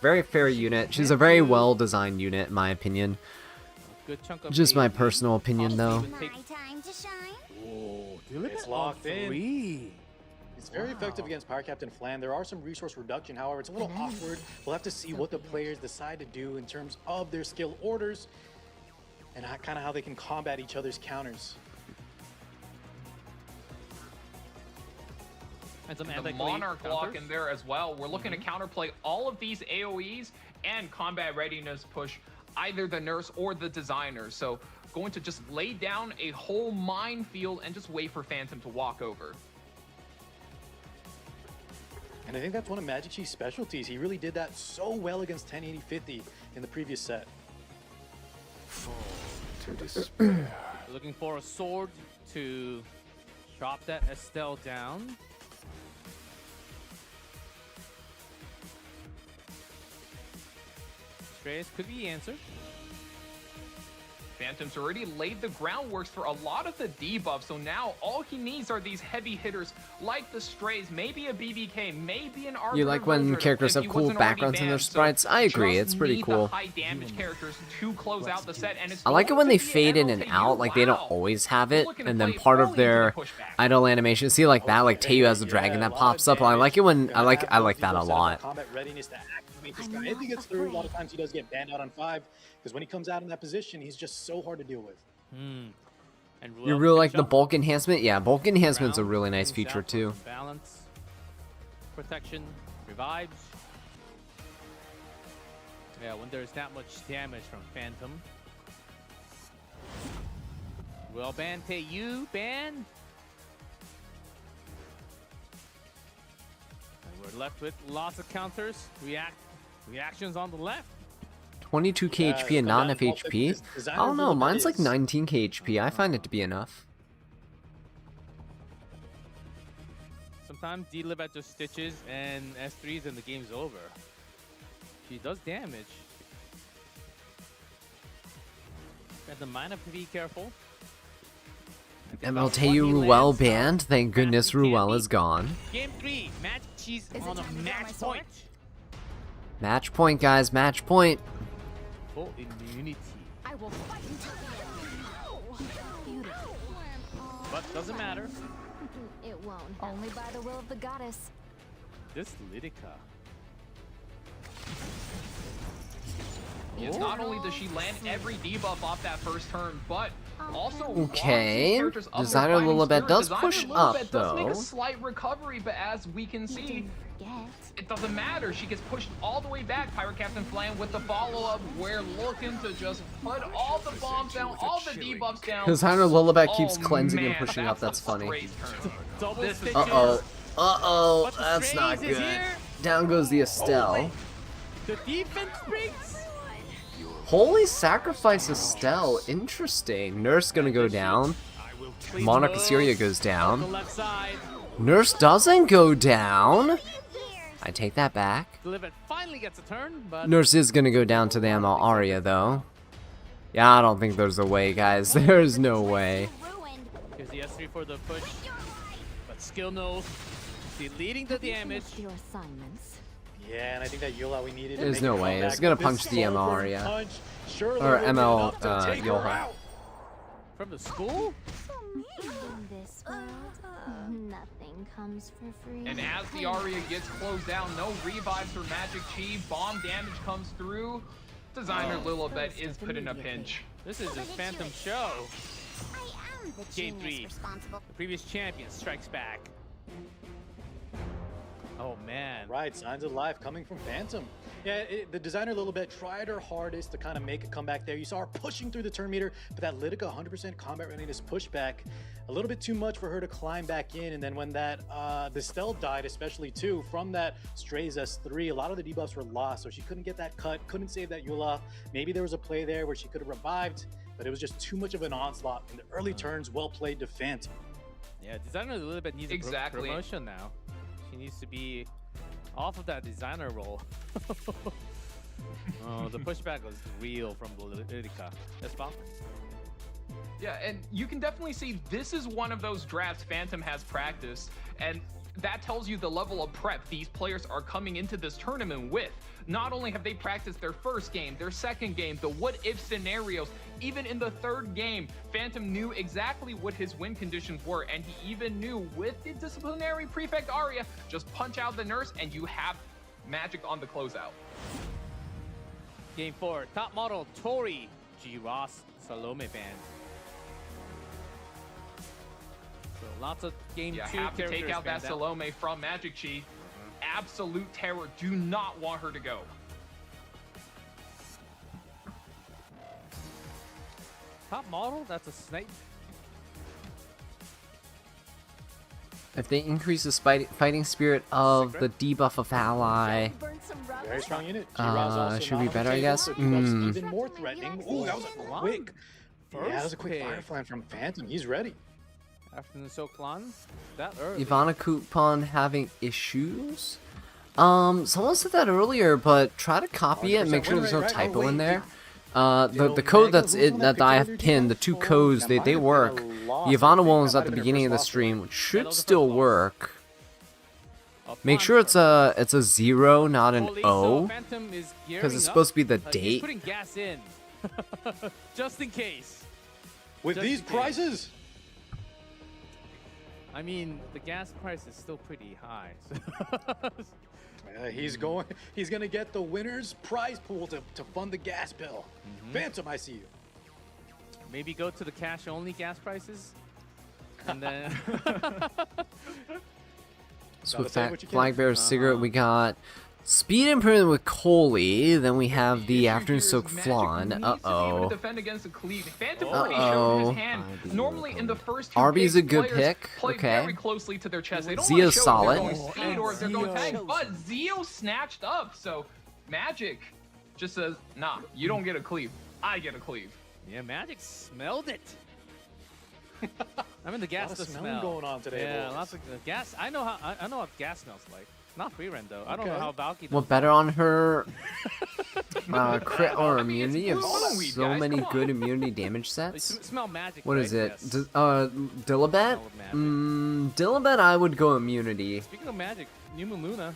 unit. She's a very well designed unit, in my opinion. Good chunk of Just my AP. personal opinion, though. My time to shine. It's locked in. It's very effective against Pirate Captain Flan. There are some resource reduction, however, it's a little awkward. We'll have to see what the players decide to do in terms of their skill orders and kind of how they can combat each other's counters. And some The anti-glaive Monarch lock counters. in there as well. We're looking to counterplay all of these AoEs and combat readiness push. either the nurse or the designer. So going to just lay down a whole minefield and just wait for Phantom to walk over. And I think that's one of Magic Chi's specialties. He really did that so well against 1080-50 in the previous set. Fall to despair. Looking for a sword to drop that Estelle down. Strays could be answered. Phantom's already laid the groundwork for a lot of the debuffs, so now all he needs are these heavy hitters like the Strays, maybe a BBK, maybe an Arbiter. You like when characters have cool backgrounds in their sprites? I agree, it's pretty cool. High damage characters to close out the set, and it's I like it when they fade in and out, like they don't always have it, and then part of their idle animation. See, like that, like Teiyu has a dragon that pops up. I like it when I like that a lot. Combat readiness to activate this guy. If he gets through, a lot of times he does get banned out on 5, because when he comes out in that position, he's just so hard to deal with. And You really like the bulk enhancement? Yeah, bulk enhancement's a really nice feature too. Balance, protection, revives. Yeah, when there's that much damage from Phantom. Will ban Teiyu, ban. And we're left with lots of counters, reactions on the left. 22k HP and not enough HP? I don't know, mine's like 19k HP. I find it to be enough. Sometimes D-Liv at just stitches and S3s and the game's over. She does damage. Got the mana to be careful. ML Teiyu Ruel banned. Thank goodness Ruel is gone. Game 3, Magic Chi's on a match point. Match point, guys, match point. Full immunity. I will fight until the end. Beautiful. But doesn't matter. It won't. Only by the will of the goddess. This Lidica. Yes, not only does she land every debuff off that first turn, but also okay. Designer Lilibet does push up does make though. a slight recovery, but as we can see, it doesn't matter. She gets pushed all the way back. Pirate Captain Flam with the follow-up. We're looking to just put all the bombs down, all the debuffs down. Designer Lilibet keeps cleansing and pushing up. That's funny. Uh-oh. That's not good. Down goes the Estelle. The defense breaks. Holy Sacrifice Estelle. Interesting. Nurse gonna go down. Monarch Assyria goes down. Nurse doesn't go down. I take that back. Finally gets a turn, but Nurse is gonna go down to the ML Aria though. Yeah, I don't think there's a way, guys. There's no way. Here's the S3 for the push, but skill knows. See, leading the damage. Yeah, and I think that Yola we needed. There's no way. It's gonna punch the ML Aria. Or ML Yola. From the school? In this world, nothing comes for free. And as the Aria gets closed down, no revives for Magic Chi. Bomb damage comes through. Designer Lilibet is put in a pinch. This is his Phantom show. I am the Game genius 3. responsible. The previous champion strikes back. Oh man. Right, signs of life coming from Phantom. Yeah, the designer Lilibet tried her hardest to kind of make a comeback there. You saw her pushing through the turn meter, but that Lidica 100% combat readiness pushback, a little bit too much for her to climb back in. And then when that the Stell died, especially too, from that Strays S3, a lot of the debuffs were lost, so she couldn't get that cut, couldn't save that Eula. Maybe there was a play there where she could have revived, but it was just too much of an onslaught in the early turns. Well played to Phantom. Yeah, designer Lilibet needs a promotion now. She needs to be off of that designer role. Oh, the pushback was real from Lidica. That's fine. Yeah, and you can definitely see this is one of those drafts Phantom has practiced, and that tells you the level of prep these players are coming into this tournament with. Not only have they practiced their first game, their second game, the what-if scenarios, even in the third game, Phantom knew exactly what his win conditions were, and he even knew with the disciplinary prefect Aria, just punch out the nurse and you have magic on the closeout. Game 4, top model Tori, G. Ross, Salome band. So lots of game 2 have to take out that Salome from Magic Chi. Absolute terror. Do not want her to go. Top model? That's a snipe. If they increase the fighting spirit of the debuff of ally, Very strong unit. should be better, I guess. Even more threatening. Ooh, that was a quick. Yeah, that was a quick firefly from Phantom. He's ready. Afternoon Soklan. That early. Ivana Coupon having issues? Someone said that earlier, but try to copy it and make sure there's no typo in there. The code that I have pinned, the two codes, they work. The Ivana one was at the beginning of the stream, which should still work. Make sure it's a 0, not an O, because it's supposed to be the date. He's putting gas in, just in case. With Just these in case. prices, I mean, the gas price is still pretty high. he's gonna get the winner's prize pool to fund the gas bill. Phantom, I see you. Maybe go to the cash-only gas prices, and then. So with that Flag Bearer Cigarette, we got Speed Improvement with Coley, then we have the Afternoon Soak Flan. Uh-oh. Defend against a cleave. Phantom already showed his hand. Normally in the first two Arby's a good players pick. play Okay. very closely to their chest. They don't Zio's want to show solid. if they're going speed or if they're going tag, but Zio snatched up, so Magic just says, nah, you don't get a cleave. I get a cleave. Yeah, Magic smelled it. I mean, the gas Lot of does smelling smell. going on today, Yeah, boys. lots of gas. I know what gas smells like. Not free rent though. I don't know how Valky does. Well, better on her crit or immunity of blue weed, so guys, many come on. good immunity damage You sets. smell magic. What right? is it? Yes. Dilibet? Smell of Dilibet, I would go immunity. Speaking of magic, New Moon Luna.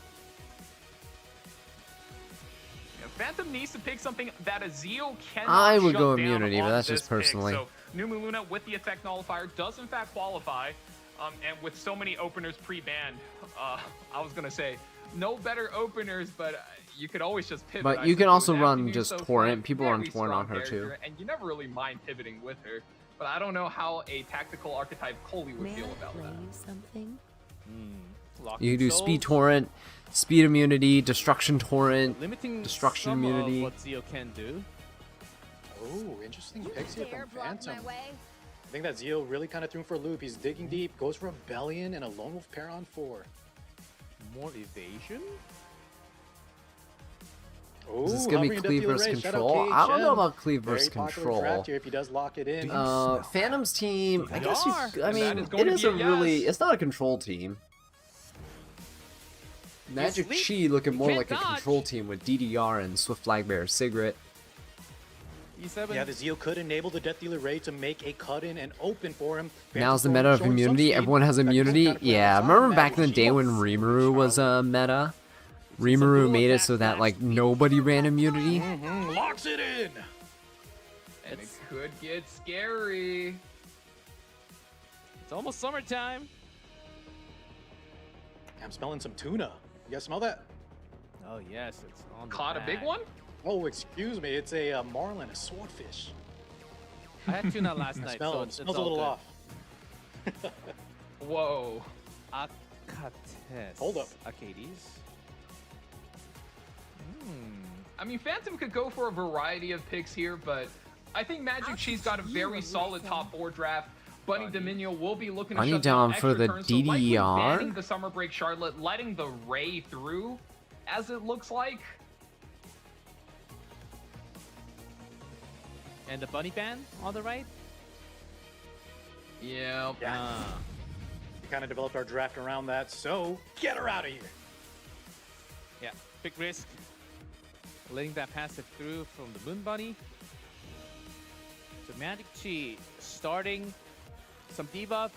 Yeah, Phantom needs to pick something that a Zio cannot I would shut go down immunity, but on that's this just personally. Pick. So New Moon Luna with the attack nullifier does in fact qualify, and with so many openers pre-banned, I was gonna say no better openers, but you could always just pivot. But I you can suppose. also run Afternoon just Soak Torrent. Flan, People run very Torrent on strong her too. character, and you never really mind pivoting with her. But I don't know how a tactical archetype Coley would feel about that. Something? You can do Speed Torrent, Speed Immunity, Destruction Torrent, Limiting Destruction some Immunity. of what Zio can do. Oh, interesting picks here from Phantom. I think that Zio really kind of threw him for a loop. He's digging deep, goes for Rebellion and a Lone Wolf pair on 4. More evasion? Oh, Is this gonna be Cleave versus Control? I don't know about Cleave versus Control. If he does lock it in. Phantom's team, I guess you, I And mean, that is going it to is be a a really, yes. it's not a control team. Magic sleep. Chi looking more can't like a dodge. control team with DDR and Swift Flag Bearer Cigarette. E7. Yeah, the Zio could enable the Death Dealer Ray to make a cut-in and open for him. Now's the Phantom's meta of showing some immunity. speed. Everyone has That immunity. kind of play Yeah, on remember that back in the was day when Shields. Rimuru was a meta? Rimuru made it so that like nobody ran immunity. Locks it in. And it could get scary. It's almost summertime. I'm smelling some tuna. You guys smell that? Oh yes, it's on the Caught a big bag. one? Oh, excuse me. It's a marlin, a swordfish. I had tuna last night, so Smells it's a all little good. off. Whoa. Acates. Hold up. Acades. I mean, Phantom could go for a variety of picks here, but I think Magic Chi's got a very solid top 4 draft. Bunny Dominion will be looking to Bunny shut down down for extra the turns, so likely DDR. banning the Summer Break Charlotte, letting the Ray through, as it looks like. And the bunny ban on the right. Yeah. We kind of developed our draft around that, so get her out of here. Yeah, big risk. Letting that passive through from the Moon Bunny. So Magic Chi starting some debuff.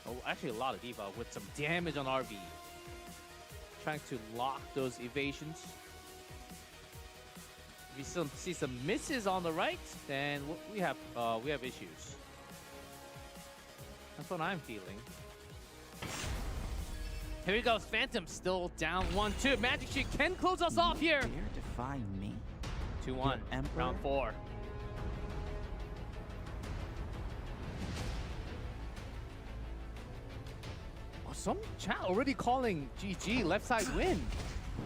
Oh, actually a lot of debuff with some damage on RV. Trying to lock those evasions. If we see some misses on the right, then we have issues. That's what I'm feeling. Here he goes, Phantom still down 1-2. Magic Chi can close us off here. Dare defy me? 2-1, Emperor? round 4. Oh, some chat already calling GG left side win.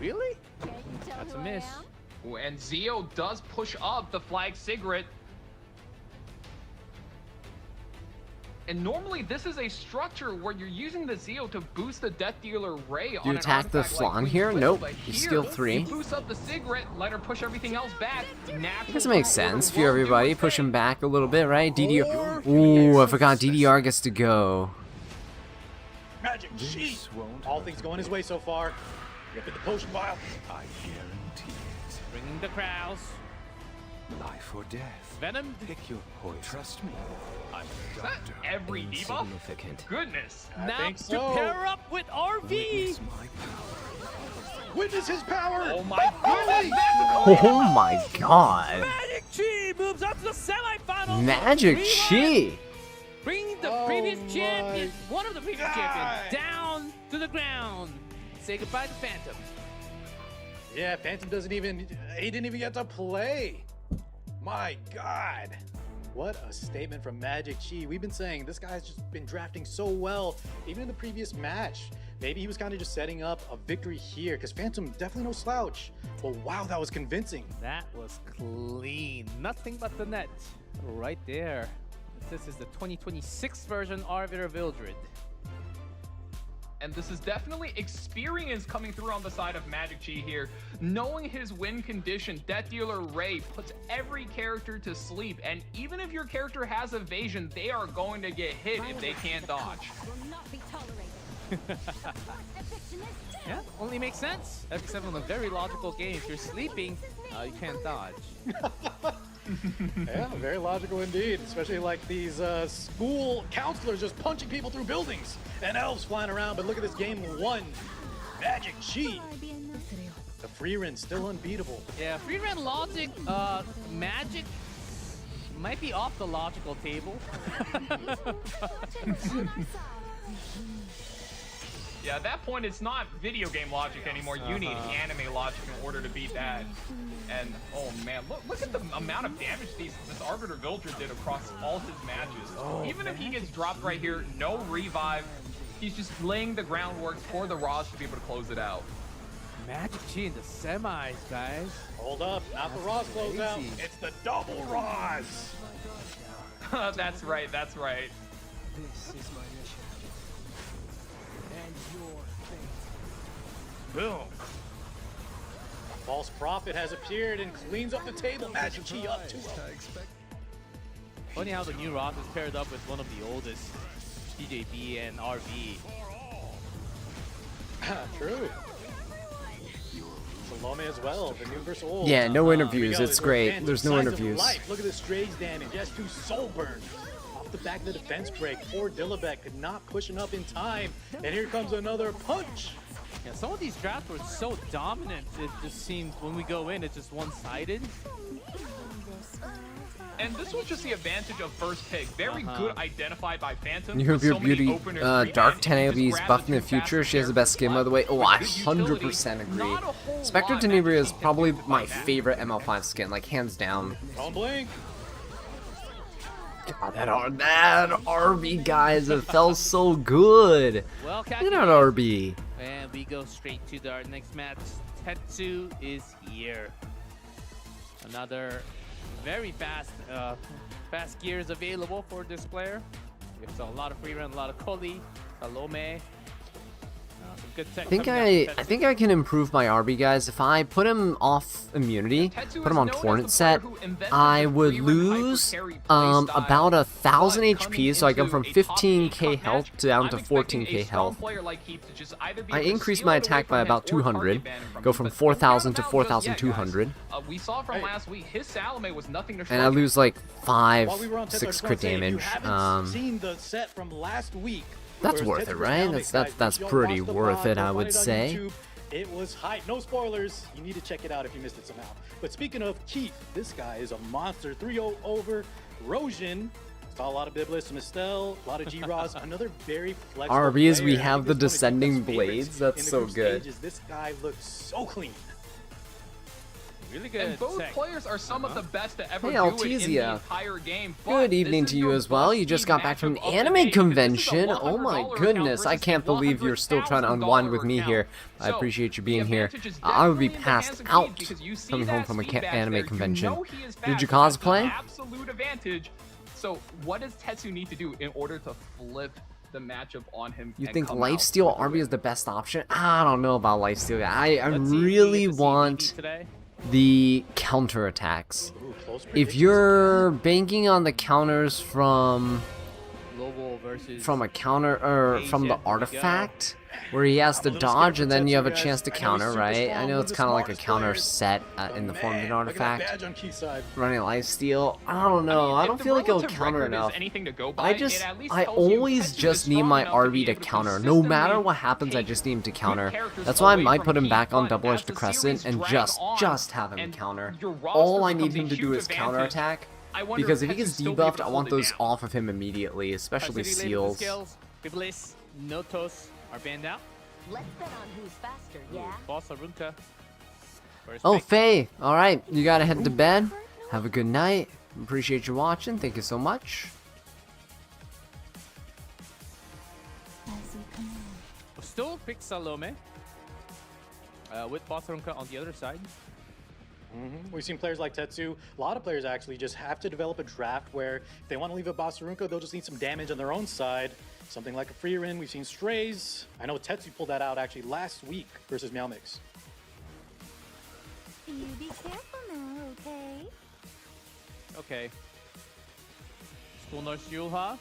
Really? That's a miss. Ooh, and Zio does push up the Flag Cigarette. And normally this is a structure where you're using the Zeo to boost the Death Dealer Ray on You an attack the artifact like Flan Queen's here? Whistle, Nope. but You here, steal 3. You boost up the Cigarette, let her push everything else back. I guess it makes sense. Fear everybody, push him back a little bit, right? DDR. Ooh, I forgot DDR gets to go. Magic Sheet. All things going his way so far. Rip at the potion vial. I guarantee it. Bringing the crowds. Life or death. Venom. Pick your poison. Trust me. I'm a Is that doctor. every debuff? Insignificant. Goodness. Now think to so. pair up with RV. Witness my power. Witness his power. Oh my goodness, that's Oh my god. Magic Chi moves on to the semifinals. Magic Rematch. Chi. Bringing the Oh previous my champion, one of the previous God. champions, down to the ground. Say goodbye to Phantom. Yeah, Phantom he didn't even get to play. My God. What a statement from Magic Chi. We've been saying this guy's just been drafting so well, even in the previous match. Maybe he was kind of just setting up a victory here, because Phantom definitely no slouch. But wow, that was convincing. That was clean. Nothing but the net right there. This is the 2026 version Arbiter Vildred. And this is definitely experience coming through on the side of Magic Chi here. Knowing his win condition, Death Dealer Ray puts every character to sleep. And even if your character has evasion, they are going to get hit if they can't dodge. Will not be tolerated. Eviction is due. Yeah, only makes sense. F7 is a very logical game. If you're sleeping, you can't dodge. Yeah, very logical indeed. Especially like these school counselors just punching people through buildings and elves flying around. But look at this game 1. Magic Chi. The free run still unbeatable. Yeah, free run logic, magic might be off the logical table. Yeah, at that point, it's not video game logic anymore. You need anime logic in order to beat that. And, oh man, look at the amount of damage this Arbiter Vildred did across all his matches. Even if he gets dropped right here, no revive, he's just laying the groundwork for the Roz to be able to close it out. Magic Chi in the semis, guys. Hold up, not the Roz closeout. It's the double Roz. That's right, that's right. This is my mission. And your fate. Boom. A false prophet has appeared and cleans up the table. Magic Chi up 2-0. Funny how the new Roth is paired up with one of the oldest, TJB and RV. True. Salome as well, the new versus old. Yeah, no interviews. Here we go, It's the great. Phantom, There's no Signs of interviews. Life. Look at the Strays damage. Yes, 2 soul burn. Off the back of the defense break. Poor Dillibeck could not push enough in time. And here comes another punch. Yeah, some of these drafts were so dominant, it just seems when we go in, it's just one-sided. And this was just the advantage of first pick. Very good identified by Phantom. You hope with your so many beauty, openers, Dark and he 10 just is grabs buffed the in the two future. fast She has the best skin, by the way. Oh, I 100% agree. Not a whole Spectre lot Tenebria is Magic Chi probably can do my with that. favorite ML5 skin, like hands down. Don't blink. God, that RB, guys, it felt so good. Well, Look at that RB. And we go straight to our next match. Tetsu is here. Another very fast gears available for this player. It's a lot of free run, a lot of Koli, Salome. Some good tech I think I can improve my RB, guys. If I put him off immunity, Tetsu put is him on known as Torrent the set, player who invented I the would free run lose hyper-carry playstyle. about 1,000 But HP, coming so I go into from a top 15k eight health match, down I'm to expecting 14k a strong health. player like Heath to just either be I able to increased steal my it away attack by from him about or target 200, ban him go him. from But 4,000 to no doubt about it, 4,200, we saw from last week, his Salome was nothing to and shrug I at. lose like 5, While we were on Tetsu, I 6 just wanna crit say, if you damage. haven't seen the set from last week, That's where worth Tetsu it, was right? down, That's guys, y'all pretty watched the worth VOD, it, go I find would it on say. YouTube. It was hype. No spoilers. You need to check it out if you missed it somehow. But speaking of Keith, this guy is a monster. 3-0 over Rosian. Saw a lot of Biblis, Mistel, a lot of G-Roz. Another very flexible RBs, we player. I have think the this is one of descending Keith's favorites blades. That's in the so group good. stages. This guy looks so clean. Really good. And both tech. players are some of the best to ever Hey, do it in the Altezia. entire game. Good evening to you as well. You just got back from the anime convention. Oh my goodness, I can't believe you're still trying to unwind with me here. I appreciate you being here. I would be passed out coming home from an anime convention. Did you cosplay? Absolute advantage So what does Tetsu need to do in order to flip the matchup on him? You and think come out lifesteal with the RB win? is the best option? I don't know about lifesteal. I Let's see if we really get to see want BB today. the counter attacks. Ooh, close If predictions you're again. banking on the counters from Global versus a counter or from Asia, the here we go. artifact where he has to I'm a little scared dodge for and then you Tetsu, have a guys. chance to I know he's counter, super right? strong, I know one it's of the kind of like a smartest counter players. set But in the form of an man, look at that artifact. badge on Keyside. Running lifesteal, I don't know. I If don't the feel like it'll relative counter record is enough. anything to go by, I it at least tells you always Tetsu just is need strong my enough to RB be to able counter. No matter consistently what happens, I take just need him to good counter. characters That's why I away might from put him Heat, back on but double as edge the to Crescent series and drags on just have him and counter. your roster All I need becomes a him to do huge is counter advantage, attack. I wonder Because if if he gets Tetsu's still be able debuffed, to I hold want it those down. off of him immediately, especially Varsity seals. skills. Biblis, Notos are banned out. Let's bet on who's faster, yeah? Boss Arunka. First Oh, pick. Faye. All right, you gotta head to bed. Have a good night. Appreciate you watching. Thank you so much. As you command. Still pick Salome. With Boss Arunka on the other side. We've seen players like Tetsu, a lot of players actually just have to develop a draft where if they want to leave a Basarunka, they'll just need some damage on their own side. Something like a Freerin, we've seen Strays. I know Tetsu pulled that out actually last week versus Meowmix. You be careful now, okay? Okay. School Nurse Yulha.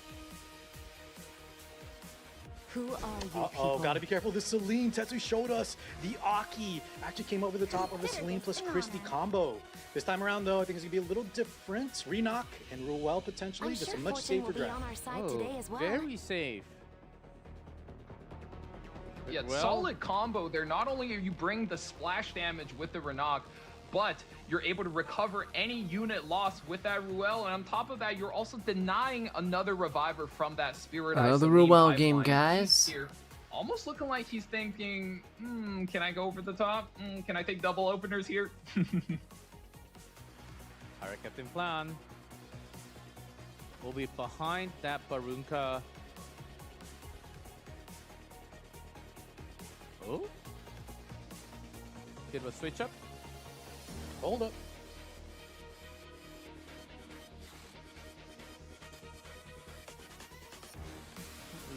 Who are you Uh-oh, people? gotta be careful. This Celine, Tetsu showed us the Aki. Actually came over the top of a Celine plus Christie combo. This time around though, I think it's gonna be a little different. Renock and Ruel potentially, I'm just sure a much fortune will safer be draft. on our side Oh, today as well. very safe. Yeah, Well- solid combo there. Not only are you bring the splash damage with the Renock, but you're able to recover any unit loss with that Ruel, and on top of that, you're also denying another reviver from that Spirit Eye Another Celine Ruel pipeline. game, He's guys. here, almost looking like he's thinking, can I go over the top? Can I take double openers here? Alright, Captain Plan. We'll be behind that Barunka. Oh? Bit of a switch up. Hold up.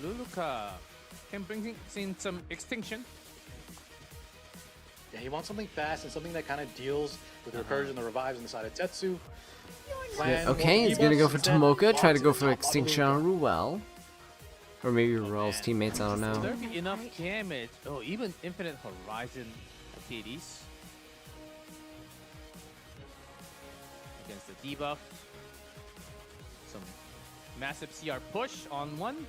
Luluka can bring in some extinction. Yeah, he wants something fast and something that kind of deals with the recursion, the revives on the side of Tetsu. Yeah, Plan okay, more he's gonna go for debuffs, instead Tomoka, try to locks go in for the top Extinction of on Ruel. Or maybe Ruel's man. teammates, I don't Will know. there be enough damage? Oh, even Infinite Horizon Hades against the debuff. Some massive CR push on one.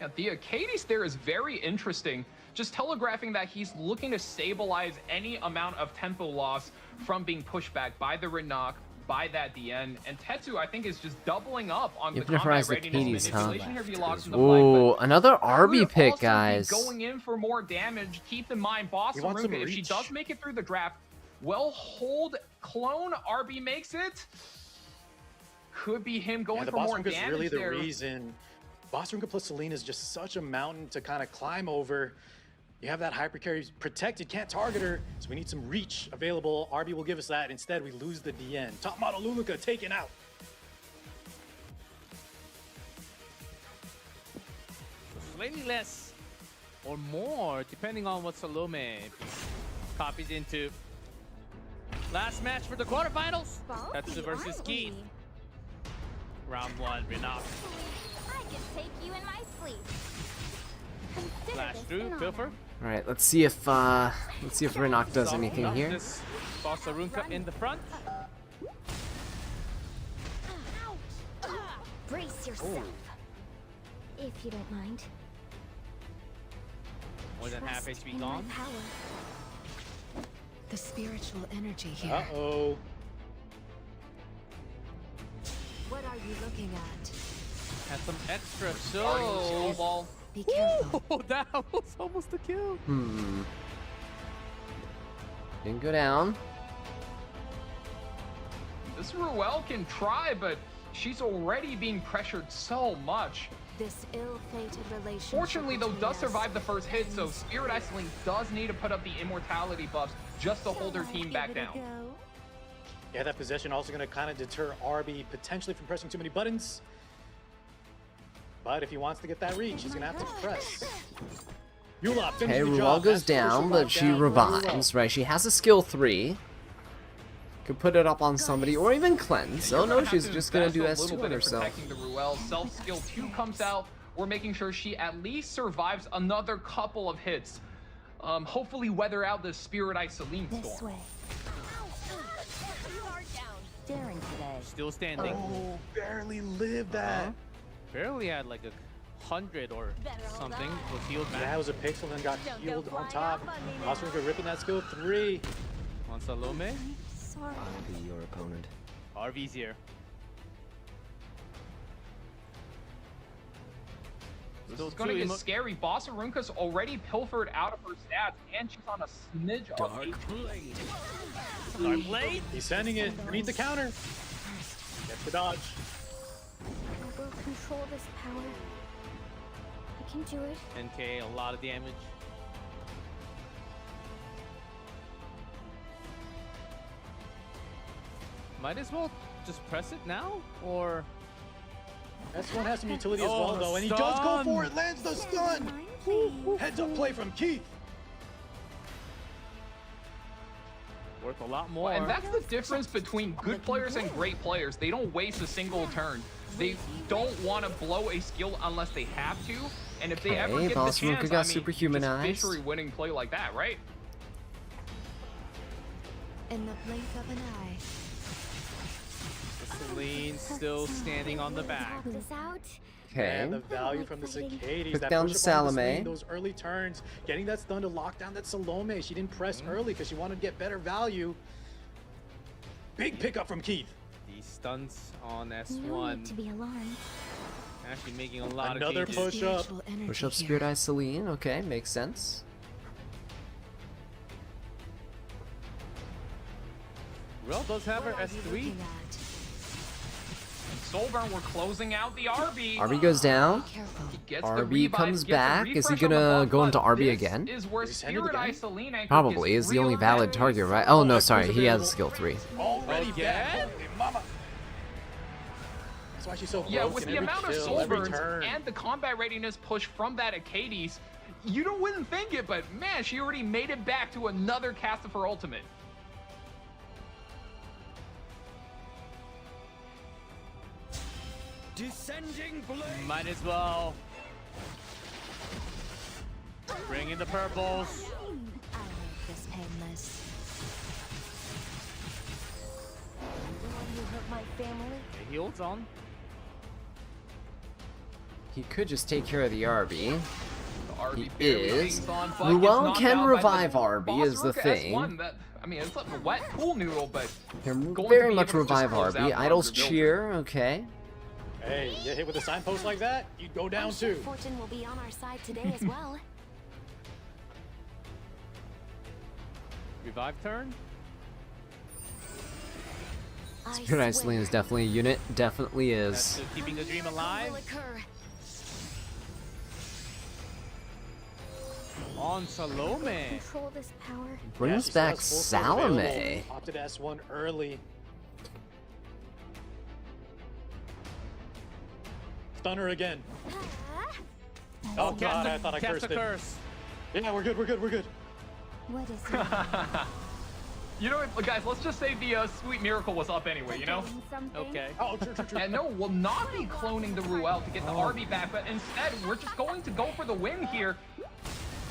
Yeah, the Acades there is very interesting, just telegraphing that he's looking to stabilize any amount of tempo loss from being pushed back by the Renock, by that DN, and Tetsu, I think, is just doubling up on the Infinite combat Horizon readiness Hades, huh? manipulation here. If he locks in the Ooh, fight, but another RB could pick, also be guys. going in for more damage. Keep in mind, Boss He wants some Arunka, if she reach. does make it through the draft, well, hold clone RB makes it. Could be him going Yeah, the for more Basarunka is damage really the there. reason. Basarunka plus Celine is just such a mountain to kind of climb over. You have that hyper carry protected, can't target her, so we need some reach available. RB will give us that. Instead, we lose the DN. Top model Luluka taken out. Slightly less or more, depending on what Salome copies into. Last match for the quarterfinals. Tetsu versus aren't Keith. we? Round one, Renock. I can take you in my sleep. Consider Flash this through, an Pilfer. honor. All right, let's see if Renock does anything Soft here. This Boss Arunka in the front. Brace yourself. If you don't mind. More than half Trust HP in my gone. power. The spiritual energy here. Uh-oh. What are you looking at? Had some extra Starting the souls. snowball. Be careful. Oh, that was almost a kill. Didn't go down. This Ruel can try, but she's already being pressured so much. This ill-fated relationship. Fortunately, though, between does us survive the first hit, so Spirit Iceling does need to put up the immortality buffs just to hold her team back down. Yeah, that possession also going to kind of deter RB potentially from pressing too many buttons. But if he wants to get that reach, he's going to have to press. Yula, Okay, Ruel goes down, but she revives, right? She has a skill 3. Could put it up on somebody, or even cleanse. Oh no, she's just going to do S2 on herself. Protecting the Ruel. Self-skill 2 comes out. We're making sure she at least survives another couple of hits. Hopefully weather out the Spirit Iceling storm. Daring today. Still standing. Oh, barely lived that. Barely had like 100 or something. Was healed back. Yeah, it was a pixel, then got healed on top. Oscar ripping that skill 3. On Salome. Sorry. I'll be your opponent. RV's here. This is going to get scary. Boss Arunka's already pilfered out of her stats, and she's on a smidge of HP. Dark Blade. He's sending it. Meet the counter. Gets the dodge. I will control this power. I can do it. 10k, a lot of damage. Might as well just press it now, or S1 has some utility as well, though, and he does go for it. Lands the stun. Heads up play from Keith. worth a lot more. And that's the difference between good players and great players. They don't waste a single turn. They don't want to blow a skill unless they have to. And if they ever get the chance, got superhumanized. just fishery winning play like that, right? In the blink of an eye. Celine still standing on the back. Okay. And the value from the Cicades. Took that down push up Salome. on the swing, those early turns, getting that stun to lock down that Salome. She didn't press early because she wanted to get better value. Big pickup from Keith. These stunts on No S1 need to be alarmed. actually making a lot Another of changes. push up. Push up Spirit Eye Celine. Okay, makes sense. Rel does have her S3. Soulburn, we're closing out the RB. RB goes down. He gets the RB revive, comes gets a back. Is he refresh on the gonna buff, go into but RB this again? Is where Spirit Eye Celine anchor Probably gets is the only real valid damage. target, right? Oh no, sorry, he has a skill 3. Already Again? back. Holy mama. That's why she's so Yeah, broken. with the Every amount of kill, soul every burns turn. and the combat readiness push from that Acades, you wouldn't think it, but man, she already made it back to another cast of her ultimate. Descending blade. Might as well bring in the purples. I'll make this painless. Will you hurt my family? Okay, he holds on. He could just take care of the RB. The RB He barely is. hangs on, but Ruel gets knocked can out by the revive RB Boss is the Ruka thing. S1. I mean, it's like a wet pool noodle, but Can going very to be much able to just revive close out RB. the Idol's under builder. cheer. Okay. Hey, you get hit with a signpost like that, you'd go down I'm sure too. fortune will be on our side today as well. Revive turn. Spirit Eye Celine is definitely a unit. Definitely That's is. keeping the dream alive. On Salome. Control this power. Brings she still back has full sword available. Salome. Opted S1 early. Stunner again. Oh god, I thought I Cast cursed the it. curse. Yeah, we're good, we're good, we're good. What is it? You know what, guys, let's just say the Sweet Miracle was up anyway, you know? Okay. Oh, true. And no, we'll not be cloning the Ruel to get the RB back, but instead, we're just going to go for the win here.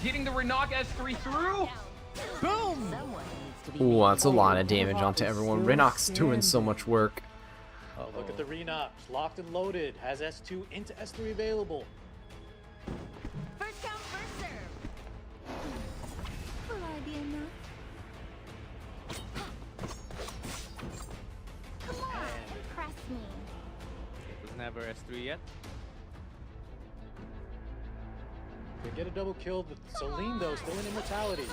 Getting the Renok S3 through. Boom! Ooh, that's a lot of damage onto everyone. Renok's doing so much work. Oh, look at the Renox. Locked and loaded. Has S2 into S3 available. First come, first serve. Will I be enough? Come on, impress me. Doesn't have her S3 yet. They get a double kill, but Celine, though, still in immortality.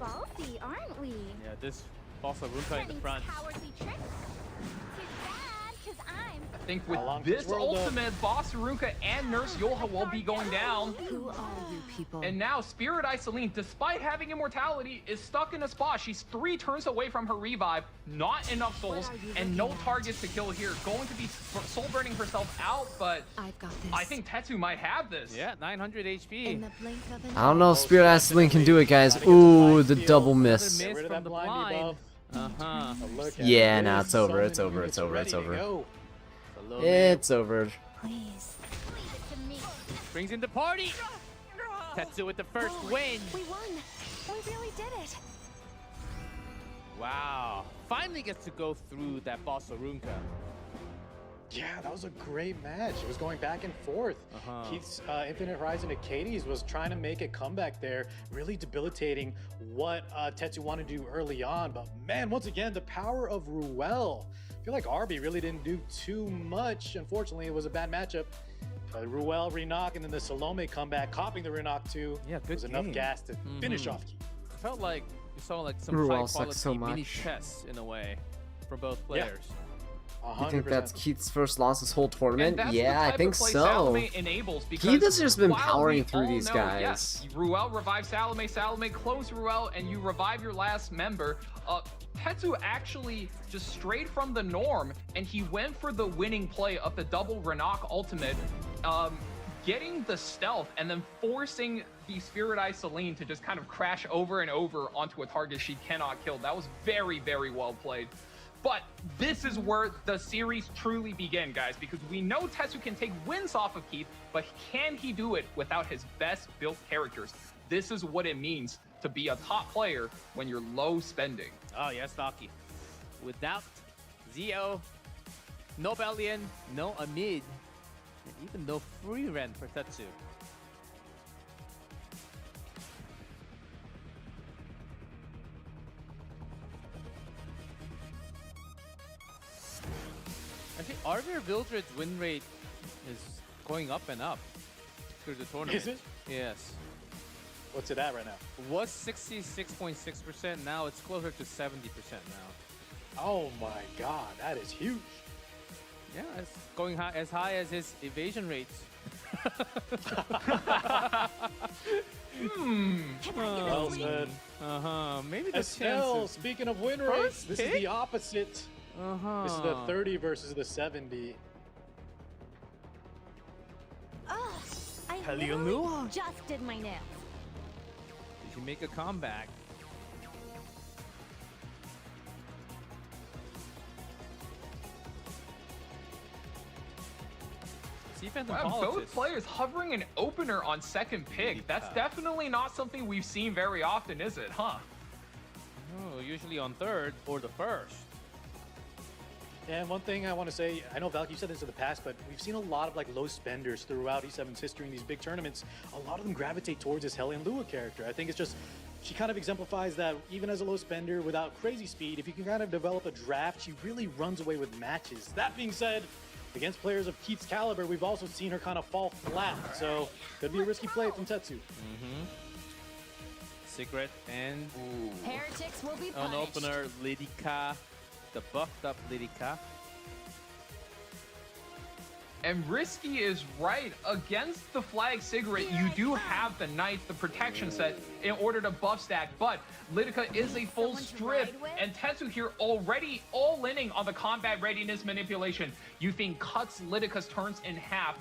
Ballsy, aren't we? Yeah, this Bossa Ruka in the front. Cowardly tricks. Too bad. 'Cause I'm I think with Along this this world, ultimate, Boss Haruka and Nurse Yoha will be going down. Who are you people? And now Spirit Eye Celine, despite having immortality, is stuck in a spot. She's 3 turns away from her revive, not enough souls, and no targets to kill here. Going to be soul burning herself out, but I've got this. I think Tetsu might have this. Yeah, 900 HP. In the blink of an I don't know if Spirit Ashley can do it, guys. Ooh, the double miss. Miss Get rid of from that the blind blind. debuff. Uh-huh. Oh, look at Yeah, this. nah, it's over, So it's many over, units it's over, it's ready to over. go. A little bit. It's over. please. Leave it to me. Brings in the party. Tetsu with the first win. We won. We really did it. Wow. Finally gets to go through that boss Arunka. Yeah, that was a great match. It was going back and forth. Keith's Infinite Horizon Acades was trying to make a comeback there, really debilitating what Tetsu wanted to do early on. But man, once again, the power of Ruel. I feel like Arby really didn't do too much. Unfortunately, it was a bad matchup. Ruel, Renok, and then the Salome comeback, copying the Renok too. Yeah, good was enough game. gas to finish off Keith. Felt like we saw like some Ruel high sucks quality so mini much. chess in a way from both players. You think 100%. that's Keith's first loss this whole And tournament? that's Yeah, the I type think of play so. Salome enables because Keith has just been while powering we through all these know, guys. Yes, Ruel revives Salome, Salome close Ruel, and you revive your last member. Tetsu actually just strayed from the norm, and he went for the winning play of the double Renok ultimate, getting the stealth and then forcing the Spirit Eye Celine to just kind of crash over and over onto a target she cannot kill. That was very, very well played. But this is where the series truly begin, guys, because we know Tetsu can take wins off of Keith, but can he do it without his best built characters? This is what it means to be a top player when you're low spending. Oh, yes, Docky. Without Zio, no Bellion, no Amid, and even no free rent for Tetsu. Actually, Arthur Vildred's win rate is going up and up through the tournament. Is it? Yes. What's it at right now? It was 66.6%, now it's closer to 70% now. Oh my god, that is huge. Yeah, it's going high, as high as his evasion rates. Well said. Maybe the Estelle, chances. speaking of win First rates, this is pick? the opposite. This is the 30 versus the 70. Ugh, I Helio literally Nua. just did my nails. Did you make a comeback? See Phantom Wow, both Politics. players hovering an opener on second pick. That's definitely not something we've seen very often, is it, huh? Oh, usually on third or the first. And one thing I want to say, I know Valk, you said this in the past, but we've seen a lot of like low spenders throughout E7's history in these big tournaments. A lot of them gravitate towards this Helion Lua character. I think it's just, she kind of exemplifies that even as a low spender without crazy speed, if you can kind of develop a draft, she really runs away with matches. That being said, against players of Keith's caliber, we've also seen her kind of fall flat. So could be a risky play from Tetsu. Secret and Heretics will be an punished. opener, Lidica, the buffed up Lidica. And Risky is right. Against the Flag Cigarette, you do have the Knights, the protection set, in order to buff stack, but Lidica is a full Someone to strip, ride with? and Tetsu here already all-inning on the combat readiness manipulation. You think cuts Lidica's turns in half,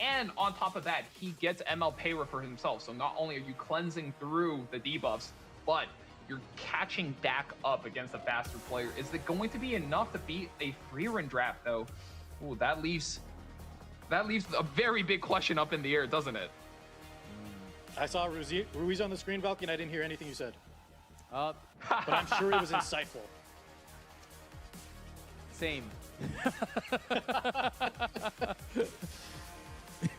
and on top of that, he gets ML Payra for himself. So not only are you cleansing through the debuffs, but you're catching back up against a faster player. Is it going to be enough to beat a free run draft, though? Ooh, that leaves a very big question up in the air, doesn't it? I saw Ruiz on the screen, Valky, and I didn't hear anything you said. Uh, But I'm sure it was insightful. same.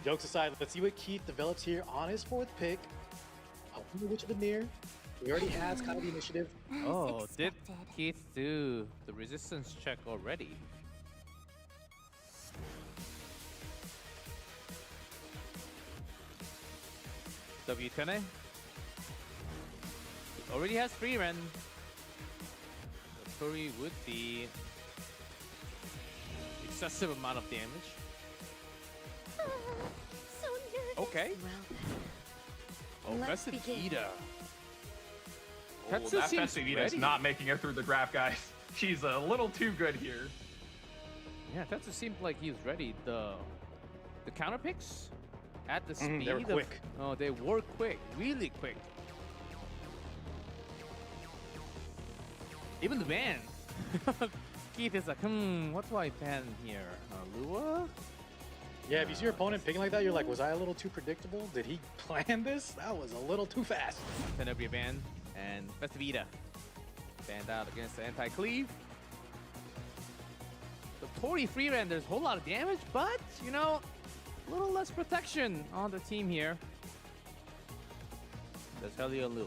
Jokes aside, let's see what Keith develops here on his fourth pick. Hoping to Witch of the Mirror. He already has kind of the initiative. Oh, did expected. Keith do the resistance check already? W10. Already has free run. The Curry would be excessive amount of damage. So nervous. Okay. Oh, Let's Festive begin. Ida. Oh, Tetsu that seems Festive Ida is ready. not making it through the draft, guys. She's a little too good here. Yeah, Tetsu seemed like he was ready. The counter picks at the speed. They were quick. Oh, they were quick, really quick. Even the ban. Keith is like, what do I ban here? Lua? Yeah, if you see your opponent picking like that, you're like, was I a little too predictable? Did he plan this? That was a little too fast. Tenebria ban and Festive Ida banned out against the anti-cleave. The Tori free ran, there's a whole lot of damage, but you know, a little less protection on the team here. There's Helio Lua.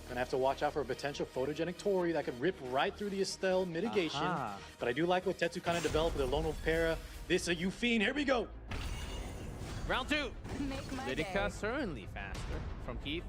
Gonna have to watch out for a potential photogenic Tori that could rip right through the Estelle mitigation. Aha. But I do like what Tetsu kind of developed with the Lone Wolf Para. This a Yufine, here we go. Round 2. Make my Lydica day. certainly faster from Keith.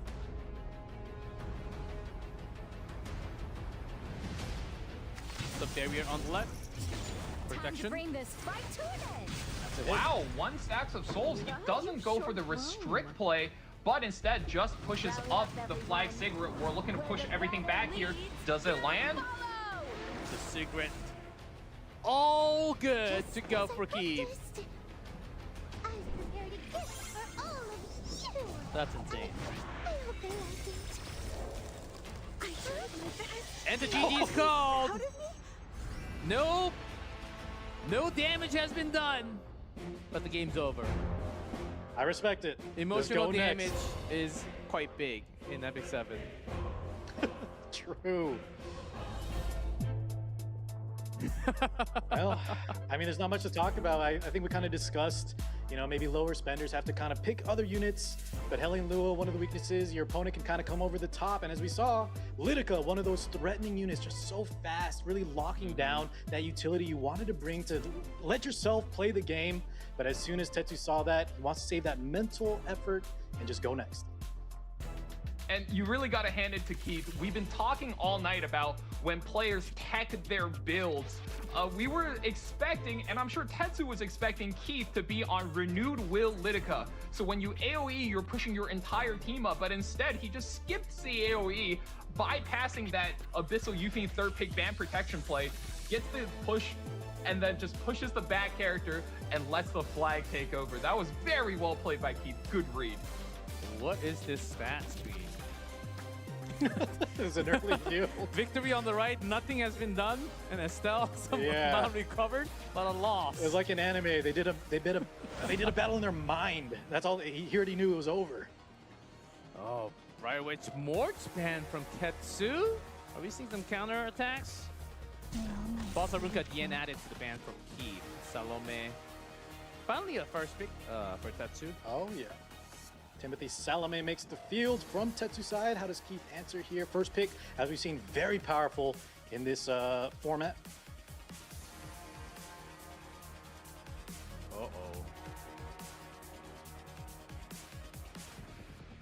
The barrier on the left. Time to Protection. bring this fight to an end. Wow, 1 stacks of souls. He doesn't go for the restrict play, but instead just pushes up the flag cigarette. We're looking to push everything back here. Does it land? Follow. The cigarette. All good to go for Keith. I've prepared a gift for all of you. That's insane. I hope they like it. I tried my best. And the GG's called. Proud of me? Nope. No damage has been done. But the game's over. I respect it. Emotional Let's go damage next. is quite big in Epic 7. True. Well, I mean, there's not much to talk about. I think we kind of discussed, you know, maybe lower spenders have to kind of pick other units. But Hellion Lua, one of the weaknesses, your opponent can kind of come over the top. And as we saw, Lydica, one of those threatening units, just so fast, really locking down that utility you wanted to bring to let yourself play the game. But as soon as Tetsu saw that, he wants to save that mental effort and just go next. And you really got to hand it to Keith. We've been talking all night about when players tech their builds. We were expecting, and I'm sure Tetsu was expecting, Keith to be on Renewed Will Lydica. So when you AoE, you're pushing your entire team up, but instead he just skips the AoE, bypassing that Abyssal Yufine third pick ban protection play, gets the push, and then just pushes the back character and lets the flag take over. That was very well played by Keith. Good read. What is this stat screen? It was an early view. Victory on the right, nothing has been done, and Estelle somehow Yeah. recovered, but a loss. It was like an anime. They did a battle in their mind. That's all. He already knew it was over. Oh, right away, Mort's ban from Tetsu. Are we seeing some counter attacks? Boss Arunka at the end added to the ban from Keith. Salome. Finally a first pick for Tetsu. Oh yeah. Timothy Salome makes the field from Tetsu side. How does Keith answer here? First pick, as we've seen, very powerful in this format. Uh-oh.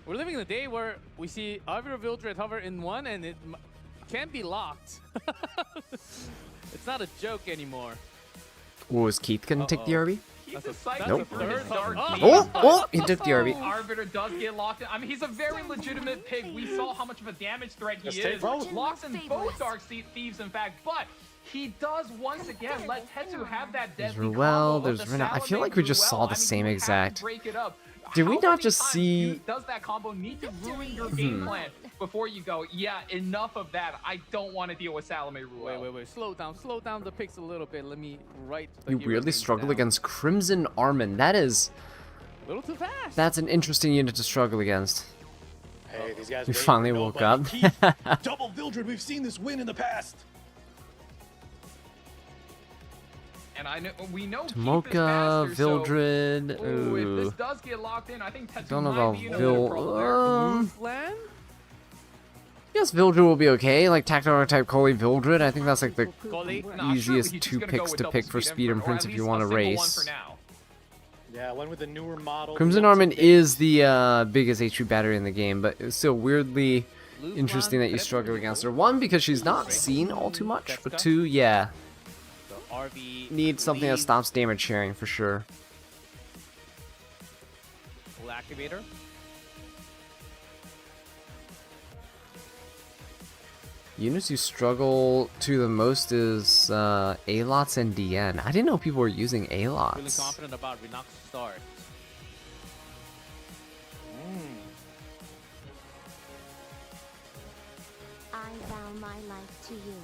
We're living in a day where we see Arbiter Vildred hover in one and it can't be locked. It's not a joke anymore. Oh, is Keith gonna take the RB? He's That's a a- Nope. for his dark Oh. deeds, Oh, but oh, he took the RB. Arbiter does get locked in. I mean, he's a very legitimate pick. We saw how much of a damage threat he Let's take is. both. Locks in both Dark Thieves, in fact, but he does once again let Tetsu have that deadly Ruel, combo. there's Rena. I feel like we just saw the same exact. Break it up. Did we How not many just times see- does that combo need to ruin your game plan before you go, yeah, enough of that. I don't want to deal with Salome Ruel. Wait. Slow down the picks a little bit. Let me write the You hero weirdly names struggle down. against Crimson Armin. That is, A little too fast. that's an interesting unit to struggle against. Hey, these guys. We waiting for finally woke up. nobody. Keith, double Vildred. We've seen this win in the past. And I know we know Keith is Tomoka, faster, so- Vildred. Ooh, if Ooh. this does get locked in, I think Tetsu Don't know might about be in a bit of trouble there. Flan? Yes, Vildred will be okay. Like Tactical type Coley Vildred. I think that's like the Coley? Nah, easiest surely he's just two gonna picks go with to double pick for speed and or Prince at if you least want a to single one race. for now. Yeah, one with the newer model. Crimson Armin is the biggest HP battery in the game, but it's still weirdly interesting that you struggle against her. One, because she's not seen all too much, but two, yeah. RV need something that leads. stops damage sharing for sure. Full activator. Units you struggle to the most is A-Lots and DN. I didn't know people were using Feeling A-Lots. confident about Renox start. I vow my life to you.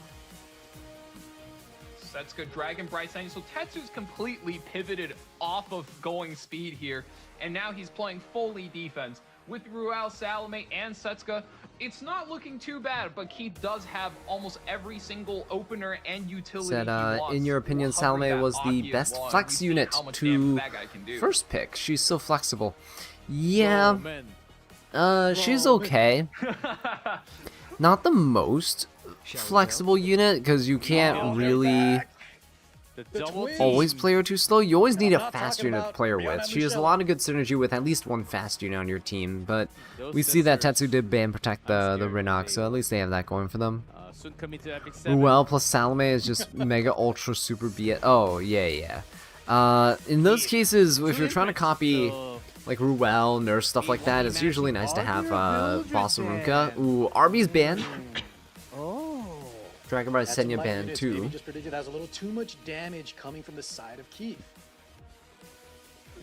Setsuka, Dragon, Bright Sunny. So Tetsu's completely pivoted off of going speed here, and now he's playing fully defense. With Ruel, Salome, and Setsuka, it's not looking too bad, but Keith does have almost every single opener and utility Said, he wants. in your opinion, Hovering Salome that was the Aki best as well, and flex we see unit how much to damage that guy can do. first pick. She's so flexible. Yeah, Oh, man. she's okay. Not the most flexible unit, because you can't really The double team. always play her too slow. You always need a not fast talking unit to about play her Fiona with. She has a Michelle. lot of good synergy with at least one fast unit on your team, but Those we see that sisters, Tetsu did ban protect the scared Rinox, they- so at least they have that going for them. Soon coming to Epic 7. Ruel plus Salome is just mega ultra super BS. Oh, yeah. In those cases, if you're trying to copy So, like Ruel, Nurse, stuff like that, it's usually nice to have Boss Arunka. Ooh, Arby's banned. Dragon Ball That's some Senya light banned units. too. Maybe just predicted has a little too much damage coming from the side of Keith.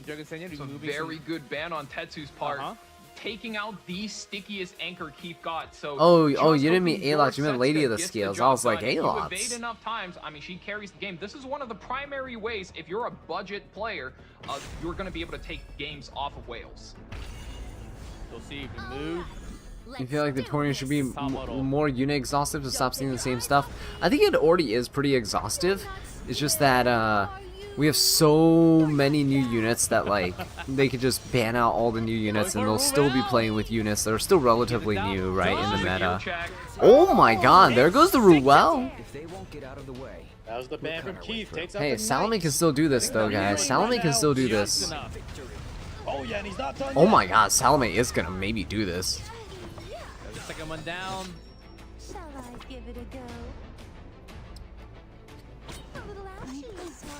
Dragon Senya It's a removing very some- good ban on Tetsu's part. Uh-huh. Taking out the stickiest anchor Keith got. So Oh, just you didn't mean hoping your A-Lots, you meant Lady Setsuka of the gets Scales. I job was like, done. If you A-Lots. evade enough times, I mean, she carries the game. This is one of the primary ways, if you're a budget player, you're going to be able to take games off of whales. We'll see if we move. You feel like the tournament should be Top model. more unit exhaustive to stop seeing the same stuff? I think it already is pretty exhaustive. It's just that we have so many new units that like they could just ban out all the new units and they'll still be playing with units that are still relatively new, right, in the meta. Oh my god, there goes the Ruel! If they won't get out of the way. That was the ban from Keith. Takes out Hey, the Salome Knights. can still do this though, guys. Salome can still do this. Enough. Oh yeah, and he's not done Oh yet. my god, Salome is gonna maybe do this. The second one down. Shall I give it a go? A little ashy.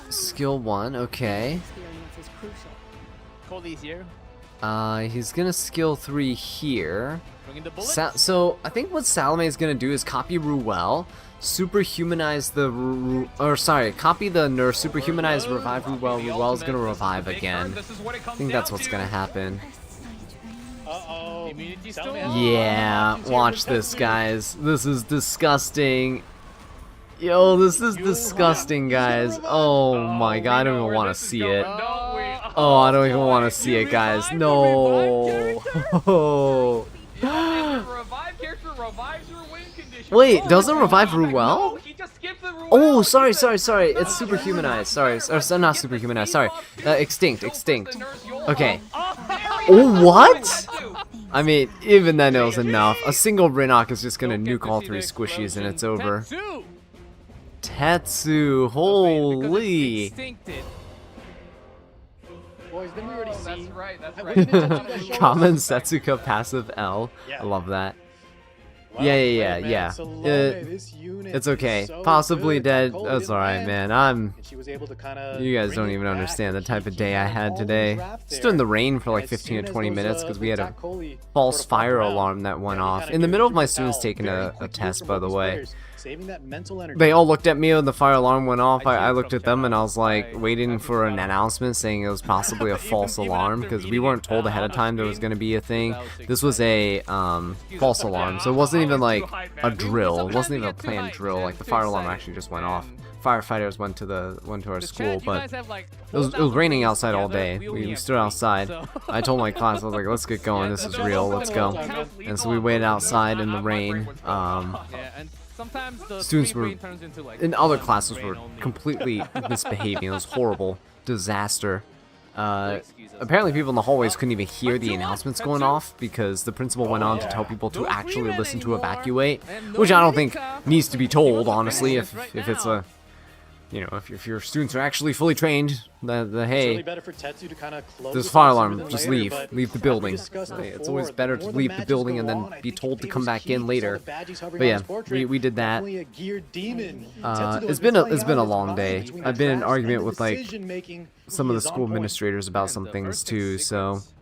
Skill 1, okay. Experience is crucial. Cody's here. He's gonna skill 3 here. Bringing the bullets. So I think what Salome is gonna do is copy Ruel, superhumanize the copy the Nurse, superhumanize, revive Ruel. Ruel's gonna revive again. I think that's what's gonna happen. Uh-oh. Immunity still Salome on. has Yeah, options here watch for this, Tetsu. guys. This is disgusting. Yo, this is disgusting, guys. Oh my god, I don't even want to see it. Oh, I don't even want to see it, guys. No. Revive character revives your win condition. Wait, doesn't revive Ruel? No, he just skipped the Ruel. Oh, sorry. It's superhumanized. Sorry, or not superhumanized. Sorry, extinct. Okay. Oh, what? I mean, even then it was enough. A single Rinoc is just gonna nuke all 3 squishies and it's over. Tetsu. Tetsu, holy. Extincted. Boys, didn't we already Oh, that's see? right, that's Have right. we been touching that show? Common Setsuka passive L. Yeah. I love that. Well, Yeah. man, Yeah. Salome, this unit It's is okay. so Possibly good. dead. Cole That's didn't alright, land, man. and she was able to kinda You guys bring don't it even back. understand the type of He day I had had all the today. draft Stood in the there. rain for like As 15 soon to as 20 those, minutes because we had a Zach Coley false sort of fire popped around, alarm that went and he off. kinda In the gave middle of Super my students Sal taking very a quick test, from by both the these way. players, saving that mental energy. They all looked at me when the fire alarm went off. I hear looked from at them and I was like Kevin. waiting for an announcement saying it was possibly a false Even alarm after because we reading weren't it told ahead of on time there was screen, going to be a thing. that was This was a false alarm, so it wasn't even like a drill. It wasn't even a planned drill. Like the fire alarm actually just went off. Firefighters went to our school, but it was raining outside all day. We stood outside. I told my class, I was like, let's get going. This is real. Let's go. And so we waited outside in the rain. Yeah, and sometimes the Students screen were brain turns into like in other one classes brain were only. completely misbehaving. It was horrible. Disaster. Excuse us. Apparently people in the hallways couldn't even hear the announcements going off because the principal went on to tell people to actually listen to evacuate, which I don't think needs to be told, honestly, if it's a you know, if your students are actually fully trained, the hey, Certainly better for Tetsu to kind of close there's a this fire off sooner alarm, than just later, but leave the as we building. discussed It's before, always better to more the leave the matches building go and then on, I be think told it to come favors back Keith. in We saw later. the badges hovering But on yeah, his portrait. we did that. Definitely a geared demon. Tetsu, though, It's has been been playing a out long his day. mind between I've the been in drafts and argument the with like decision-making. some He of the is on school point. administrators about And some the things first too, so sequence.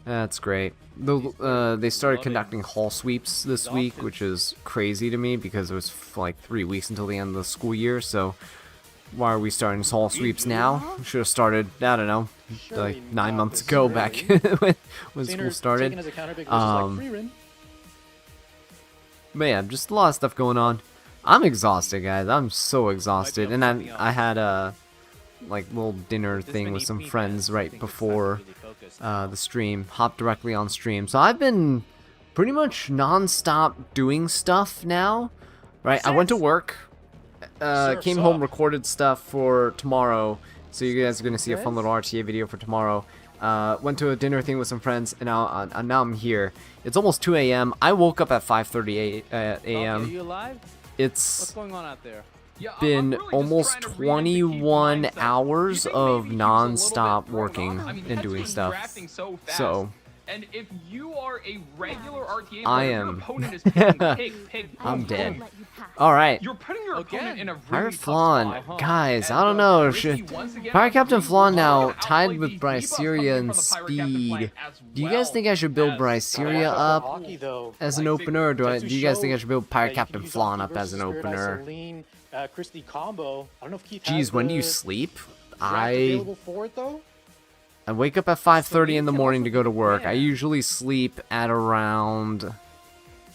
that's great. They started conducting hall sweeps this week, which is crazy to me because it was like 3 weeks until the end of the school year. So why are we starting hall sweeps now? We should have started, I don't know, like 9 months ago back when school started. But yeah, just a lot of stuff going on. I'm exhausted, guys. I'm so exhausted, and then I had a like little dinner thing with some friends right before the stream. Hopped directly on stream, so I've been pretty much non-stop doing stuff now. Right, I went to work, came home, recorded stuff for tomorrow. So you guys are gonna see a fun little RTA video for tomorrow. Went to a dinner thing with some friends, and now I'm here. It's almost 2 a.m. I woke up at 5:30 a.m. Are you alive? It's What's going on out there? been almost 21 hours of non-stop working and doing stuff. So and if you are a regular RTA I player, your am. opponent is picking pick. I'm dead. All right. You're putting your opponent in a really Pirate tough Flan, spot. guys, And, I don't know. Risky Should once again, Pirate Captain Flan now outplay tied with these Bryceria debuffs coming in from the Pirate Captain Flan speed? as Do you guys well think I should build as Bryceria Pirate up Hockey, though. as an Like, opener, or do you guys think I should build that Pirate you can Captain use Flan Hockey up as an versus Spirit opener? Isoline, Christie combo. I don't know if Keith Jeez, has when do you the sleep? draft I available for it, though. wake up at 5:30 in the morning to go to work. I usually sleep at around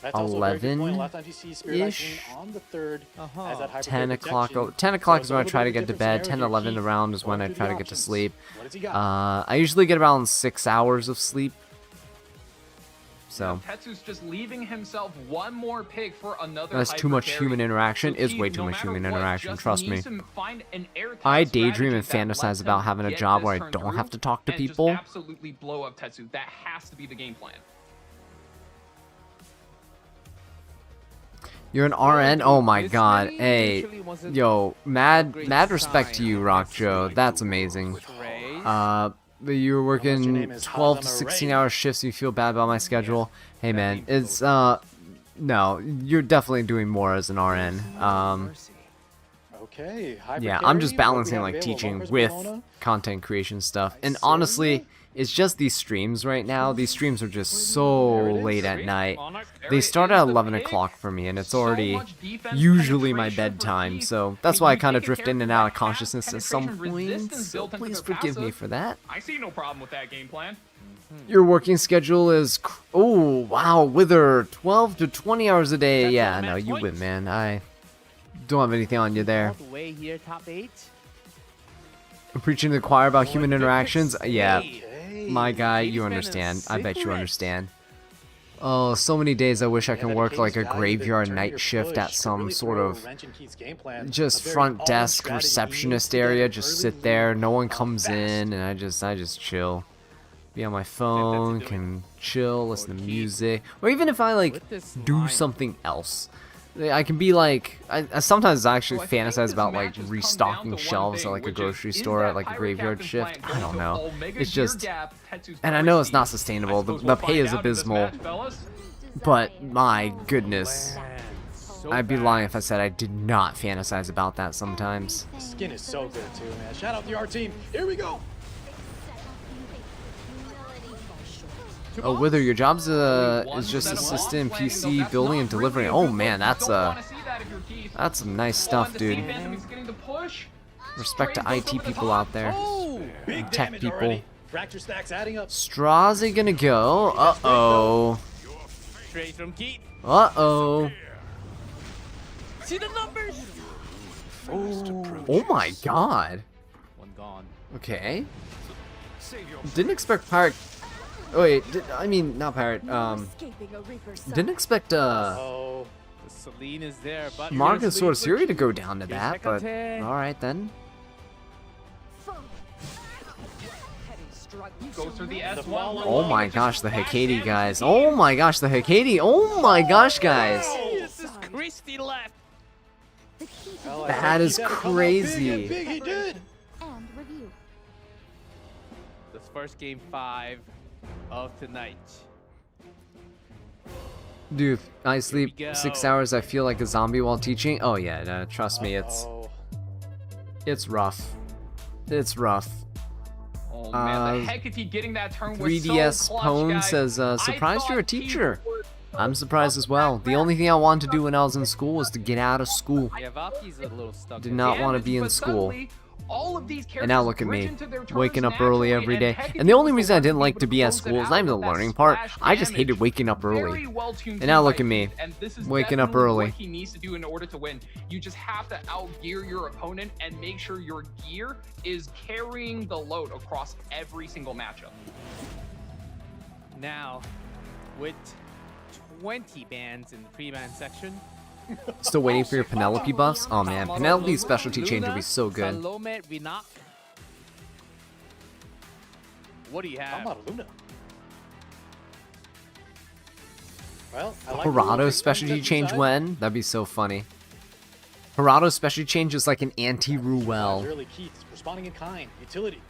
That's also a very good point. 11 A lot of times you see Spirit ish. Isoline on the third as that hyper 10 protection. o'clock. 10 o'clock So is it's a when I little try bit to of a get to different bed. scenario 10, 11 here, around is when Going I through try the to get to options. sleep. What does he got? I usually get around 6 hours of sleep. So Tetsu's just leaving himself one more pick for another. that's too hyper much carry. human interaction. So Is Keith, way too no much matter human what, interaction. just Trust me. needs to find an airtight I daydream and strategy that fantasize lets about him having a get job this where I turn don't through have to talk to and just people. absolutely blow up Tetsu. That has to be the game plan. You're an RN? Oh my god. Hey, yo, mad respect to you, Rock Joe. That's amazing. But you were working 12 to 16 hour shifts. You feel bad about my schedule. Hey man, it's no, you're definitely doing more as an RN. Okay. Yeah, I'm just balancing like teaching with content creation stuff. And honestly, it's just these streams right now. These streams are just so late at night. They start at 11 o'clock for me, and it's already usually my bedtime. So that's why I kind of drift in and out of consciousness at some point. So please forgive me for that. I see no problem with that game plan. Your working schedule is... Oh, wow, Wither. 12 to 20 hours a day. Yeah, no, you win, man. I don't have anything on you there. All the way here, top 8. I'm preaching to the choir about human interactions. Yeah, my guy, you understand. I bet you understand. Oh, so many days I wish I can work like a graveyard night shift at some sort of just front desk receptionist area. Just sit there, no one comes in, and I just chill. Be on my phone, can chill, listen to music, or even if I like do something else. I can be like, I sometimes actually fantasize about like restocking shelves at like a grocery store at like a graveyard shift. I don't know. It's just, and I know it's not sustainable. The pay is abysmal, but my goodness, I'd be lying if I said I did not fantasize about that sometimes. Skin is so good too, man. Shout out the art team. Here we go. Oh, Wither, your job's is just assistant PC building and delivering. Oh man, that's some nice stuff, dude. Respect to IT people out there, tech people. Strazi gonna go. Uh-oh. Straight from Keith. Uh-oh. See the numbers. Oh my god. One gone. Okay. Didn't expect Pirate... Oh wait, I mean, not Pirate, didn't expect, Oh, Celine is there, but Mark and Sword of Syria to go down to that, but alright then. Goes through the S1. Oh my gosh, the Hecate guys. Oh my gosh, the Hecate. Oh my gosh, guys. This is Christy left. The Heat That is crazy. Big, he did. And review. This first game 5 of tonight. Dude, I sleep go. 6 hours. I feel like a zombie while teaching. Oh yeah, no, trust me, it's rough. It's rough. Oh man, the heck is he getting that turn was 3DS so clutch, Pone guys. says, surprised you're a I thought he teacher. would I'm surprised as well. The only thing I wanted to do when I was in school was to get out of school. Yeah, Valky's a little stuck. Did not want to damage, be in but school. suddenly, all of these And now look at characters me, bridge into their turns waking up early naturally, every day. heck if And the he only was reason I the didn't one like to to be at close it school is out not even the with that learning part. splash I just hated damage. waking up early. Very well-tuned And now team look by at me, Keith, and this is waking up definitely early. what he needs to do in order to win. You just have to outgear your opponent and make sure your gear is carrying the load across every single matchup. Now, with 20 bans in the pre-ban section. Still waiting for your Penelope buffs? Oh man, Penelope's specialty change would be so good. Salome Rinak. What do you How have? about Luna? Well, I like Harado's specialty change when? That'd be so funny. Harado's specialty change is like an anti-Ruel. Early Keith responding in kind, utility.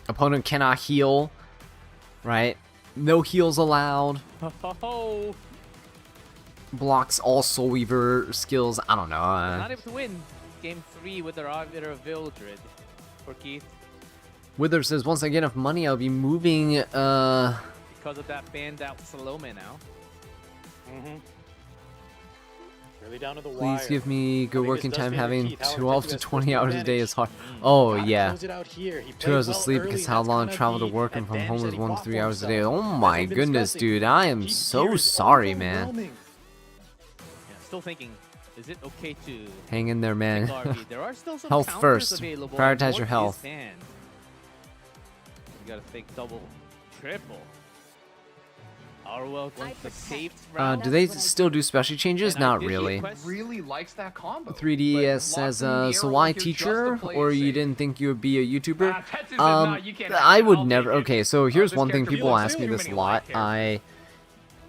Opponent cannot heal, right? No heals allowed. Oh, Blocks all Soul Weaver skills. I don't know. not able to win game 3 with their Arbiter of Vildred for Keith Wither says, once I get enough money, I'll be moving, because of that banned out Salome now. Really down to the wire. Please give me good I think working this does time. favor Having Keith. How 12 to effective 20 as hours first a day is hard. advantage. Oh, Gotta yeah. close it out here. He 2 played hours of well sleep early, because and how that's long gonna travel to be work and from advantage home that is he 1 to bought 3 for hours a day. himself. Oh As my we've been goodness, discussing, dude. I am Keith's so gear is sorry, man. overwhelming. Yeah, still thinking, is it okay to Hang in there, man. pick RB? There are still some Health counters first. available. Prioritize Morph your is health. banned. You gotta think double, triple. Arwell going the safe route. Do they still do special changes? And I Not did really. request- Really likes that combo. 3DS says, so why teacher? Or you didn't think you would be a YouTuber? I would never. Okay, so here's one thing people ask me this a lot.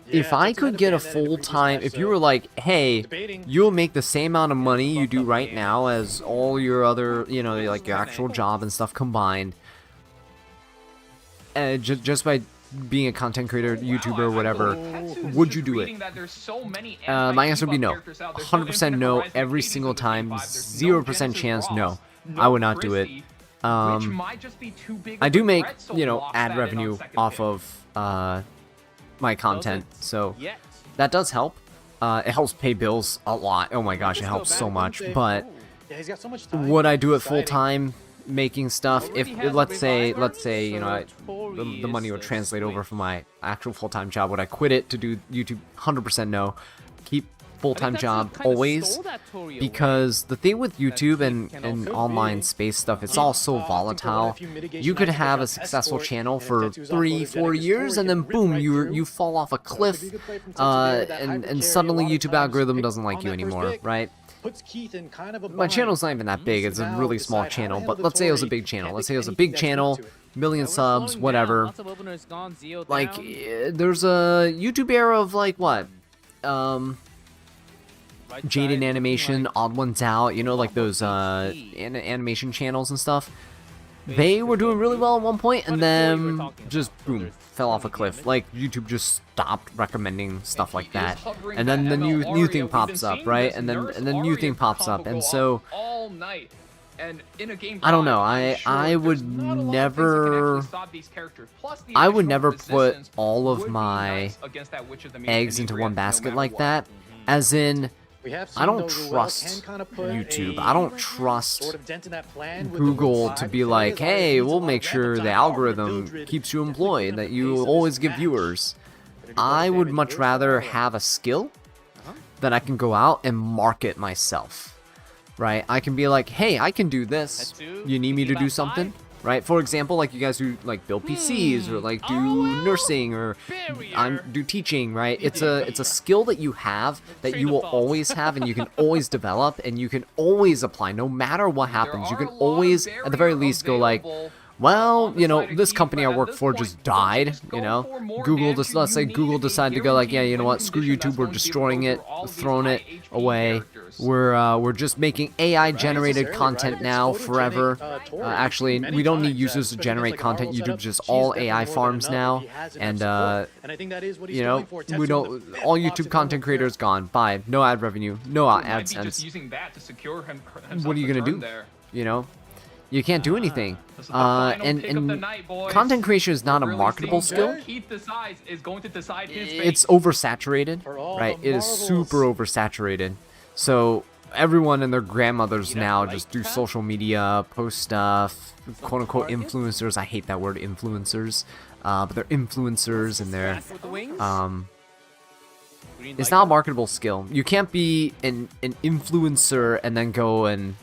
If I could get a full-time, if you were like, hey, you'll make the same amount of money you do right now as all your other, you know, like your actual job and stuff combined, just by being a content creator, YouTuber, whatever, would you do it? My answer would be no. 100% no every single time. 0% chance no. I would not do it. I do make, you know, ad revenue off of my content, so that does help. It helps pay bills a lot. Oh my gosh, it helps so much. But would I do it full time? Making stuff, if let's say you know the money would translate over from my actual full-time job, would I quit it to do YouTube? 100% no. Keep full-time job always, because the thing with YouTube and online space stuff, it's all so volatile. You could have a successful channel for 3-4 years and then boom, you fall off a cliff, and suddenly YouTube algorithm doesn't like you anymore, right? My channel's not even that big, it's a really small channel, but let's say it was a big channel. Let's say it was a big channel, million subs, whatever. Like, there's a YouTube era of like, what? Jaden Animation, Odd Ones Out, you know, like those animation channels and stuff. They were doing really well at one point, and then just boom, fell off a cliff. Like YouTube just stopped recommending stuff like that, and then the new thing pops up, right? And then new thing pops up, and so I don't know. I would never put all of my eggs into one basket like that. As in, I don't trust YouTube. I don't trust Google to be like, hey, we'll make sure the algorithm keeps you employed, that you always get viewers. I would much rather have a skill that I can go out and market myself, right? I can be like, hey, I can do this. You need me to do something? Right? For example, like you guys who like build PCs or like do nursing or do teaching, right? It's a skill that you have that you will always have and you can always develop and you can always apply no matter what happens. You can always at the very least go like, well, you know, this company I work for just died, you know. Google, let's say Google decided to go like, yeah, you know what, screw YouTube, we're destroying it, throwing it away. We're just making AI generated content now forever. Actually, we don't need users to generate content. YouTube's just all AI farms now, and you know, we don't. All YouTube content creators gone. Bye. No ad revenue. No AdSense. What are you gonna do? You know, you can't do anything. And content creation is not a marketable skill. It's oversaturated, right? It is super oversaturated. So everyone and their grandmothers now just do social media, post stuff, quote unquote influencers. I hate that word, influencers. But they're influencers and they're it's not a marketable skill. You can't be an influencer and then go and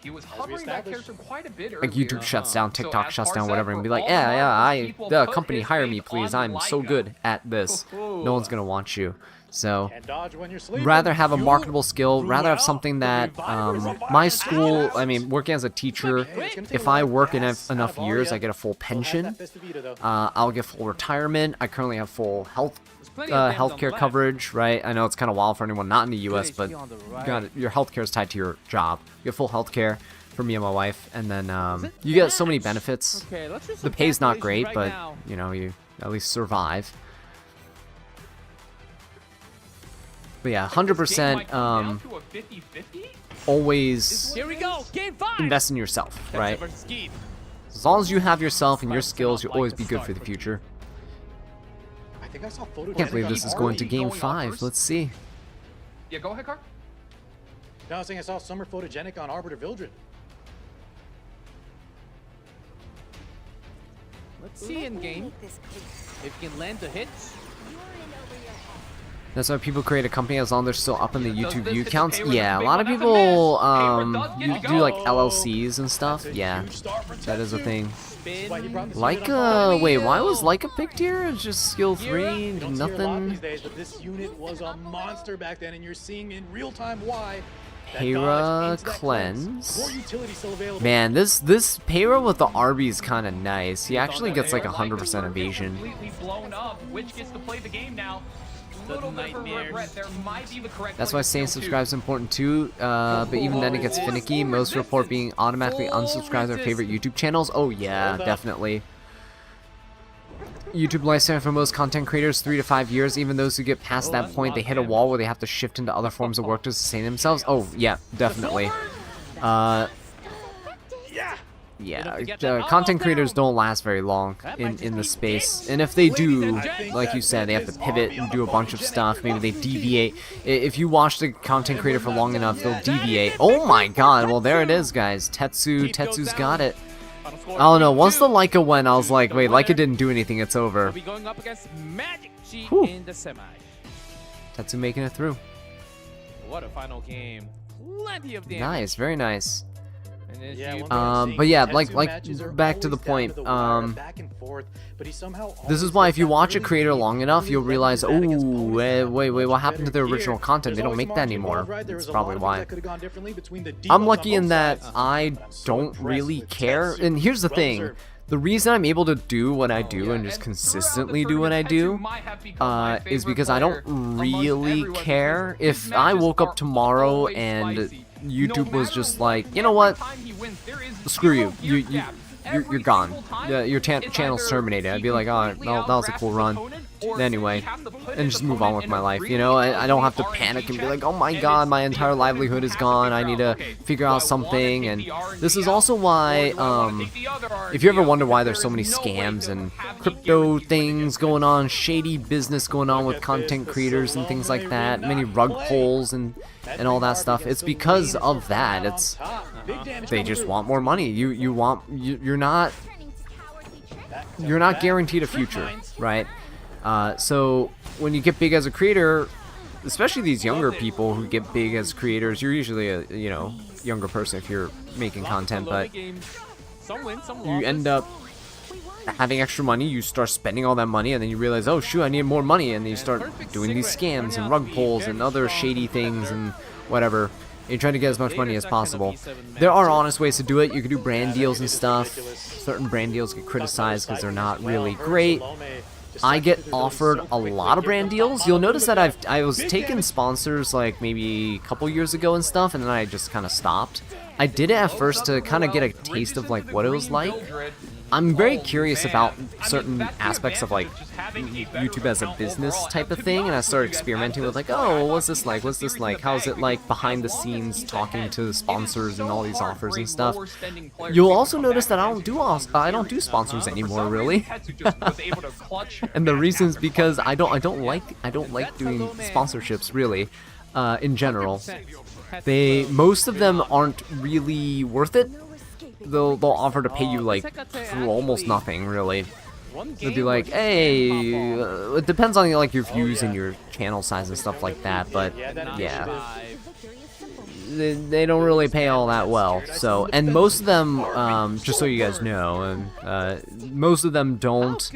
he was hovering that character quite a bit like YouTube shuts down, TikTok shuts down, whatever, and be like, yeah, the company hire me, please. I'm so good at this. No one's gonna want you. So, rather have a marketable skill, rather have something that, my school, I mean, working as a teacher, if I work enough years, I get a full pension, I'll get full retirement, I currently have full healthcare coverage, right? I know it's kind of wild for anyone not in the US, but your healthcare is tied to your job. You get full healthcare for me and my wife, and then, you get so many benefits. The pay's not great, but, you know, you at least survive. But yeah, 100%, always invest in yourself, right? As long as you have yourself and your skills, you'll always be good for the future. I can't believe this is going to game 5. Let's see. Yeah, go ahead, Car. No, I was saying I saw Summer photogenic on Arbiter Vildred. Let's see in game if you can land the hits. That's why people create a company as long as they're still up in the YouTube view counts. Yeah, a lot of people do like LLCs and stuff. Yeah, that is a thing. Leica, wait, why was Leica picked here? It's just skill 3, nothing. But this unit was a monster back then, and you're seeing in real time why. Hera cleanse. Man, this Hera with the RB is kind of nice. He actually gets like 100% evasion. Completely blown up. Which gets to play the game now. That's why staying subscribed is important too, but even then it gets finicky. Most report being automatically unsubscribed to their favorite YouTube channels. Oh yeah, definitely. YouTube lifespan for most content creators 3 to 5 years. Even those who get past that point, they hit a wall where they have to shift into other forms of work to sustain themselves. Oh yeah, definitely. Yeah, content creators don't last very long in the space, and if they do, like you said, they have to pivot and do a bunch of stuff. Maybe they deviate. If you watch the content creator for long enough, they'll deviate. Oh my god, well there it is, guys. Tetsu's got it. I don't know, once the Leica went, I was like, wait, Leica didn't do anything, it's over. Whew. Tetsu making it through. What a final game. Plenty of damage. Nice, very nice. But yeah, like back to the point, this is why if you watch a creator long enough, you'll realize, oh, wait, what happened to their original content? They don't make that anymore. That's probably why. I'm lucky in that I don't really care, and here's the thing. The reason I'm able to do what I do and just consistently do what I do is because I don't really care. If I woke up tomorrow and YouTube was just like, you know what, screw you, you're gone, your channel's terminated, I'd be like, oh, well, that was a cool run anyway, and just move on with my life, you know. I don't have to panic and be like, oh my god, my entire livelihood is gone, I need to figure out something. And this is also why, if you ever wonder why there's so many scams and crypto things going on, shady business going on with content creators and things like that, many rug pulls and all that stuff, it's because of that. It's they just want more money. You're not guaranteed a future, right? So when you get big as a creator, especially these younger people who get big as creators, you're usually a younger person if you're making content, but you end up having extra money, you start spending all that money, and then you realize, oh shoot, I need more money, and then you start doing these scams and rug pulls and other shady things and whatever. You're trying to get as much money as section of possible. E7 There are matches. honest ways to do it. You can do brand deals and It's stuff. ridiculous. Certain brand deals get criticized because they're not really Her great. Salome just I get seconded the really offered so a quickly. lot of Here's brand the deals. top You'll model notice with that the I was big taking damage. sponsors like maybe a couple years ago and stuff, and then I just kind of stopped. I did it at first to kind of get a taste of like what it was like. I'm very curious about certain aspects of like YouTube as a business type of thing, and I started experimenting with like, oh, what's this like? What's this like? How's it like behind the scenes talking to sponsors and all these offers and stuff? You'll also notice that I don't do sponsors anymore, really. And the reason is because I don't like doing sponsorships really, in general. Most of them aren't really worth it. They'll offer to pay you like for almost nothing, really. They'll be like, hey, it depends on like your views and your channel size and stuff like that, but yeah. They don't really pay all that well. So, and most of them, just so you guys know, and most of them don't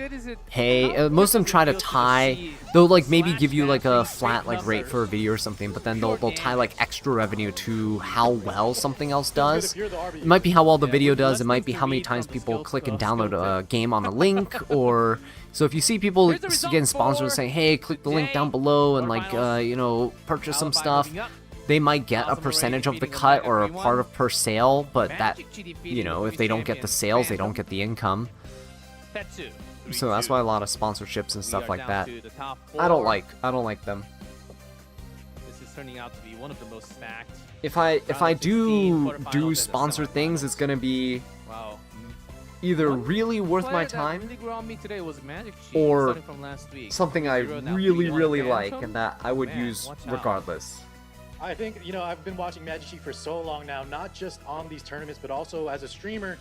pay. Most of them try to tie. They'll like maybe give you like a flat like rate for a video or something, but then they'll tie like extra revenue to how well something else does. It might be how well the video does. It might be how many times people click and download a game on a link, or so if you see people getting sponsored saying, hey, click the link down below and like you know, purchase some stuff. They might get a percentage of the cut or a part of per sale, but that, you know, if they don't get the sales, they don't get the income. So that's why a lot of sponsorships and stuff like that, I don't like them. This is turning out to be one of the most stacked. If I do sponsor things, it's gonna be either really worth my time or something I really like and that I would use regardless. I think, you know, I've been watching Magic Sheik for so long now, not just on these tournaments, but also as a streamer.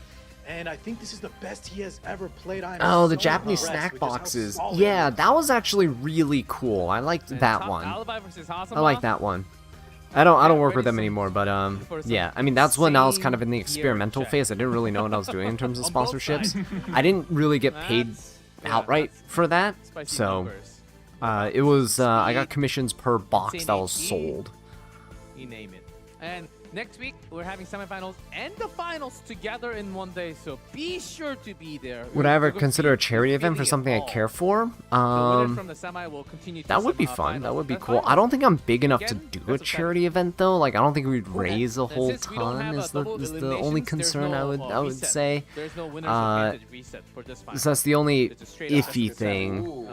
And I think this is the best he has ever played. Oh, the Japanese snack boxes. Yeah, that was actually really cool. I liked that one. I like that one. I don't work with them anymore, but yeah. I mean, that's when I was kind of in the experimental phase. I didn't really know what I was doing in terms of sponsorships. I didn't really get paid outright for that, so it was I got commissions per box that was sold. You name it. And next week we're having semifinals and the finals together in one day, so be sure to be there. Would I ever consider a charity event for something I care for? That would be fun. That would be cool. I don't think I'm big enough to do a charity event though. Like I don't think we'd raise a whole ton. Is the only concern I would say. So that's the only iffy thing.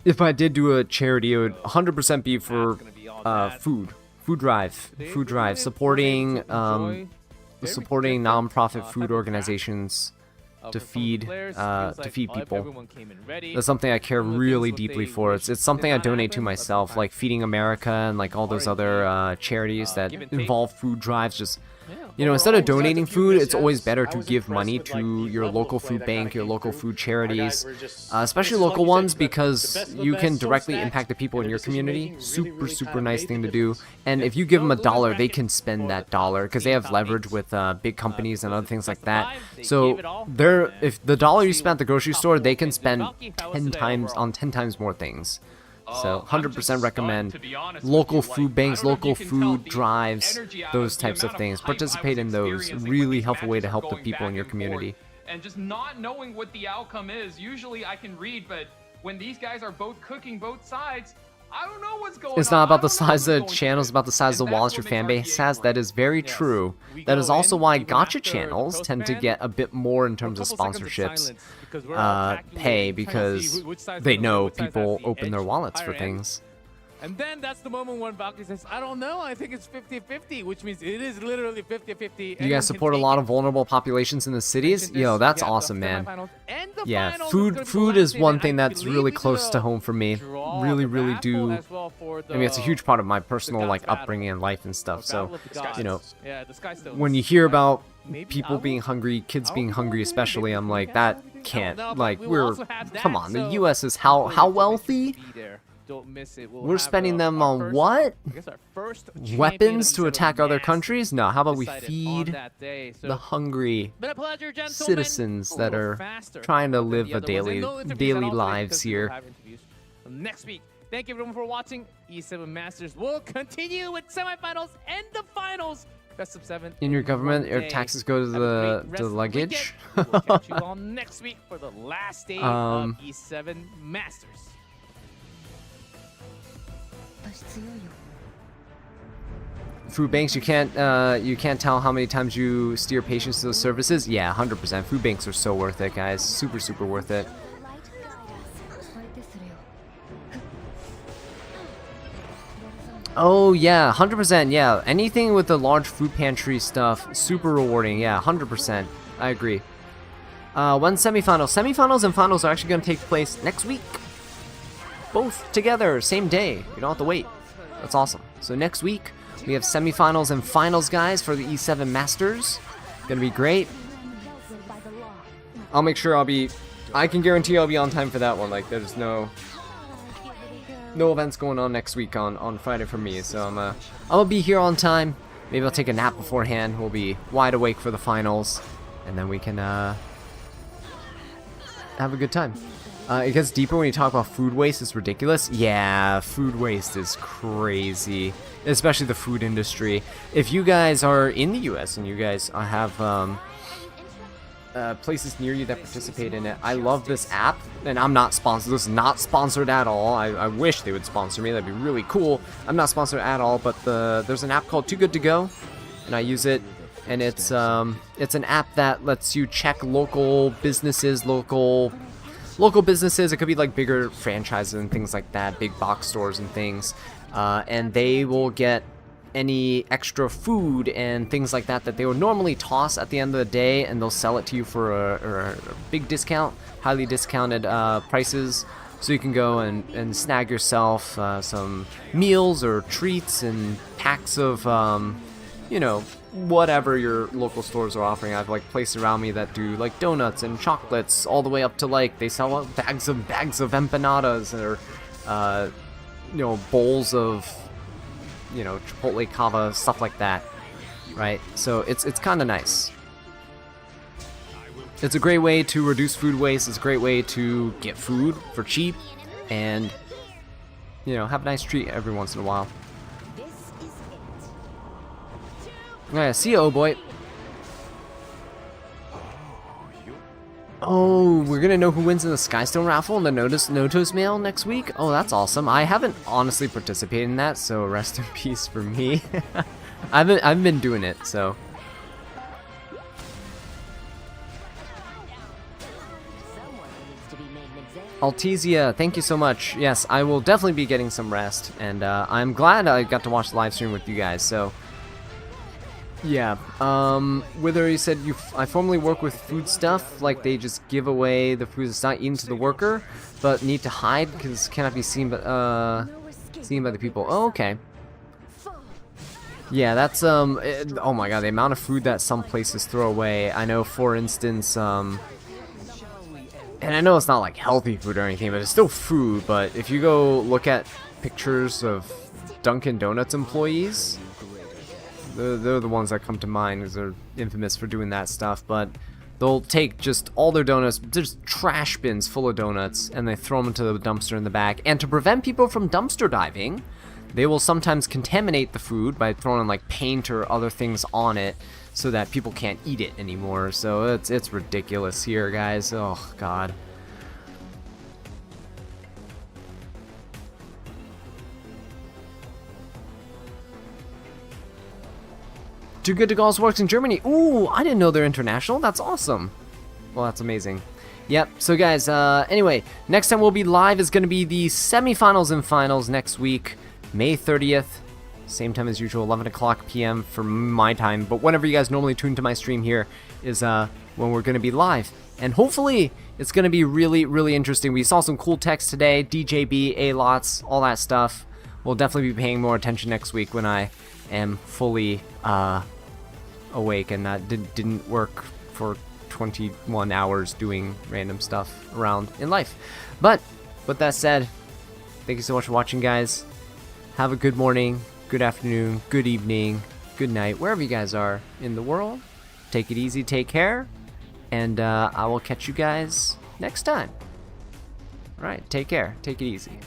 If I did do a charity, it would 100% be for food drive, supporting non-profit food organizations to feed people. That's something I care really deeply for. It's something I donate to myself, like Feeding America and like all those other charities that involve food drives. Just, you know, instead of donating food, it's always better to give money to your local food bank, your local food charities, especially local ones, because you can directly impact the people in your community. Super nice thing to do. And if you give them $1, they can spend that dollar because they have leverage with big companies and other things like that. So if the dollar you spend at the grocery store, they can spend 10 times more things. So 100% recommend local food banks, local food drives, those types of things. Participate in those. Really helpful way to help the people in your community. And just not knowing what the outcome is, usually I can read, but when these guys are both cooking both sides, I don't know what's going on. It's not about the size of the channel, it's about the size of the wallets your fan base has. That is very true. That is also why gacha channels tend to get a bit more in terms of sponsorships pay, because they know people open their wallets for things. And then that's the moment when Valkyrie says, I don't know, I think it's 50-50, which means it is literally 50-50. You guys support a lot of vulnerable populations in the cities? Yo, that's awesome, man. Yeah, food is one thing that's really close to home for me. Really do. I mean, it's a huge part of my personal like upbringing and life and stuff. So, you know, when you hear about people being hungry, kids being hungry especially, I'm like, that can't. Like, come on, the U.S. is how wealthy? We're spending them on what? Weapons to attack other countries? No, how about we feed the hungry citizens that are trying to live a daily lives here. Next week, Thank you everyone for watching. E7 Masters will continue with semifinals and the finals. Best of 7 In your government, your day. taxes go to Have a great the rest of luggage. weekend. We'll catch you all next week for the last day of E7 Masters. Food banks, you can't tell how many times you steer patients to those services. Yeah, 100%. Food banks are so worth it, guys. Super, super worth it. Oh yeah, 100%. Yeah, anything with the large food pantry stuff, super rewarding. Yeah, 100%. I agree. When semifinals? Semifinals and finals are actually going to take place next week. Both together, same day. You don't have to wait. That's awesome. So next week we have semifinals and finals, guys, for the E7 Masters. Gonna be great. I'll make sure I can guarantee I'll be on time for that one. Like, there's no events going on next week on Friday for me, so I'm gonna be here on time. Maybe I'll take a nap beforehand. We'll be wide awake for the finals, and then we can have a good time. It gets deeper when you talk about food waste. It's ridiculous. Yeah, food waste is crazy, especially the food industry. If you guys are in the US and you guys have places near you that participate in it, I love this app, and I'm not sponsored. This is not sponsored at all. I wish they would sponsor me. That'd be really cool. I'm not sponsored at all, but there's an app called Too Good To Go, and I use it, and it's an app that lets you check local businesses. It could be like bigger franchises and things like that, big box stores and things, and they will get any extra food and things like that they would normally toss at the end of the day, and they'll sell it to you for a big discount, highly discounted prices, so you can go and snag yourself some meals or treats and packs of whatever your local stores are offering. I have like places around me that do like donuts and chocolates, all the way up to like they sell bags of empanadas, or bowls of Chipotle kava, stuff like that, right? So it's kind of nice. It's a great way to reduce food waste. It's a great way to get food for cheap, and have a nice treat every once in a while. Yeah, see ya, oh boy. Oh, we're gonna know who wins in the Skystone raffle and the Notos mail next week? Oh, that's awesome. I haven't honestly participated in that, so rest in peace for me. I haven't been doing it, so. Altezia, thank you so much. Yes, I will definitely be getting some rest, and I'm glad I got to watch the live stream with you guys, so. Yeah, whether you said I formerly work with food stuff, like they just give away the food that's not eaten to the worker, but need to hide because cannot be seen by the people. Oh, okay. Yeah, that's, oh my god, the amount of food that some places throw away. I know, for instance, and I know it's not like healthy food or anything, but it's still food, but if you go look at pictures of Dunkin' Donuts employees, they're the ones that come to mind because they're infamous for doing that stuff, but they'll take just all their donuts, there's trash bins full of donuts, and they throw them into the dumpster in the back. And to prevent people from dumpster diving, they will sometimes contaminate the food by throwing like paint or other things on it so that people can't eat it anymore. So it's ridiculous here, guys. Oh god. Too Good To Go works in Germany. Ooh, I didn't know they're international. That's awesome. Well, that's amazing. Yep, so guys, anyway, next time we'll be live is going to be the semifinals and finals next week, May 30th. Same time as usual, 11 o'clock p.m. for my time. But whenever you guys normally tune to my stream here is when we're going to be live. And hopefully, it's going to be really, really interesting. We saw some cool text today, DJB, A-Lots, all that stuff. We'll definitely be paying more attention next week when I am fully awake and didn't work for 21 hours doing random stuff around in life. But with that said, thank you so much for watching, guys. Have a good morning, good afternoon, good evening, good night, wherever you guys are in the world. Take it easy, take care, and I will catch you guys next time. All right, take care, take it easy.